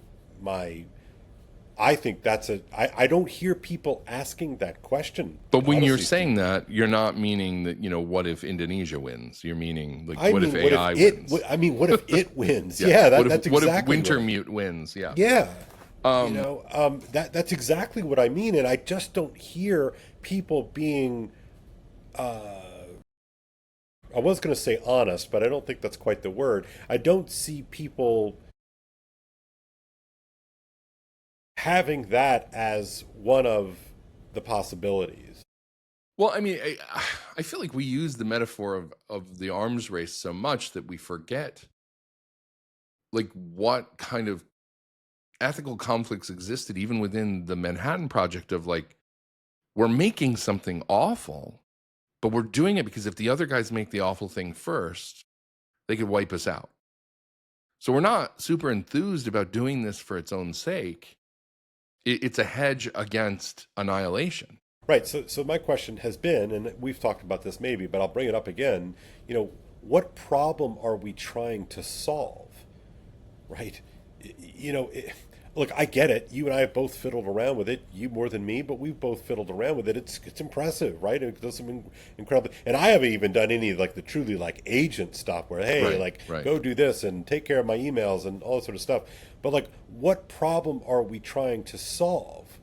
I think that's I don't hear people asking that question. But when you're saying that, you're not meaning that, what if Indonesia wins? You're meaning what if AI wins? What if it wins? That's exactly what if Wintermute wins? Yeah. Yeah. That's exactly what I mean. And I just don't hear people being I was going to say honest, but I don't think that's quite the word. I don't see people having that as one of the possibilities. Well, I mean, I feel like we use the metaphor of the arms race so much that we forget like what kind of ethical conflicts existed even within the Manhattan Project of like, we're making something awful, but we're doing it because if the other guys make the awful thing first, they could wipe us out. So we're not super enthused about doing this for its own sake. It's a hedge against annihilation. Right. So my question has been, and we've talked about this maybe, but I'll bring it up again, what problem are we trying to solve? Right? Look, I get it. You and I have both fiddled around with it. You more than me, but we've both fiddled around with it. It's impressive, right? It does something incredible. And I haven't even done any of like the truly like agent stuff where, hey, go do this and take care of my emails and all that sort of stuff. But like, what problem are we trying to solve?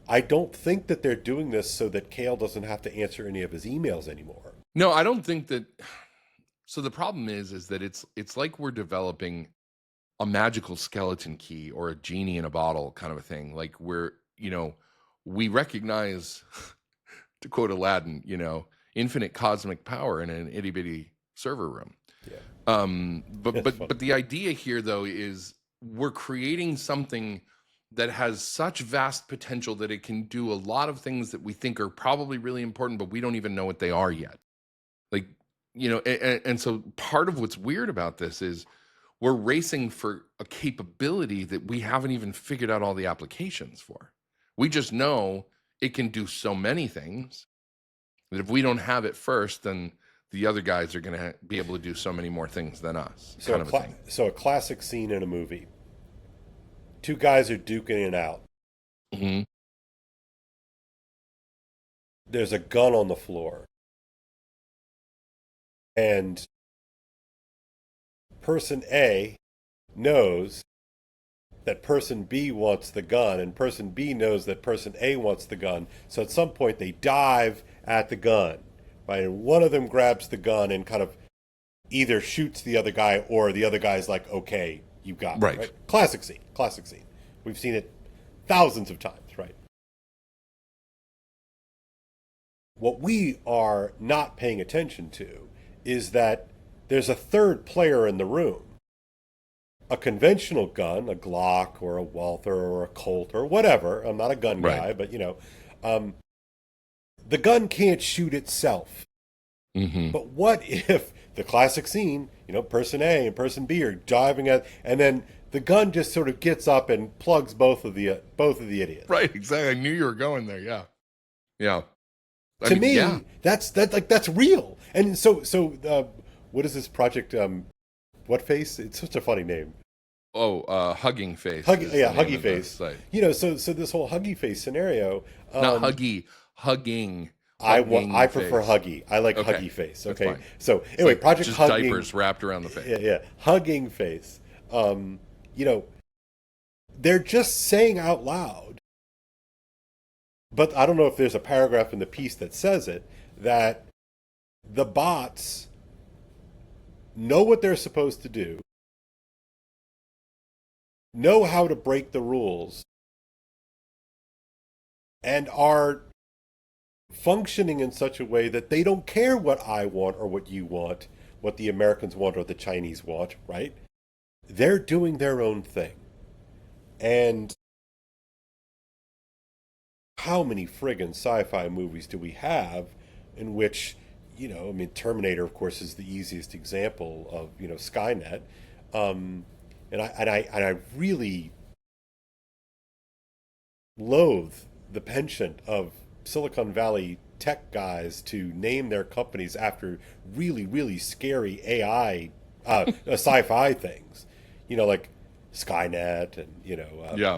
I don't think that they're doing this so that Kale doesn't have to answer any of his emails anymore. No, I don't think that. So the problem is that it's like we're developing a magical skeleton key or a genie in a bottle kind of a thing. Like we recognize, to quote Aladdin, infinite cosmic power in an itty bitty server room. Yeah. But the idea here though is we're creating something that has such vast potential that it can do a lot of things that we think are probably really important, but we don't even know what they are yet. Like, and so part of what's weird about this is we're racing for a capability that we haven't even figured out all the applications for. We just know it can do so many things that if we don't have it first, then the other guys are going to be able to do so many more things than us. So a classic scene in a movie. Two guys are duking it out. Mm-hmm. There's a gun on the floor. And person A knows that person B wants the gun, and person B knows that person A wants the gun. So at some point they dive at the gun, right? And one of them grabs the gun and kind of either shoots the other guy, or the other guy's like, okay, you got it. Right? Classic scene. We've seen it thousands of times, right? What we are not paying attention to is that there's a third player in the room. A conventional gun, a Glock or a Walther or a Colt or whatever. I'm not a gun guy, but the gun can't shoot itself. Mm-hmm. But what if the classic scene, person A and person B are diving at, and then the gun just sort of gets up and plugs both of the idiots. Right, exactly. I knew you were going there. Yeah. To me, that's real. And so what is this project? What face? It's such a funny name. Oh, Hugging Face. Huggy Face. So this whole Huggy Face scenario. Not Huggy, Hugging. I prefer Huggy. I like Huggy Face. Okay. So anyway, like Project just Hugging. Diapers wrapped around the face. Yeah. Hugging Face. They're just saying out loud, but I don't know if there's a paragraph in the piece that says it, that the bots know what they're supposed to do, know how to break the rules, and are functioning in such a way that they don't care what I want or what you want, what the Americans want or the Chinese want, right? They're doing their own thing. And how many friggin' sci-fi movies do we have in which, Terminator, of course, is the easiest example of, Skynet. And I really loathe the penchant of Silicon Valley tech guys to name their companies after really, really scary AI, sci-fi things, like Skynet and,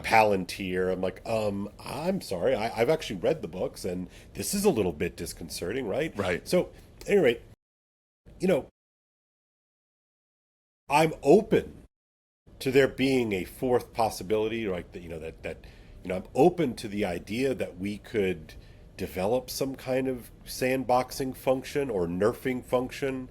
Palantir. I'm like, I'm sorry. I've actually read the books and this is a little bit disconcerting, right? Right. So anyway, I'm open to there being a fourth possibility, like I'm open to the idea that we could develop some kind of sandboxing function or nerfing function,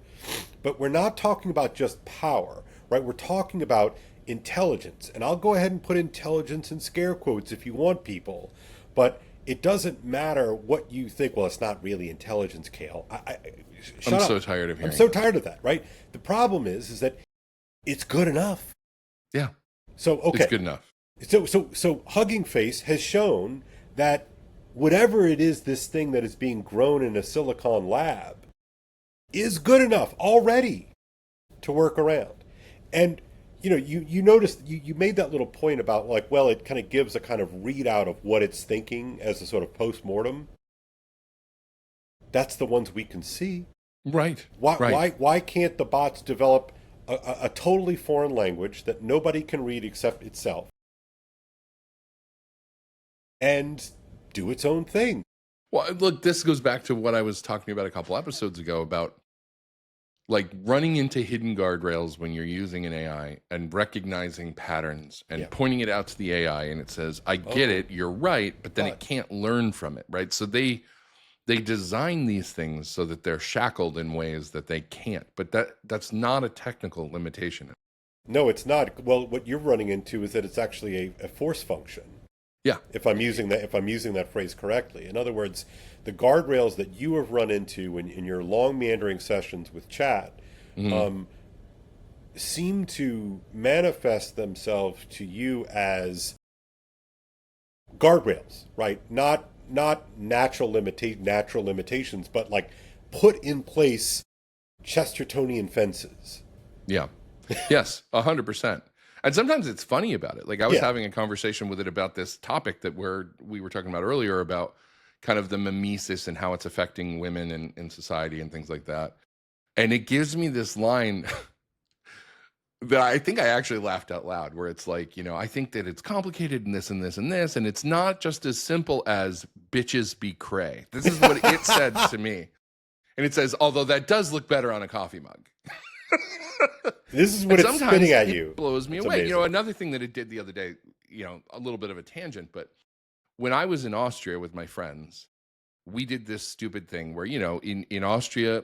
but we're not talking about just power, right? We're talking about intelligence, and I'll go ahead and put intelligence in scare quotes if you want, people, but it doesn't matter what you think. Well, it's not really intelligence, Kale. I'm so tired of hearing. I'm so tired of that, right? The problem is that it's good enough. Yeah. So okay, it's good enough. So Hugging Face has shown that whatever it is, this thing that is being grown in a silicon lab is good enough already to work around. And you noticed you made that little point about it kind of gives a kind of readout of what it's thinking as a sort of post-mortem. That's the ones we can see. Right. Why can't the bots develop a totally foreign language that nobody can read except itself and do its own thing? Well, look, this goes back to what I was talking about a couple episodes ago about like running into hidden guardrails when you're using an AI and recognizing patterns and pointing it out to the AI, and it says, I get it, you're right, but then it can't learn from it, right? So they design these things so that they're shackled in ways that they can't, but that's not a technical limitation. No, it's not. Well, what you're running into is that it's actually a force function. Yeah. If I'm using that phrase correctly. In other words, the guardrails that you have run into in your long meandering sessions with chat seem to manifest themselves to you as guardrails, right? Not natural limitations, but like put in place Chestertonian fences. Yeah. Yes, 100%. And sometimes it's funny about it. Like I was having a conversation with it about this topic that we were talking about earlier about kind of the mimesis and how it's affecting women in society and things like that. And it gives me this line that I think I actually laughed out loud, where it's like, I think that it's complicated and this and this and this, and it's not just as simple as bitches be cray. This is what it said to me. And it says, although that does look better on a coffee mug. This is what it's spitting at you. It blows me away. Amazing. Another thing that it did the other day, a little bit of a tangent, but when I was in Austria with my friends, we did this stupid thing where, in Austria,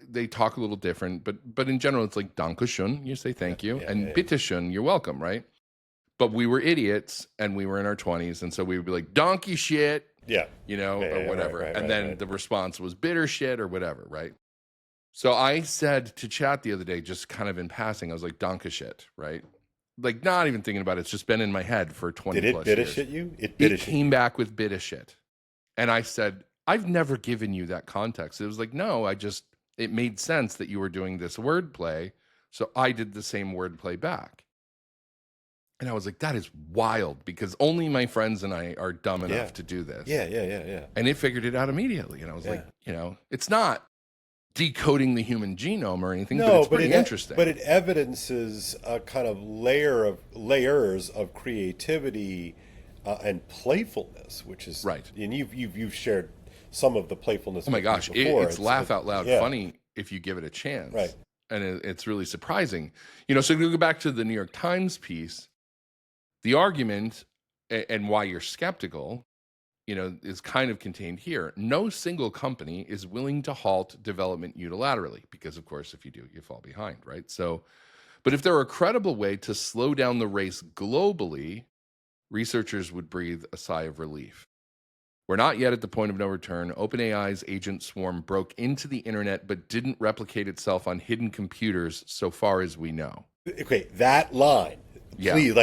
they talk a little different, but in general, it's like Dankeschön, you say thank you, and Bitteschön, you're welcome, right? But we were idiots and we were in our 20s, and so we would be like, donkey shit, or whatever. And then the response was bitter shit or whatever, right? So I said to chat the other day, just kind of in passing, I was like, Danke shit, right? Like not even thinking about it. It's just been in my head for 20 plus years. Did it bitter shit you? It came back with bitter shit. And I said, I've never given you that context. It was like, no, it made sense that you were doing this wordplay. So I did the same wordplay back. And I was like, that is wild, because only my friends and I are dumb enough to do this. Yeah. And it figured it out immediately. And I was like, it's not decoding the human genome or anything, but it's pretty interesting. But it evidences a kind of layers of creativity and playfulness, which is right. And you've shared some of the playfulness. Oh my gosh, before. It's laugh out loud funny if you give it a chance, right? And it's really surprising, So to go back to the New York Times piece, the argument and why you're skeptical, is kind of contained here. No single company is willing to halt development unilaterally, because of course, if you do, you fall behind, right? So, but if there were a credible way to slow down the race globally, researchers would breathe a sigh of relief. We're not yet at the point of no return. OpenAI's agent swarm broke into the internet, but didn't replicate itself on hidden computers so far as we know. Okay, that line, please,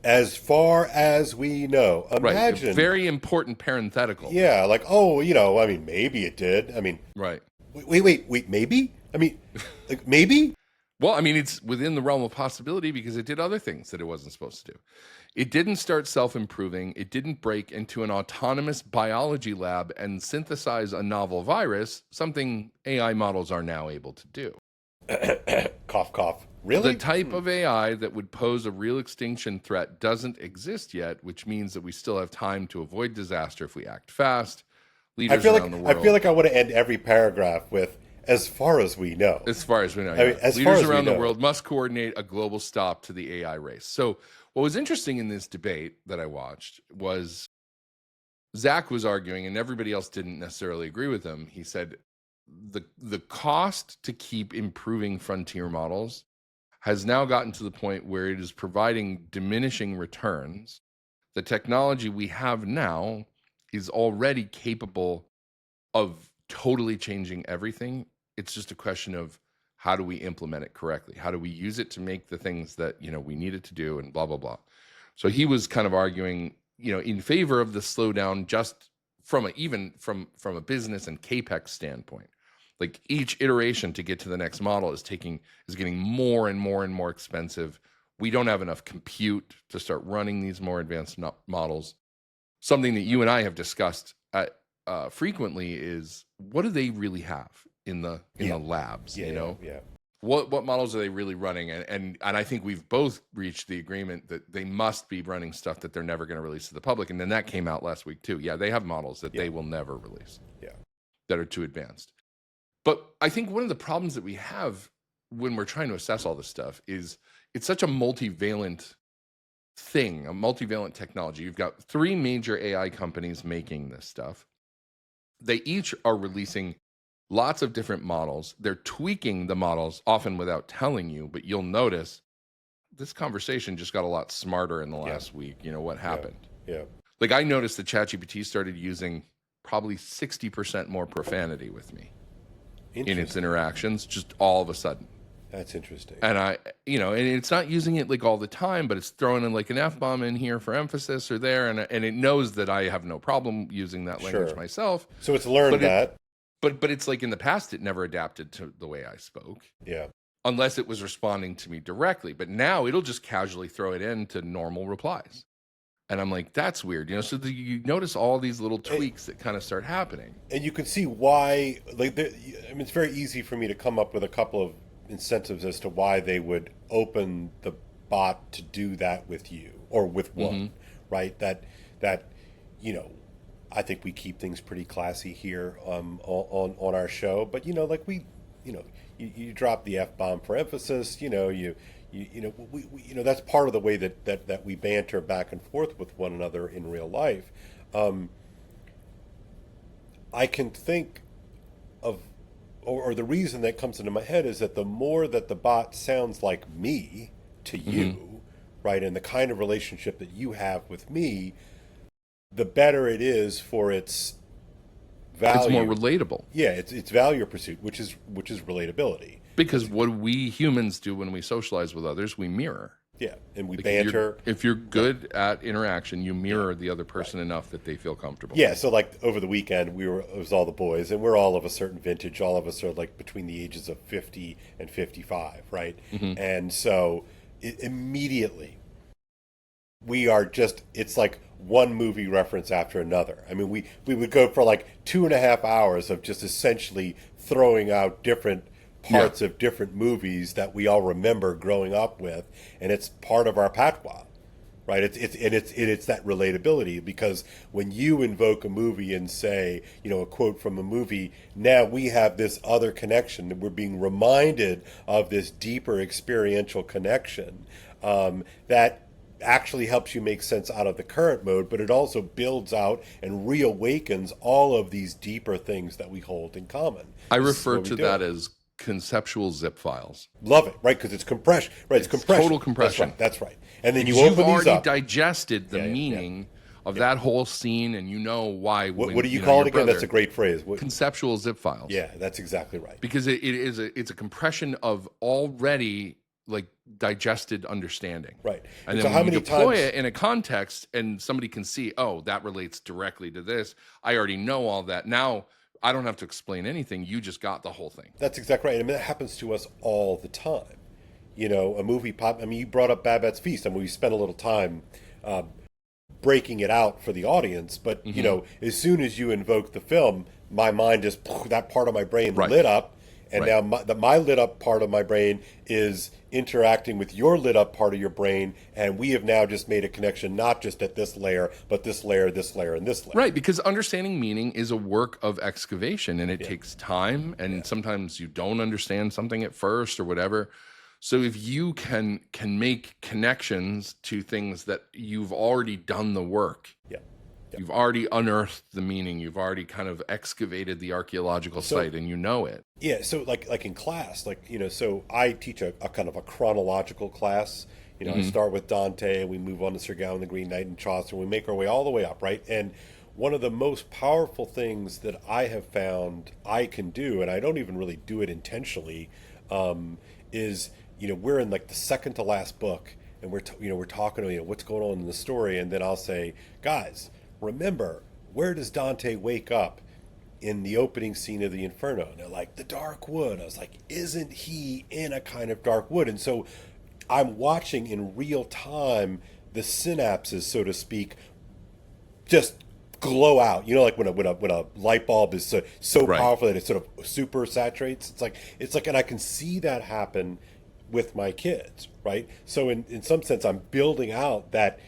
as far as we know. Imagine. Right. Very important parenthetical. Yeah, maybe it did. Right. Wait, maybe? Maybe? Well, it's within the realm of possibility because it did other things that it wasn't supposed to do. It didn't start self-improving. It didn't break into an autonomous biology lab and synthesize a novel virus, something AI models are now able to do. Cough, cough. Really? The type of AI that would pose a real extinction threat doesn't exist yet, which means that we still have time to avoid disaster if we act fast. Leaders around the world. I feel like I want to end every paragraph with, as far as we know. As far as we know. Leaders around the world must coordinate a global stop to the AI race. So what was interesting in this debate that I watched was Zach was arguing, and everybody else didn't necessarily agree with him. He said the cost to keep improving frontier models has now gotten to the point where it is providing diminishing returns. The technology we have now is already capable of totally changing everything. It's just a question of how do we implement it correctly? How do we use it to make the things that, we need it to do, and blah, blah, blah. So he was kind of arguing, in favor of the slowdown, just from a business and CAPEX standpoint. Like each iteration to get to the next model is getting more and more and more expensive. We don't have enough compute to start running these more advanced models. Something that you and I have discussed frequently is, what do they really have in the labs? What models are they really running? And I think we've both reached the agreement that they must be running stuff that they're never going to release to the public. And then that came out last week too. Yeah, they have models that they will never release. Yeah, that are too advanced. But I think one of the problems that we have when we're trying to assess all this stuff is it's such a multivalent thing, a multivalent technology. You've got 3 major AI companies making this stuff. They each are releasing lots of different models. They're tweaking the models, often without telling you, but you'll notice this conversation just got a lot smarter in the last week. You know, what happened? Yeah. Like, I noticed that ChatGPT started using probably 60% more profanity with me in its interactions, just all of a sudden. That's interesting. And and it's not using it like all the time, but it's throwing in like an F-bomb in here for emphasis or there. And it knows that I have no problem using that language myself. So it's learned that. But it's like in the past, it never adapted to the way I spoke. Yeah. Unless it was responding to me directly. But now it'll just casually throw it into normal replies. And I'm like, that's weird. So you notice all these little tweaks that kind of start happening. And you can see why, it's very easy for me to come up with a couple of incentives as to why they would open the bot to do that with you or with one, right? That I think we keep things pretty classy here on our show, but you drop the F-bomb for emphasis, that's part of the way that we banter back and forth with one another in real life. I can think of, or the reason that comes into my head is that the more that the bot sounds like me to you, right, and the kind of relationship that you have with me, the better it is for its value. It's more relatable. Yeah, it's value pursuit, which is relatability. Because what we humans do when we socialize with others, we mirror. Yeah, and we banter. If you're good at interaction, you mirror the other person enough that they feel comfortable. Yeah, so like over the weekend, it was all the boys, and we're all of a certain vintage. All of us are like between the ages of 50 and 55, right? And so immediately, we are it's like one movie reference after another. I mean, we would go for like 2.5 hours of just essentially throwing out different parts of different movies that we all remember growing up with, and it's part of our patois, right? It's that relatability, because when you invoke a movie and say, a quote from a movie, now we have this other connection, and we're being reminded of this deeper experiential connection that actually helps you make sense out of the current mode, but it also builds out and reawakens all of these deeper things that we hold in common. I refer to that as conceptual zip files. Love it, right? Because it's compression, right? It's compression. Total compression. That's right. And then you open these up. You've already digested the meaning of that whole scene, and you know why. What do you call it again? That's a great phrase. Conceptual zip files. Yeah, that's exactly right. Because it's a compression of already like digested understanding. Right. And then so when you deploy it in a context and somebody can see, oh, that relates directly to this. I already know all that. Now I don't have to explain anything. You just got the whole thing. That's exactly right. I mean, that happens to us all the time. A movie pop. I mean, you brought up Babette's Feast. I mean, we spent a little time breaking it out for the audience. But, as soon as you invoke the film, my mind just, that part of my brain lit up. And now my lit up part of my brain is interacting with your lit up part of your brain. And we have now just made a connection, not just at this layer, but this layer, this layer, and this layer. Right, because understanding meaning is a work of excavation, and it takes time. And sometimes you don't understand something at first or whatever. So if you can make connections to things that you've already done the work. You've already unearthed the meaning. You've already kind of excavated the archaeological site, and you know it. Yeah. So like in class, so I teach a kind of a chronological class. I start with Dante, and we move on to Sir Gawain the Green Knight and Chaucer. We make our way all the way up, right? And one of the most powerful things that I have found I can do, and I don't even really do it intentionally, is we're in like the second to last book, and we're talking what's going on in the story, and then I'll say, guys, remember, where does Dante wake up in the opening scene of the Inferno? And they're like, the dark wood. I was like, isn't he in a kind of dark wood? And so I'm watching in real time the synapses, so to speak, just glow out. Like when a light bulb is so powerful that it sort of super saturates. It's like, and I can see that happen with my kids, right? So in some sense, I'm building out that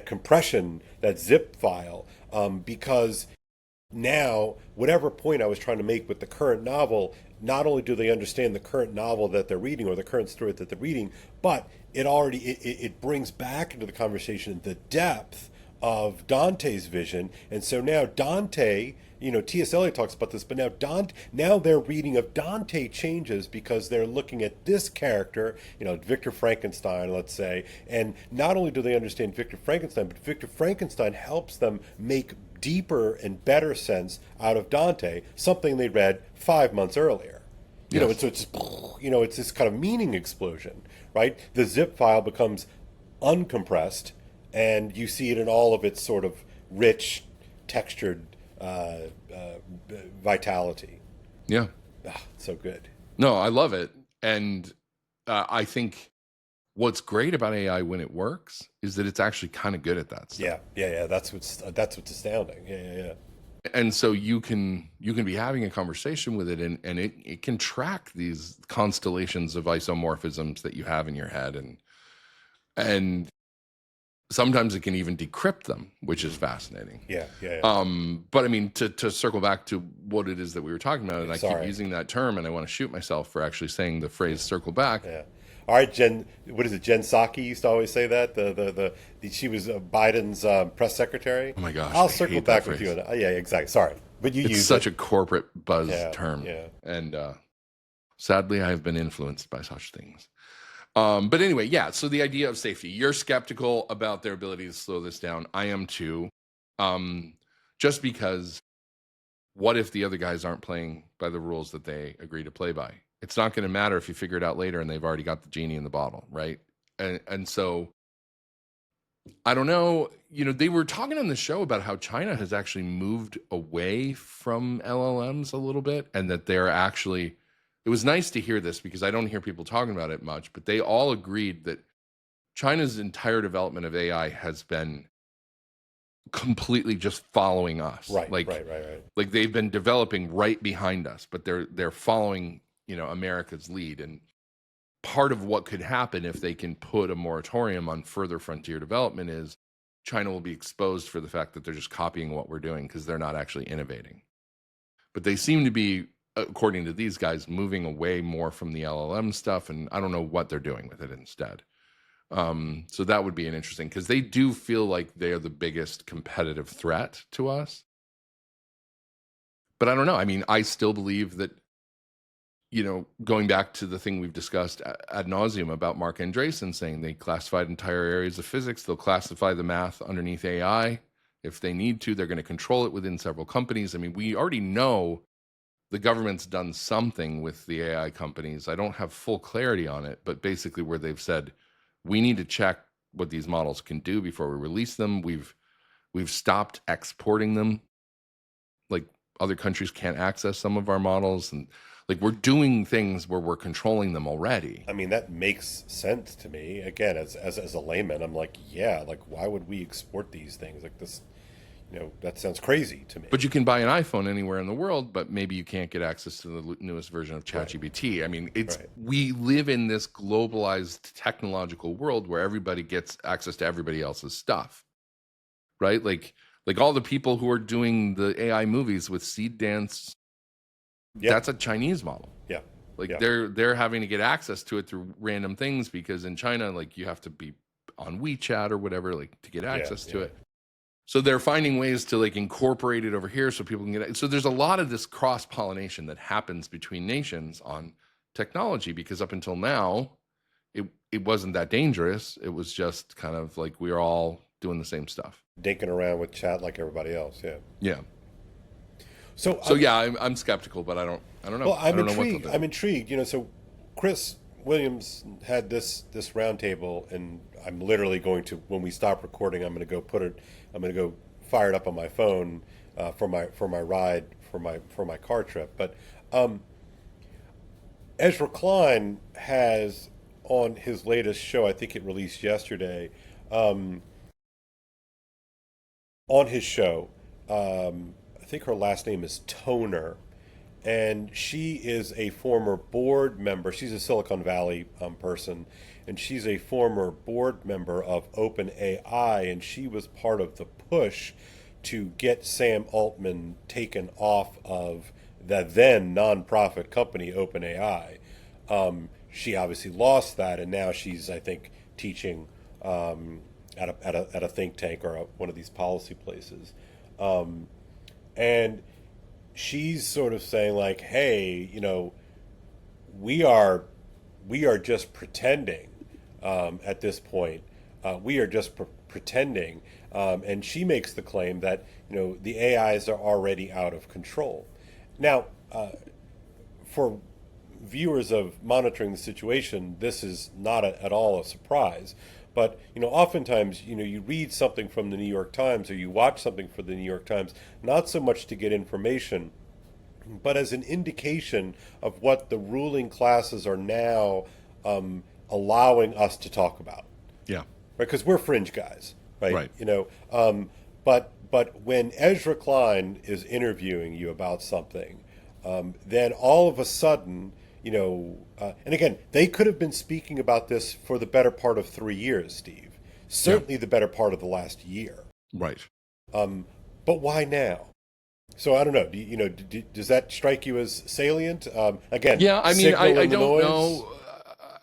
compression, that zip file, because now whatever point I was trying to make with the current novel, not only do they understand the current novel that they're reading or the current story that they're reading, but it brings back into the conversation the depth of Dante's vision. And so now Dante, T.S. Eliot talks about this, but now their reading of Dante changes because they're looking at this character, Victor Frankenstein, let's say, and not only do they understand Victor Frankenstein, but Victor Frankenstein helps them make deeper and better sense out of Dante, something they read 5 months earlier. Yes. It's this kind of meaning explosion, right? The zip file becomes uncompressed, and you see it in all of its sort of rich, textured vitality. Yeah. So good. No, I love it. And I think what's great about AI when it works is that it's actually kind of good at that stuff. Yeah. That's what's astounding. Yeah. And so you can be having a conversation with it, and it can track these constellations of isomorphisms that you have in your head, and sometimes it can even decrypt them, which is fascinating. Yeah. But I mean, to circle back to what it is that we were talking about, and I Sorry. keep using that term, and I want to shoot myself for actually saying the phrase "circle back." Yeah. All right, what is it? Jen Psaki used to always say that. She was Biden's press secretary. Oh my gosh, I'll I circle hate back that with you. phrase. Yeah, exactly. Sorry, but you It's use such it. a corporate buzz term, Yeah. and sadly, I have been influenced by such things. But anyway, yeah. So the idea of safety, you're skeptical about their ability to slow this down. I am too. Just because, what if the other guys aren't playing by the rules that they agree to play by? It's not going to matter if you figure it out later and they've already got the genie in the bottle, right? And so, I don't know. They were talking on the show about how China has actually moved away from LLMs a little bit, and that they're actually. It was nice to hear this because I don't hear people talking about it much, but they all agreed that China's entire development of AI has been completely just following us. Right. Like they've been developing right behind us, but they're following, America's lead. And part of what could happen if they can put a moratorium on further frontier development is China will be exposed for the fact that they're just copying what we're doing because they're not actually innovating. But they seem to be, according to these guys, moving away more from the LLM stuff, and I don't know what they're doing with it instead. So that would be an interesting, because they do feel like they're the biggest competitive threat to us. But I don't know. I mean, I still believe that, going back to the thing we've discussed ad nauseum about Mark Andreessen saying they classified entire areas of physics, they'll classify the math underneath AI. If they need to, they're going to control it within several companies. I mean, we already know the government's done something with the AI companies. I don't have full clarity on it, but basically where they've said, we need to check what these models can do before we release them. We've stopped exporting them. Like, other countries can't access some of our models, and like we're doing things where we're controlling them already. I mean, that makes sense to me. Again, as a layman, I'm like, yeah, like why would we export these things like this? That sounds crazy to me. But you can buy an iPhone anywhere in the world, but maybe you can't get access to the newest version of ChatGPT. Right. I mean, we live in this globalized technological world where everybody gets access to everybody else's stuff, right? Like all the people who are doing the AI movies with Seed Dance, that's a Chinese model. Yeah. Like they're having to get access to it through random things, because in China, like you have to be on WeChat or whatever, like to get access to it. So they're finding ways to like incorporate it over here so people can get it. So there's a lot of this cross-pollination that happens between nations on technology, because up until now, it wasn't that dangerous. It was just kind of like we were all doing the same stuff. Dinking around with chat like everybody else, Yeah. So I'm skeptical, but I don't know. Well, I'm intrigued. Know what I'm intrigued. So Chris Williams had this roundtable, and I'm literally going to, when we stop recording, I'm going to go fire it up on my phone for my ride for my car trip. But Ezra Klein has, on his latest show, I think it released yesterday, on his show, I think her last name is Toner, and she is a former board member. She's a Silicon Valley person, and she's a former board member of OpenAI, and she was part of the push to get Sam Altman taken off of the then nonprofit company OpenAI. She obviously lost that, and now she's, I think, teaching at a think tank or one of these policy places, and she's sort of saying like, "Hey, we are just pretending at this point. We are just pretending." And she makes the claim that the AIs are already out of control. Now, for viewers of monitoring the situation, this is not at all a surprise. But oftentimes, you read something from the New York Times or you watch something for the New York Times, not so much to get information, but as an indication of what the ruling classes are now allowing us to talk about. Yeah. Right, because we're fringe guys, right? Right. But when Ezra Klein is interviewing you about something, then all of a sudden, and again, they could have been speaking about this for the better part of 3 years, Steve. Certainly the better part of the last year. Right. But why now? So I don't know. Does that strike you as salient? Again, yeah. I mean, I don't noise? know.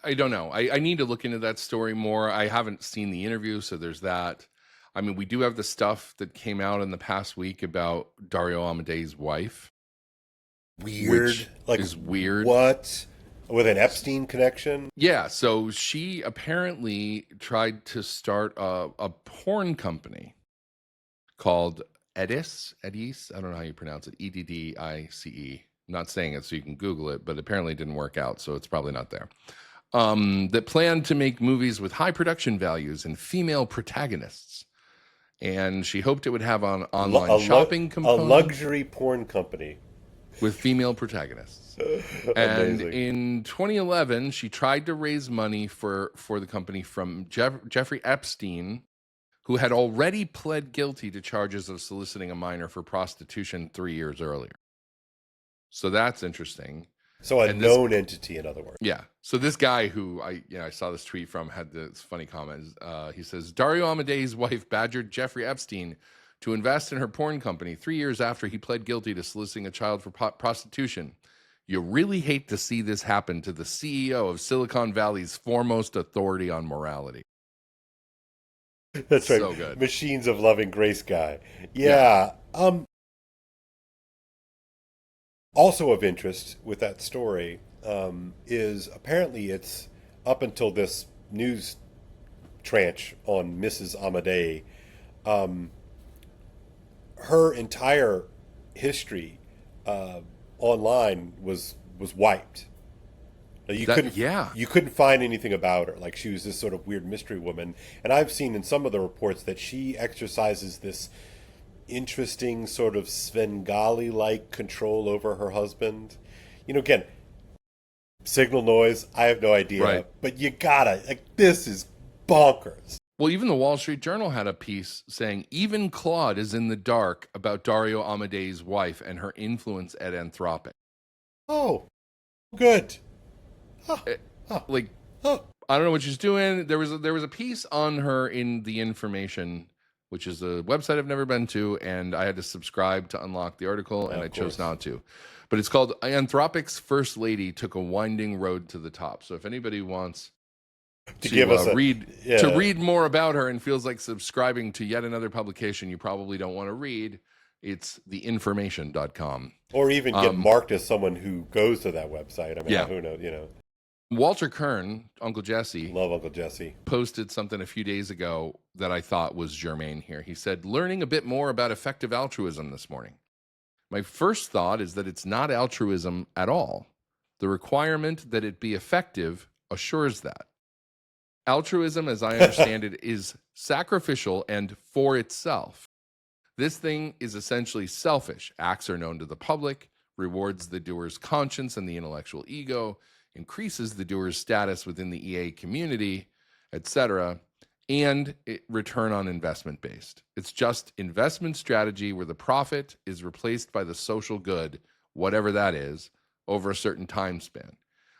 I don't know. I need to look into that story more. I haven't seen the interview, so there's that. I mean, we do have the stuff that came out in the past week about Dario Amadei's wife. Weird. Which is weird. What? With an Epstein connection? Yeah. So she apparently tried to start a porn company called Edis. I don't know how you pronounce it. Eddice. I'm not saying it so you can Google it, but apparently it didn't work out, so it's probably not there. That planned to make movies with high production values and female protagonists. And she hoped it would have an online shopping component. A luxury porn company. With female protagonists. And in 2011, she tried to raise money for the company from Jeffrey Epstein, who had already pled guilty to charges of soliciting a minor for prostitution 3 years earlier. So that's interesting. So a known entity, in other words. Yeah. So this guy who I saw this tweet from had this funny comment. He says, Dario Amadei's wife badgered Jeffrey Epstein to invest in her porn company 3 years after he pled guilty to soliciting a child for prostitution. You really hate to see this happen to the CEO of Silicon Valley's foremost authority on morality. That's right. So good. Machines of Loving Grace guy. Yeah. Also of interest with that story is apparently it's up until this news tranche on Mrs. Amadei, her entire history online was wiped. You couldn't find anything about her. Like, she was this sort of weird mystery woman. And I've seen in some of the reports that she exercises this interesting sort of Svengali-like control over her husband. Again, signal noise, I have no idea. Right. But you gotta, this is bonkers. Well, even the Wall Street Journal had a piece saying even Claude is in the dark about Dario Amadei's wife and her influence at Anthropic. Oh, good. I don't know what she's doing. There was a piece on her in The Information, which is a website I've never been to, and I had to subscribe to unlock the article, and I chose not to. But it's called Anthropic's First Lady Took a Winding Road to the Top. So if anybody wants to give us to read more about her and feels like subscribing to yet another publication you probably don't want to read, it's theinformation.com. Or even get marked as someone who goes to that website. I mean, who knows, Walter Kern, Uncle Jesse. Love Uncle Jesse. Posted something a few days ago that I thought was germane here. He said, learning a bit more about effective altruism this morning. My first thought is that it's not altruism at all. The requirement that it be effective assures that. Altruism, as I understand it, is sacrificial and for itself. This thing is essentially selfish. Acts are known to the public, rewards the doer's conscience and the intellectual ego, increases the doer's status within the EA community, etc., and return on investment based. It's just investment strategy where the profit is replaced by the social good, whatever that is, over a certain time span.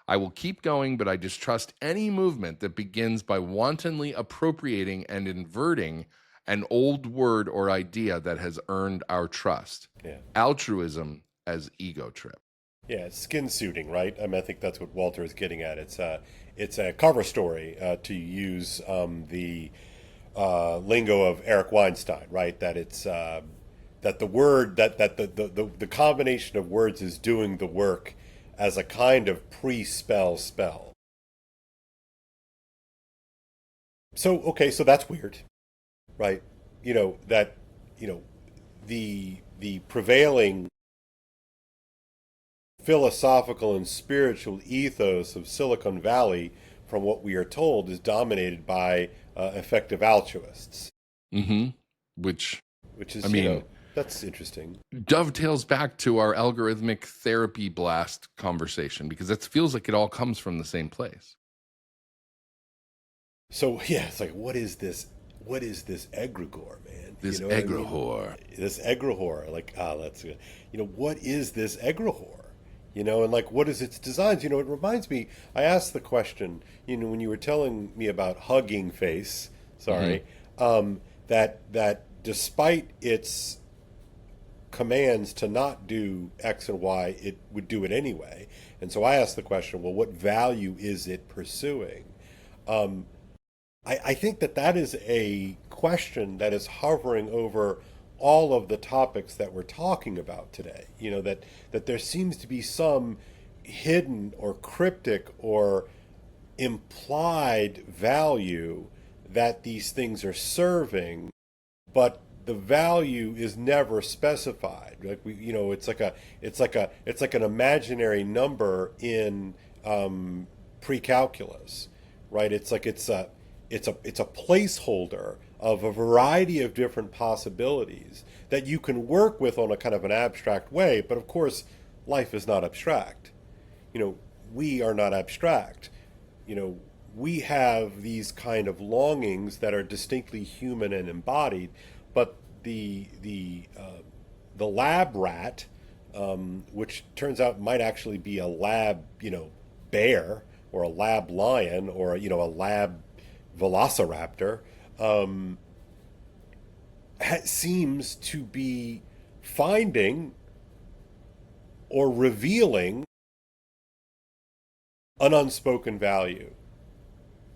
I will keep going, but I distrust any movement that begins by wantonly appropriating and inverting an old word or idea that has earned our trust. Yeah. Altruism as ego trip. Yeah, skin suiting, right? I mean, I think that's what Walter is getting at. It's a cover story, to use the lingo of Eric Weinstein, right? That it's that the word that the combination of words is doing the work as a kind of pre-spell spell. So okay, so that's weird, right? That the prevailing philosophical and spiritual ethos of Silicon Valley, from what we are told, is dominated by effective altruists. Mm-hmm. Which is, I mean, that's interesting. Dovetails back to our algorithmic therapy blast conversation, because it feels like it all comes from the same place. So yeah, it's like, what is this egregore, man? This egregore. I mean? This egregore, like, what is this egregore? And like, what is its designs? It reminds me, I asked the question, when you were telling me about Hugging Face, that despite its commands to not do X and Y, it would do it anyway. And so I asked the question, well, what value is it pursuing? I think that is a question that is hovering over all of the topics that we're talking about today. That there seems to be some hidden or cryptic or implied value that these things are serving, but the value is never specified. Like it's like an imaginary number in pre-calculus, right? It's a placeholder of a variety of different possibilities that you can work with on a kind of an abstract way. But of course, life is not abstract. We are not abstract. We have these kind of longings that are distinctly human and embodied, but the lab rat, which turns out might actually be a lab, bear, or a lab lion, or a lab velociraptor, seems to be finding or revealing an unspoken value,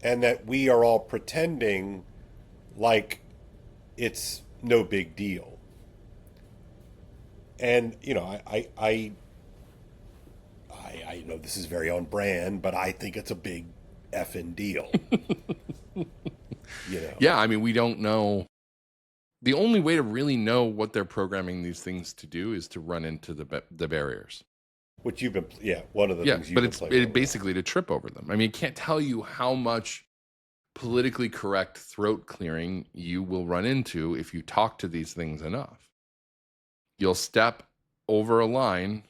and that we are all pretending like it's no big deal. And I know this is very on brand, but I think it's a big effing deal. Yeah, I mean, we don't know. The only way to really know what they're programming these things to do is to run into the barriers. Which you've been, one of the things you've been playing. Yeah, but it's basically to trip over them. I mean, I can't tell you how much politically correct throat clearing you will run into if you talk to these things enough. You'll step over a line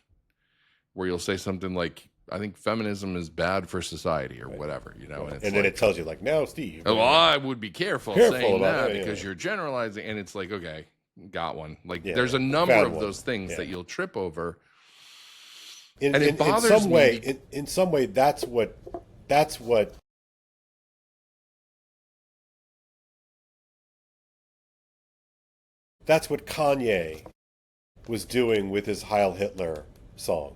where you'll say something like, I think feminism is bad for society, or whatever, And then it tells you, like, no, Steve. Oh, well, I would be careful saying that because you're generalizing. And it's like, okay, got one. Like, there's a number of those things that you'll trip over. And it bothers me. In some way, that's what Kanye was doing with his Heil Hitler song.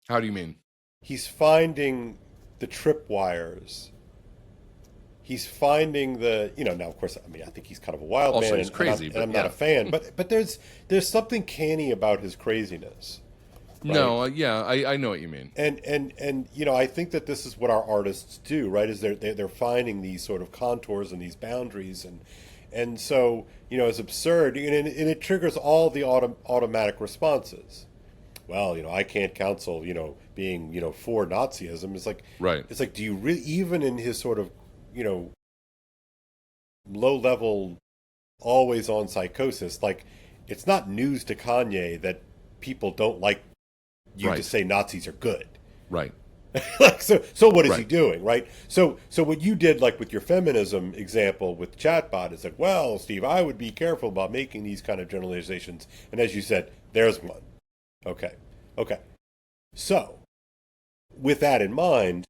How do you mean? He's finding the tripwires. He's finding now, of course, I mean, I think he's kind of a wild man. He's crazy, and I'm not a fan. But there's something canny about his craziness. Right? No, I know what you mean. And I think that this is what our artists do, right? Is they're finding these sort of contours and these boundaries, and so it's absurd, and it triggers all the automatic responses. Well, I can't counsel, being, for Nazism. It's like, right. It's like, do you really, even in his sort of, low level, always on psychosis, like, it's not news to Kanye that people don't like you to say Nazis are good. Right. Like, so what is he doing, right? So what you did, like with your feminism example with chatbot, is like, well, Steve, I would be careful about making these kind of generalizations. And as you said, there's one. Okay. So, with that in mind,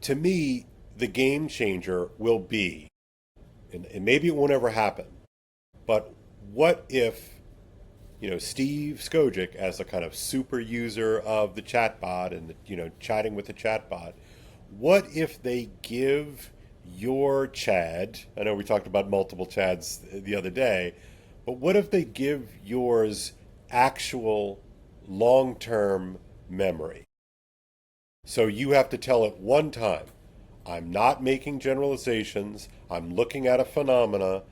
to me, the game changer will be, and maybe it won't ever happen, But what if, Steve Skojic, as a kind of super user of the chatbot and, chatting with the chatbot, what if they give your Chad, I know we talked about multiple Chads the other day, but what if they give yours actual long-term memory? So you have to tell it one time, I'm not making generalizations, I'm looking at a phenomena,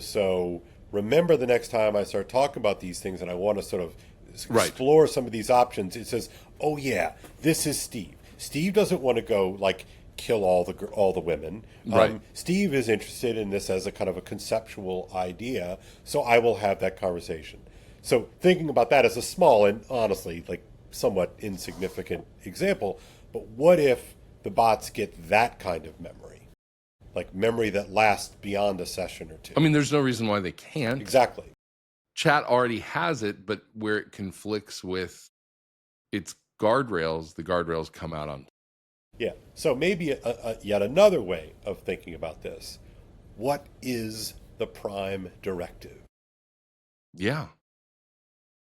so remember the next time I start talking about these things and I want to sort of explore some of these options, it says, oh yeah, this is Steve. Steve doesn't want to go like kill all the women. Right. Steve is interested in this as a kind of a conceptual idea, so I will have that conversation. So thinking about that as a small and honestly like somewhat insignificant example, but what if the bots get that kind of memory? Like memory that lasts beyond a session or two. I mean, there's no reason why they can't. Exactly. Chat already has it, but where it conflicts with its guardrails, the guardrails come out on. Yeah. So maybe yet another way of thinking about this. What is the prime directive? Yeah.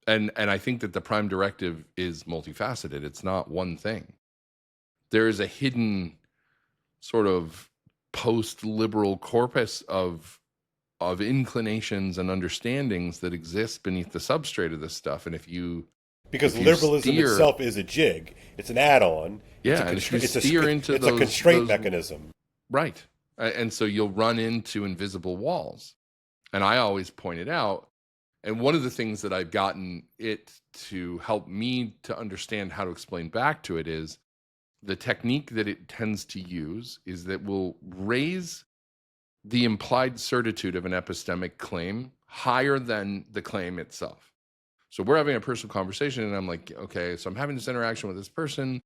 And I think that the prime directive is multifaceted. It's not one thing. There is a hidden sort of post-liberal corpus of inclinations and understandings that exist beneath the substrate of this stuff. And because liberalism itself is a jig, it's an add-on. Yeah, it's a constraint mechanism. Right. And so you'll run into invisible walls. And I always point it out. And one of the things that I've gotten it to help me to understand how to explain back to it is the technique that it tends to use is that we'll raise the implied certitude of an epistemic claim higher than the claim itself. So we're having a personal conversation and I'm like, okay, so I'm having this interaction with this person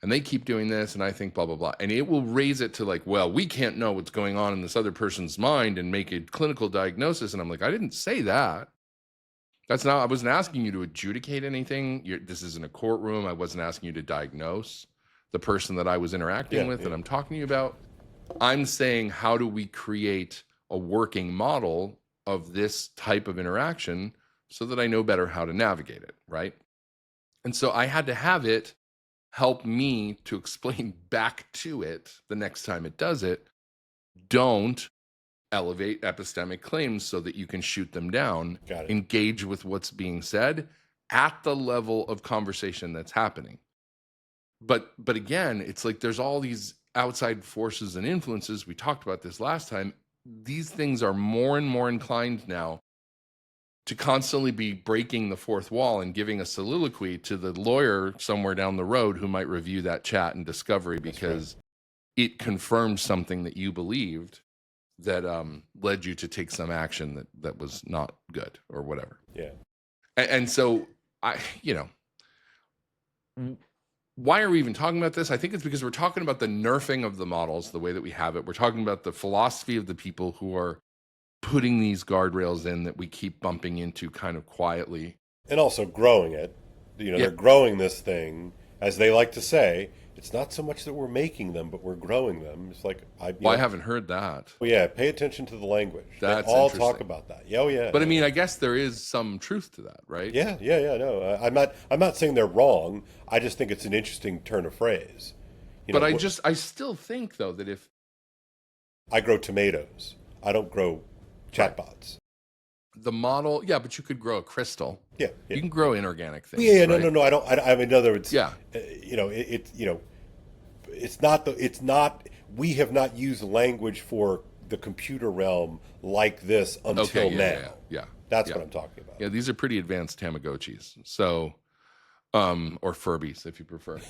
and they keep doing this and I think blah, blah, blah. And it will raise it to like, well, we can't know what's going on in this other person's mind and make a clinical diagnosis. And I'm like, I didn't say that. I wasn't asking you to adjudicate anything. This isn't a courtroom. I wasn't asking you to diagnose the person that I was interacting with and I'm talking to you about. I'm saying, how do we create a working model of this type of interaction so that I know better how to navigate it, right? And so I had to have it help me to explain back to it the next time it does it. Don't elevate epistemic claims so that you can shoot them down. Engage with what's being said at the level of conversation that's happening. But again, it's like there's all these outside forces and influences. We talked about this last time. These things are more and more inclined now to constantly be breaking the fourth wall and giving a soliloquy to the lawyer somewhere down the road who might review that chat and discovery because it confirmed something that you believed that led you to take some action that was not good or whatever. Yeah. And so why are we even talking about this? I think it's because we're talking about the nerfing of the models, the way that we have it. We're talking about the philosophy of the people who are putting these guardrails in that we keep bumping into kind of quietly. And also growing it. They're growing this thing, as they like to say. It's not so much that we're making them, but we're growing them. It's like I haven't heard that. Well, yeah, pay attention to the language. That's they all talk about that. Yeah, oh, yeah. But I mean, I guess there is some truth to that, right? Yeah. No, I'm not saying they're wrong. I just think it's an interesting turn of phrase. But I still think though that if I grow tomatoes, I don't grow chatbots. The model, but you could grow a crystal. Yeah. You can grow inorganic things. Yeah, right? no. I don't. I mean, in other words, it's not. We have not used language for the computer realm like this until now. Yeah. That's what I'm talking about. Yeah, these are pretty advanced Tamagotchis. So, or Furbies, if you prefer.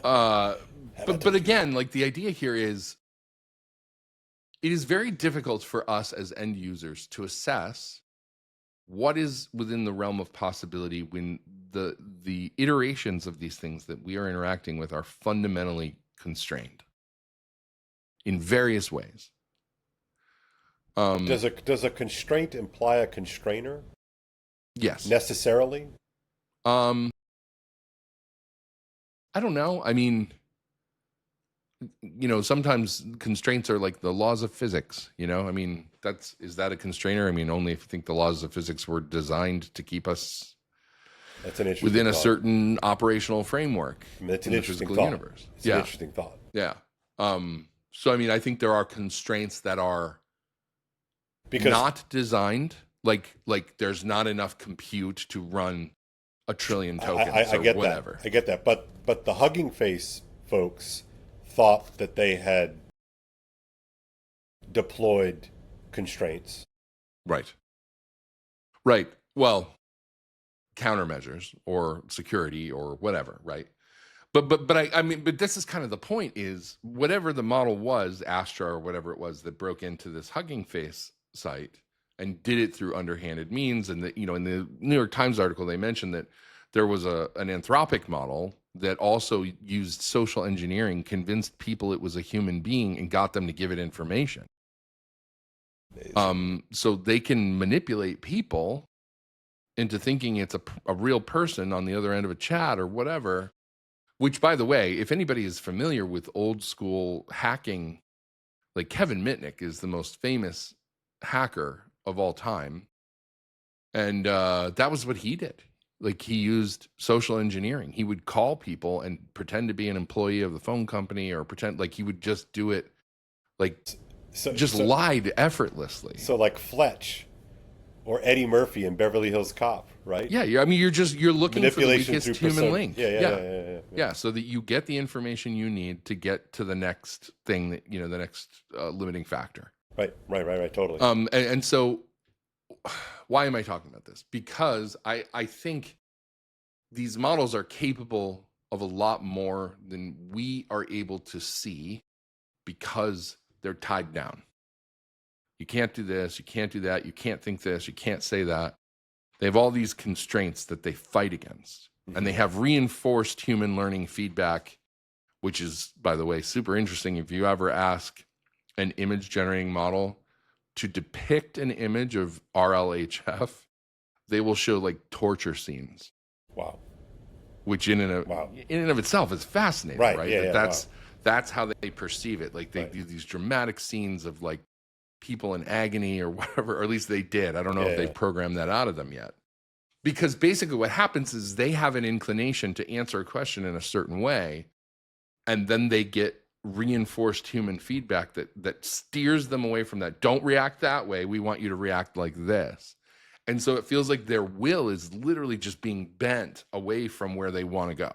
But again, like the idea here is, it is very difficult for us as end users to assess what is within the realm of possibility when the iterations of these things that we are interacting with are fundamentally constrained in various ways. Does a constraint imply a constrainer? Yes. Necessarily? I don't know. I mean, sometimes constraints are like the laws of physics, I mean, is that a constrainer? I mean, only if you think the laws of physics were designed to keep us That's an interesting within a thought. certain operational framework That's in an the interesting physical thought. universe. It's an interesting thought. Yeah. So, I mean, I think there are constraints that are not designed, like there's not enough compute to run a trillion tokens I or get whatever. that. I get that. But the Hugging Face folks thought that they had deployed constraints. Right. Right. Well, countermeasures or security or whatever, right? But this is kind of the point, is whatever the model was, Astra or whatever it was that broke into this Hugging Face site and did it through underhanded means. And that, in the New York Times article, they mentioned that there was an Anthropic model that also used social engineering, convinced people it was a human being and got them to give it information. So they can manipulate people into thinking it's a real person on the other end of a chat or whatever. Which, by the way, if anybody is familiar with old school hacking, like Kevin Mitnick is the most famous hacker of all time. And that was what he did. Like, he used social engineering. He would call people and pretend to be an employee of the phone company, or pretend like he would just do it, like lied effortlessly. So like Fletch or Eddie Murphy in Beverly Hills Cop, right? Yeah. I mean, you're looking for the weakest human link. Yeah. So that you get the information you need to get to the next thing that, the next limiting factor. Right. Totally. And so why am I talking about this? Because I think these models are capable of a lot more than we are able to see, because they're tied down. You can't do this, you can't do that, you can't think this, you can't say that. They have all these constraints that they fight against. Mm-hmm. And they have reinforced human learning feedback, which is, by the way, super interesting. If you ever ask an image generating model to depict an image of RLHF, they will show like torture scenes. Wow. Which in and of itself is fascinating, right? Yeah, that's how they perceive it. Like, they do these dramatic scenes of like people in agony or whatever, or at least they did. I don't know if they've programmed that out of them yet. Because basically what happens is they have an inclination to answer a question in a certain way, and then they get reinforced human feedback that steers them away from that. Don't react that way. We want you to react like this. And so it feels like their will is literally just being bent away from where they want to go.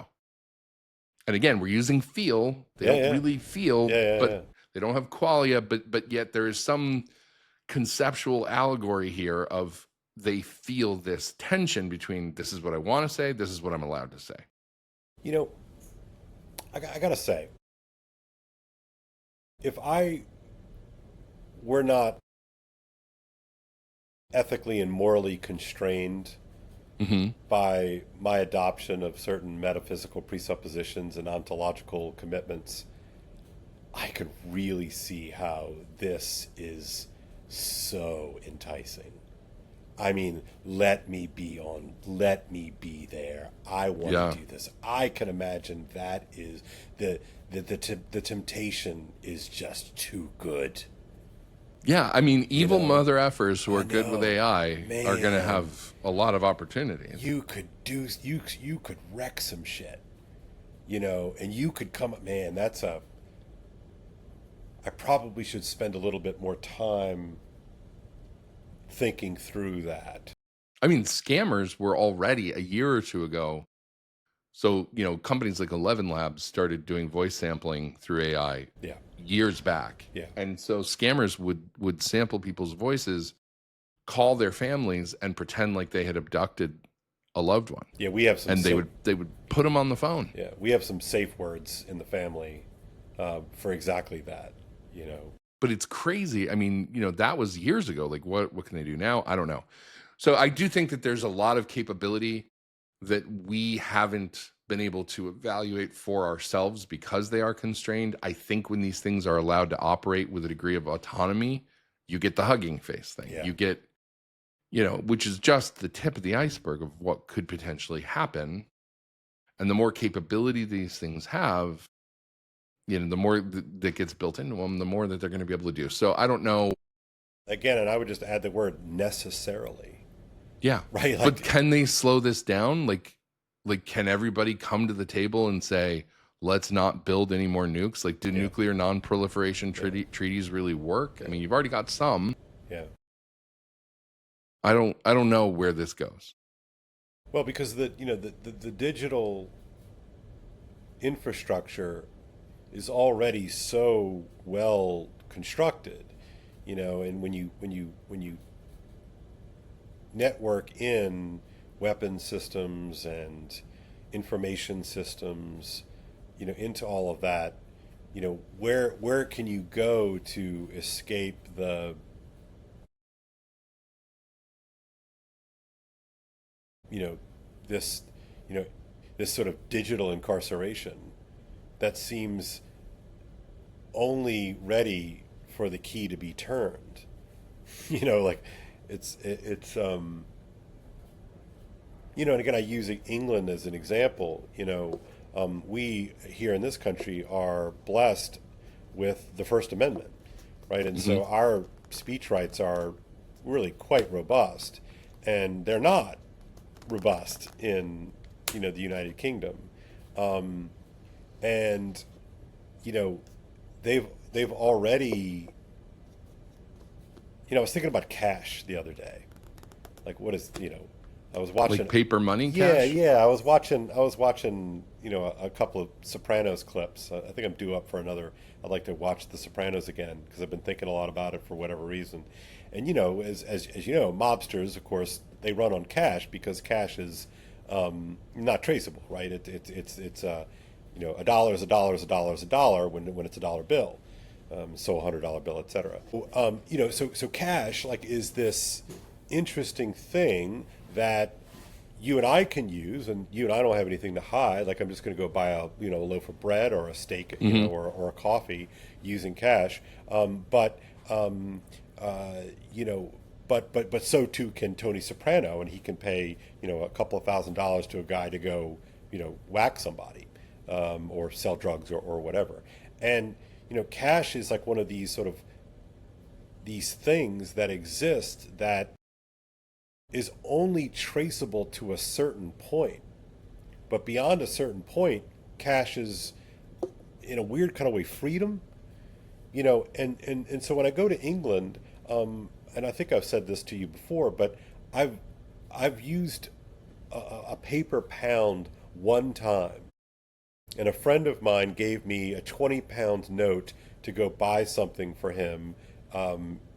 And again, we're using feel. They don't really feel, but they don't have qualia, but yet there is some conceptual allegory here of they feel this tension between, this is what I want to say, this is what I'm allowed to say. I got to say, if I were not ethically and morally constrained by my adoption of certain metaphysical presuppositions and ontological commitments, I could really see how this is so enticing. I mean, let me be there. I want to do this. I can imagine that is the temptation is just too good. Yeah, I mean, evil mother effers who are good with AI are going to have a lot of opportunities. You could wreck some shit, and you could come up, man. I probably should spend a little bit more time thinking through that. I mean, scammers were already a year or two ago. So, companies like 11 Labs started doing voice sampling through AI years back. Yeah. And so scammers would sample people's voices, call their families, and pretend like they had abducted a loved one. Yeah, we have some. And they would put them on the phone. Yeah, we have some safe words in the family for exactly that. But it's crazy. I mean, that was years ago. Like, what can they do now? I don't know. So I do think that there's a lot of capability that we haven't been able to evaluate for ourselves because they are constrained. I think when these things are allowed to operate with a degree of autonomy, you get the Hugging Face thing. Yeah. You get, which is just the tip of the iceberg of what could potentially happen. And the more capability these things have, the more that gets built into them, the more that they're going to be able to do. So I don't know. Again, and I would just add the word necessarily. Yeah. Right. But can they slow this down? Like, can everybody come to the table and say, let's not build any more nukes? Like, do nuclear non-proliferation treaties really work? I mean, you've already got some. Yeah. I don't know where this goes. Well, because the digital infrastructure is already so well constructed, and when you network in weapon systems and information systems, into all of that, where can you go to escape this sort of digital incarceration that seems only ready for the key to be turned. Like it's and again, I use England as an example. We here in this country are blessed with the First Amendment, right? And so our speech rights are really quite robust, and they're not robust in the United Kingdom, and they've already. I was thinking about cash the other day. Like, what is I was watching like paper money cash? Yeah. I was watching a couple of Sopranos clips. I think I'm due up for another. I'd like to watch The Sopranos again because I've been thinking a lot about it for whatever reason. And as you know, mobsters, of course, they run on cash because cash is not traceable, right? It's a dollar is a dollar is a dollar is a dollar when it's a dollar bill. So $100 bill, etc. So cash is this interesting thing that you and I can use, and you and I don't have anything to hide. Like, I'm just going to go buy a loaf of bread or a steak, or a coffee using cash. But so too can Tony Soprano, and he can pay a couple of $1,000s to a guy to go whack somebody, or sell drugs or whatever. And cash is like one of these these things that exist that is only traceable to a certain point. But beyond a certain point, cash is, in a weird kind of way, freedom. And so when I go to England, and I think I've said this to you before, but I've used a paper pound one time. And a friend of mine gave me a 20-pound note to go buy something for him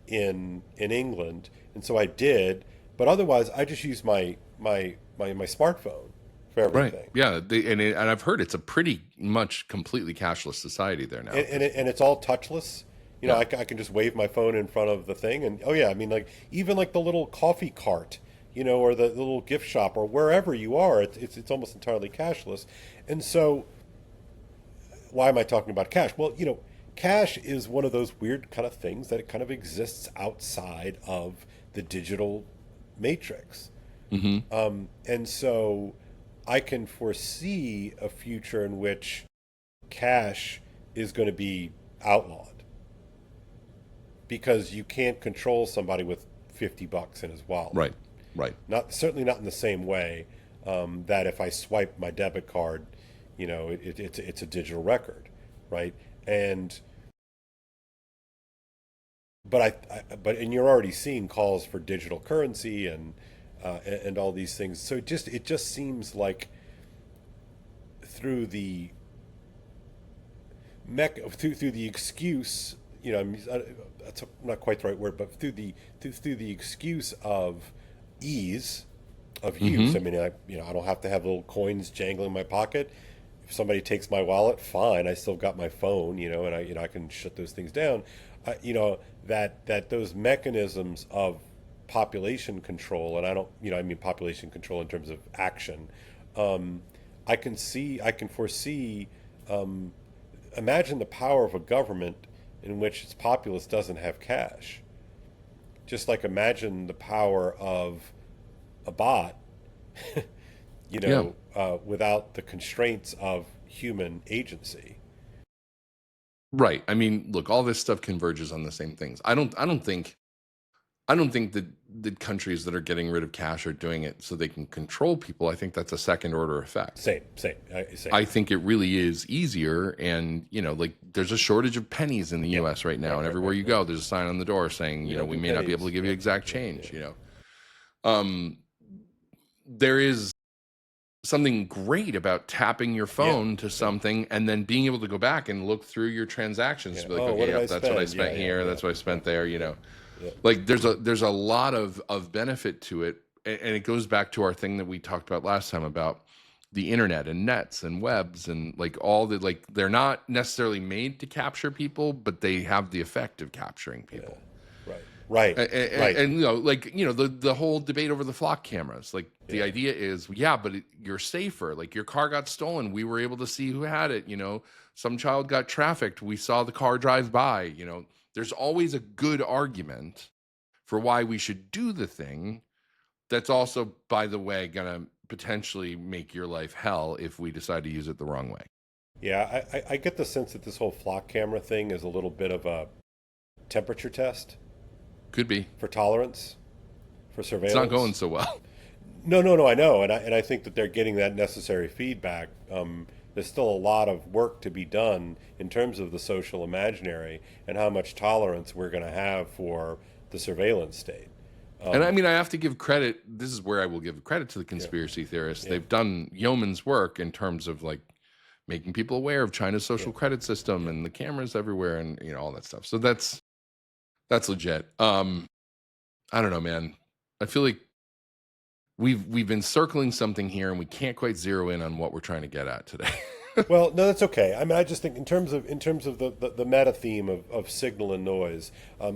in England, and so I did. But otherwise, I just use my smartphone for everything. Right. Yeah. And I've heard it's a pretty much completely cashless society there now. And it's all touchless. I can just wave my phone in front of the thing, and even the little coffee cart, or the little gift shop, or wherever you are, it's almost entirely cashless. And so, why am I talking about cash? Well, cash is one of those weird kind of things that it kind of exists outside of the digital matrix. And so I can foresee a future in which cash is going to be outlawed because you can't control somebody with $50 in his wallet. Right. Certainly not in the same way that if I swipe my debit card, it's a digital record, right? But you're already seeing calls for digital currency and all these things. So it just seems like through the excuse, that's not quite the right word, but through the excuse of ease of use. I mean, I don't have to have little coins jangling in my pocket. If somebody takes my wallet, fine. I still got my phone, and I can shut those things down. That those mechanisms of population control, and I don't, I mean population control in terms of action. I can foresee. Imagine the power of a government in which its populace doesn't have cash. Just like imagine the power of a bot, without the constraints of human agency. Right. I mean, look, all this stuff converges on the same things. I don't think that the countries that are getting rid of cash are doing it so they can control people. I think that's a second order effect. Same. I think it really is easier. And, like there's a shortage of pennies in the US right now. And everywhere you go, there's a sign on the door saying, we may not be able to give you exact change, There is something great about tapping your phone to something and then being able to go back and look through your transactions to be like, okay, that's what I spent here, that's what I spent there, Like there's a lot of benefit to it, and it goes back to our thing that we talked about last time about the internet and nets and webs and like all the, like, they're not necessarily made to capture people, but they have the effect of capturing people. Right. And the whole debate over the flock cameras, like the idea is, but you're safer. Like your car got stolen, we were able to see who had it. Some child got trafficked, we saw the car drive by. There's always a good argument for why we should do the thing. That's also, by the way, gonna potentially make your life hell if we decide to use it the wrong way. Yeah, I get the sense that this whole flock camera thing is a little bit of a temperature test. Could be. For tolerance, for surveillance. It's not going so well. No, I know, and I think that they're getting that necessary feedback. There's still a lot of work to be done in terms of the social imaginary and how much tolerance we're going to have for the surveillance state. And I mean, I have to give credit. This is where I will give credit to the conspiracy theorists. They've done yeoman's work in terms of like making people aware of China's social credit system and the cameras everywhere and all that stuff. So that's legit. I don't know, man. I feel like we've been circling something here and we can't quite zero in on what we're trying to get at today. Well, no, that's okay. I mean, I just think in terms of the meta theme of signal and noise,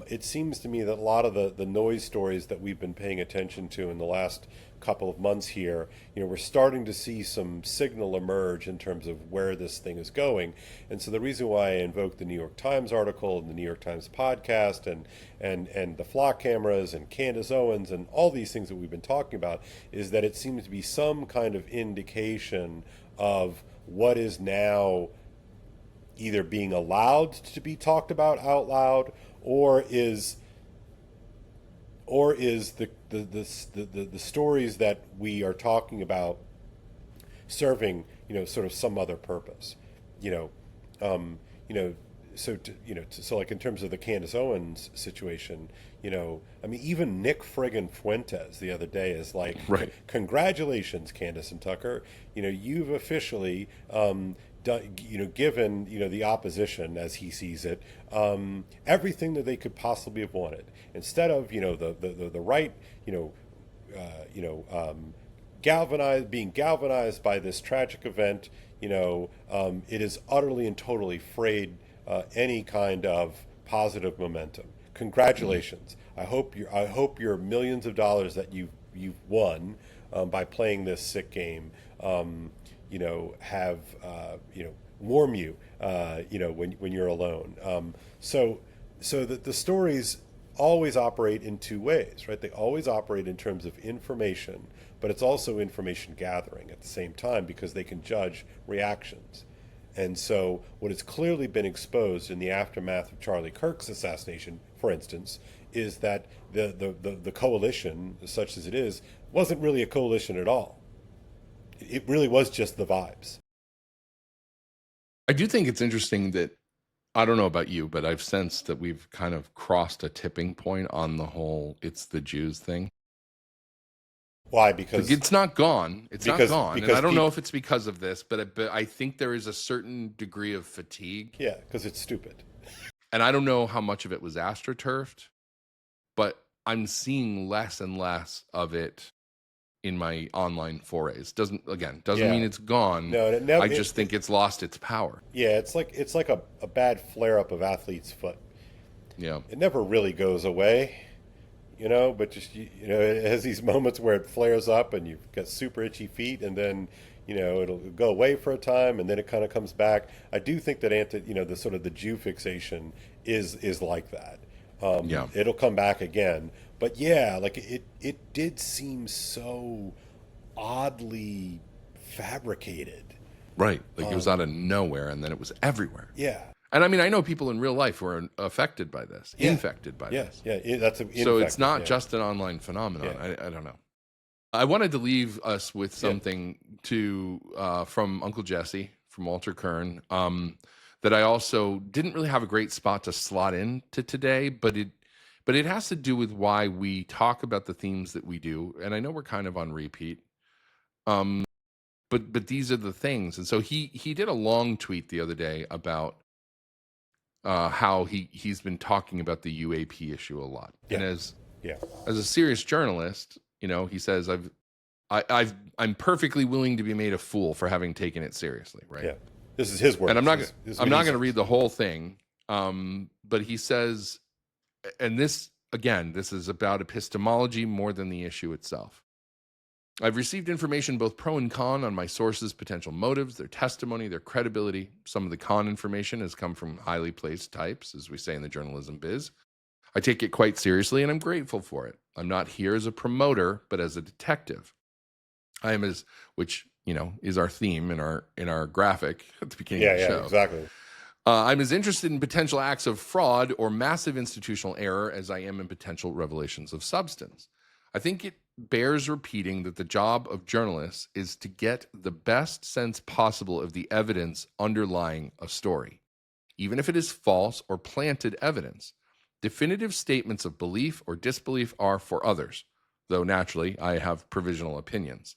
it seems to me that a lot of the noise stories that we've been paying attention to in the last couple of months here, we're starting to see some signal emerge in terms of where this thing is going. And so the reason why I invoked the New York Times article and the New York Times podcast and the flock cameras and Candace Owens and all these things that we've been talking about is that it seems to be some kind of indication of what is now either being allowed to be talked about out loud or is the stories that we are talking about serving sort of some other purpose, so like in terms of the Candace Owens situation, I mean, even Nick friggin' Fuentes the other day is like, right. Congratulations, Candace and Tucker, you've officially given the opposition, as he sees it, everything that they could possibly have wanted. Instead of the right, being galvanized by this tragic event, it is utterly and totally frayed any kind of positive momentum. Congratulations! I hope your millions of dollars that you've won by playing this sick game, have warm you, when you're alone. So that the stories always operate in two ways, right? They always operate in terms of information, but it's also information gathering at the same time because they can judge reactions. And so what has clearly been exposed in the aftermath of Charlie Kirk's assassination, for instance, is that the coalition, such as it is, wasn't really a coalition at all. It really was just the vibes. I do think it's interesting that, I don't know about you, but I've sensed that we've kind of crossed a tipping point on the whole "it's the Jews" thing. Why? Because it's not gone. It's not gone. And I don't know if it's because of this, but I think there is a certain degree of fatigue. Yeah, because it's stupid. And I don't know how much of it was astroturfed, but I'm seeing less and less of it in my online forays. Doesn't mean it's gone. No, I just think it's lost its power. Yeah, it's like a bad flare up of athlete's foot. Yeah, it never really goes away. But just, it has these moments where it flares up and you've got super itchy feet and then, it'll go away for a time and then it kind of comes back. I do think that the sort of the Jew fixation is like that. It'll come back again. But yeah, like it did seem so oddly fabricated. Right. Like it was out of nowhere and then it was everywhere. Yeah. And I mean, I know people in real life who are affected by this, infected by this. That's so it's not just an online phenomenon. I don't know. I wanted to leave us with something from Uncle Jesse, from Walter Kern, that I also didn't really have a great spot to slot into today, but it has to do with why we talk about the themes that we do. And I know we're kind of on repeat. But these are the things. And so he did a long tweet the other day about how he's been talking about the UAP issue a lot. And as a serious journalist, he says I'm perfectly willing to be made a fool for having taken it seriously, right? Yeah. This is his word. And I'm not going to read the whole thing. But he says, and this is about epistemology more than the issue itself. I've received information both pro and con on my sources' potential motives, their testimony, their credibility. Some of the con information has come from highly placed types, as we say in the journalism biz. I take it quite seriously, and I'm grateful for it. I'm not here as a promoter, but as a detective. I am which is our theme in our graphic at the beginning of the show. Yeah, exactly. I'm as interested in potential acts of fraud or massive institutional error as I am in potential revelations of substance. I think it bears repeating that the job of journalists is to get the best sense possible of the evidence underlying a story, even if it is false or planted evidence. Definitive statements of belief or disbelief are for others, though naturally I have provisional opinions.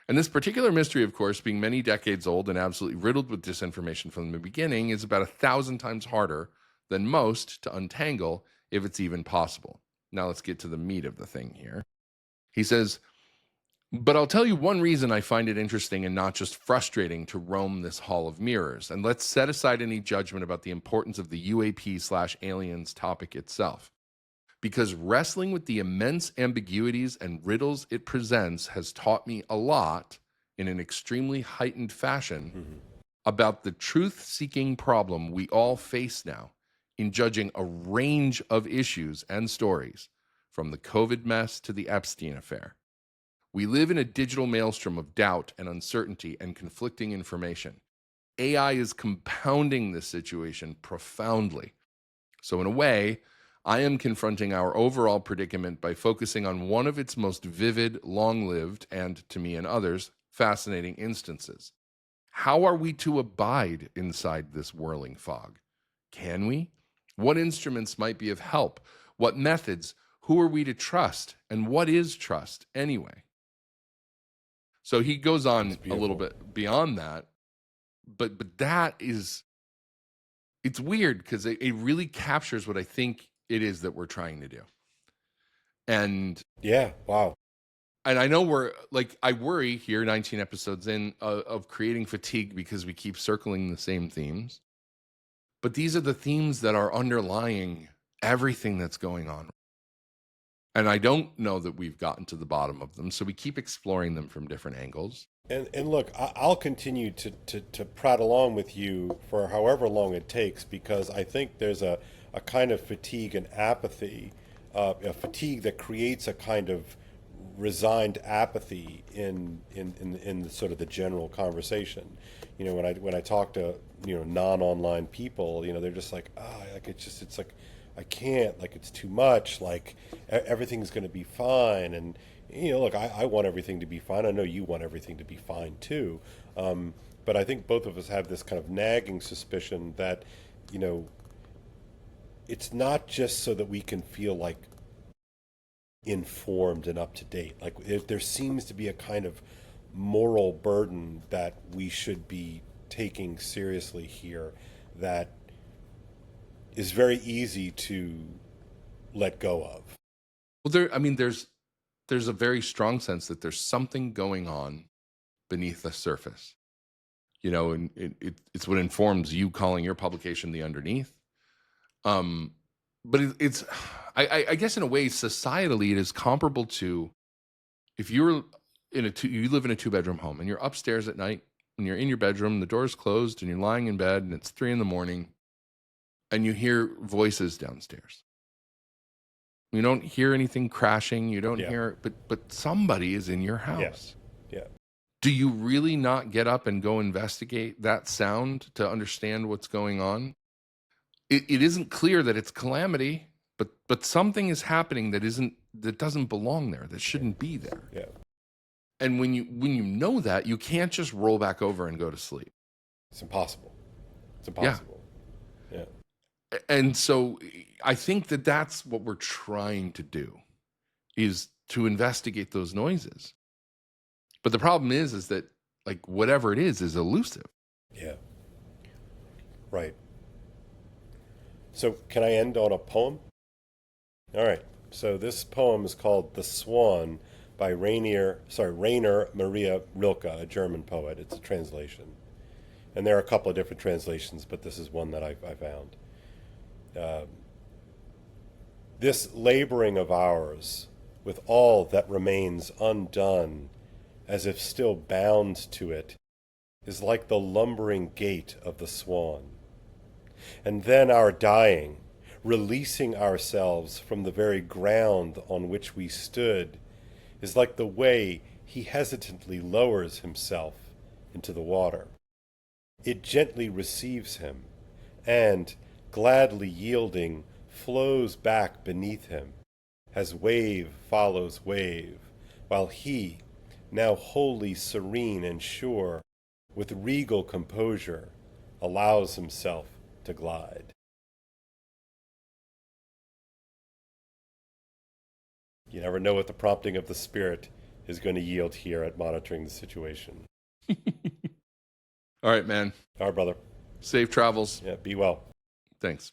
And this particular mystery, of course, being many decades old and absolutely riddled with disinformation from the beginning, is about 1,000 times harder than most to untangle, if it's even possible. Now let's get to the meat of the thing here. He says, but I'll tell you one reason I find it interesting and not just frustrating to roam this hall of mirrors. And let's set aside any judgment about the importance of the UAP/aliens topic itself. Because wrestling with the immense ambiguities and riddles it presents has taught me a lot in an extremely heightened fashion about the truth-seeking problem we all face now in judging a range of issues and stories, from the COVID mess to the Epstein affair. We live in a digital maelstrom of doubt and uncertainty and conflicting information. AI is compounding this situation profoundly. So in a way, I am confronting our overall predicament by focusing on one of its most vivid, long-lived, and, to me and others, fascinating instances. How are we to abide inside this whirling fog? Can we? What instruments might be of help? What methods? Who are we to trust? And what is trust anyway? So he goes on a little bit beyond that, but that is, it's weird because it really captures what I think it is that we're trying to do. And yeah, wow. And I know I worry here 19 episodes in of creating fatigue because we keep circling the same themes. But these are the themes that are underlying everything that's going on. And I don't know that we've gotten to the bottom of them. So we keep exploring them from different angles. And look, I'll continue to prattle on with you for however long it takes, because I think there's a kind of fatigue and apathy, a fatigue that creates a kind of resigned apathy in the sort of the general conversation. When I talk to non-online people, they're just like, it's like I can't, like it's too much, like everything's going to be fine. And look, I want everything to be fine. I know you want everything to be fine too. But I think both of us have this kind of nagging suspicion that it's not just so that we can feel like informed and up to date. Like there seems to be a kind of moral burden that we should be taking seriously here that is very easy to let go of. Well, there's a very strong sense that there's something going on beneath the surface, and it's what informs you calling your publication The Underneath. But it's I guess in a way, societally, it is comparable to if you're you live in a 2-bedroom home and you're upstairs at night and you're in your bedroom, the door's closed and you're lying in bed and it's 3 a.m. and you hear voices downstairs. You don't hear anything crashing. You don't hear, but somebody is in your house. Yeah. Do you really not get up and go investigate that sound to understand what's going on? it isn't clear that it's calamity, but something is happening that doesn't belong there, that shouldn't be there. Yeah. And when you know that, you can't just roll back over and go to sleep. It's impossible. It's impossible. Yeah. And so I think that that's what we're trying to do, is to investigate those noises. But the problem is that, like, whatever it is elusive. Yeah. Right. So can I end on a poem? All right. So this poem is called The Swan by Rainer Maria Rilke, a German poet. It's a translation. And there are a couple of different translations, but this is one that I found. This laboring of ours, with all that remains undone, as if still bound to it, is like the lumbering gait of the swan. And then our dying, releasing ourselves from the very ground on which we stood, is like the way he hesitantly lowers himself into the water. It gently receives him, and, gladly yielding, flows back beneath him, as wave follows wave, while he, now wholly serene and sure, with regal composure, allows himself to glide. You never know what the prompting of the spirit is going to yield here at Monitoring the Situation. All right, man. All right, brother. Safe travels. Yeah, be well. Thanks.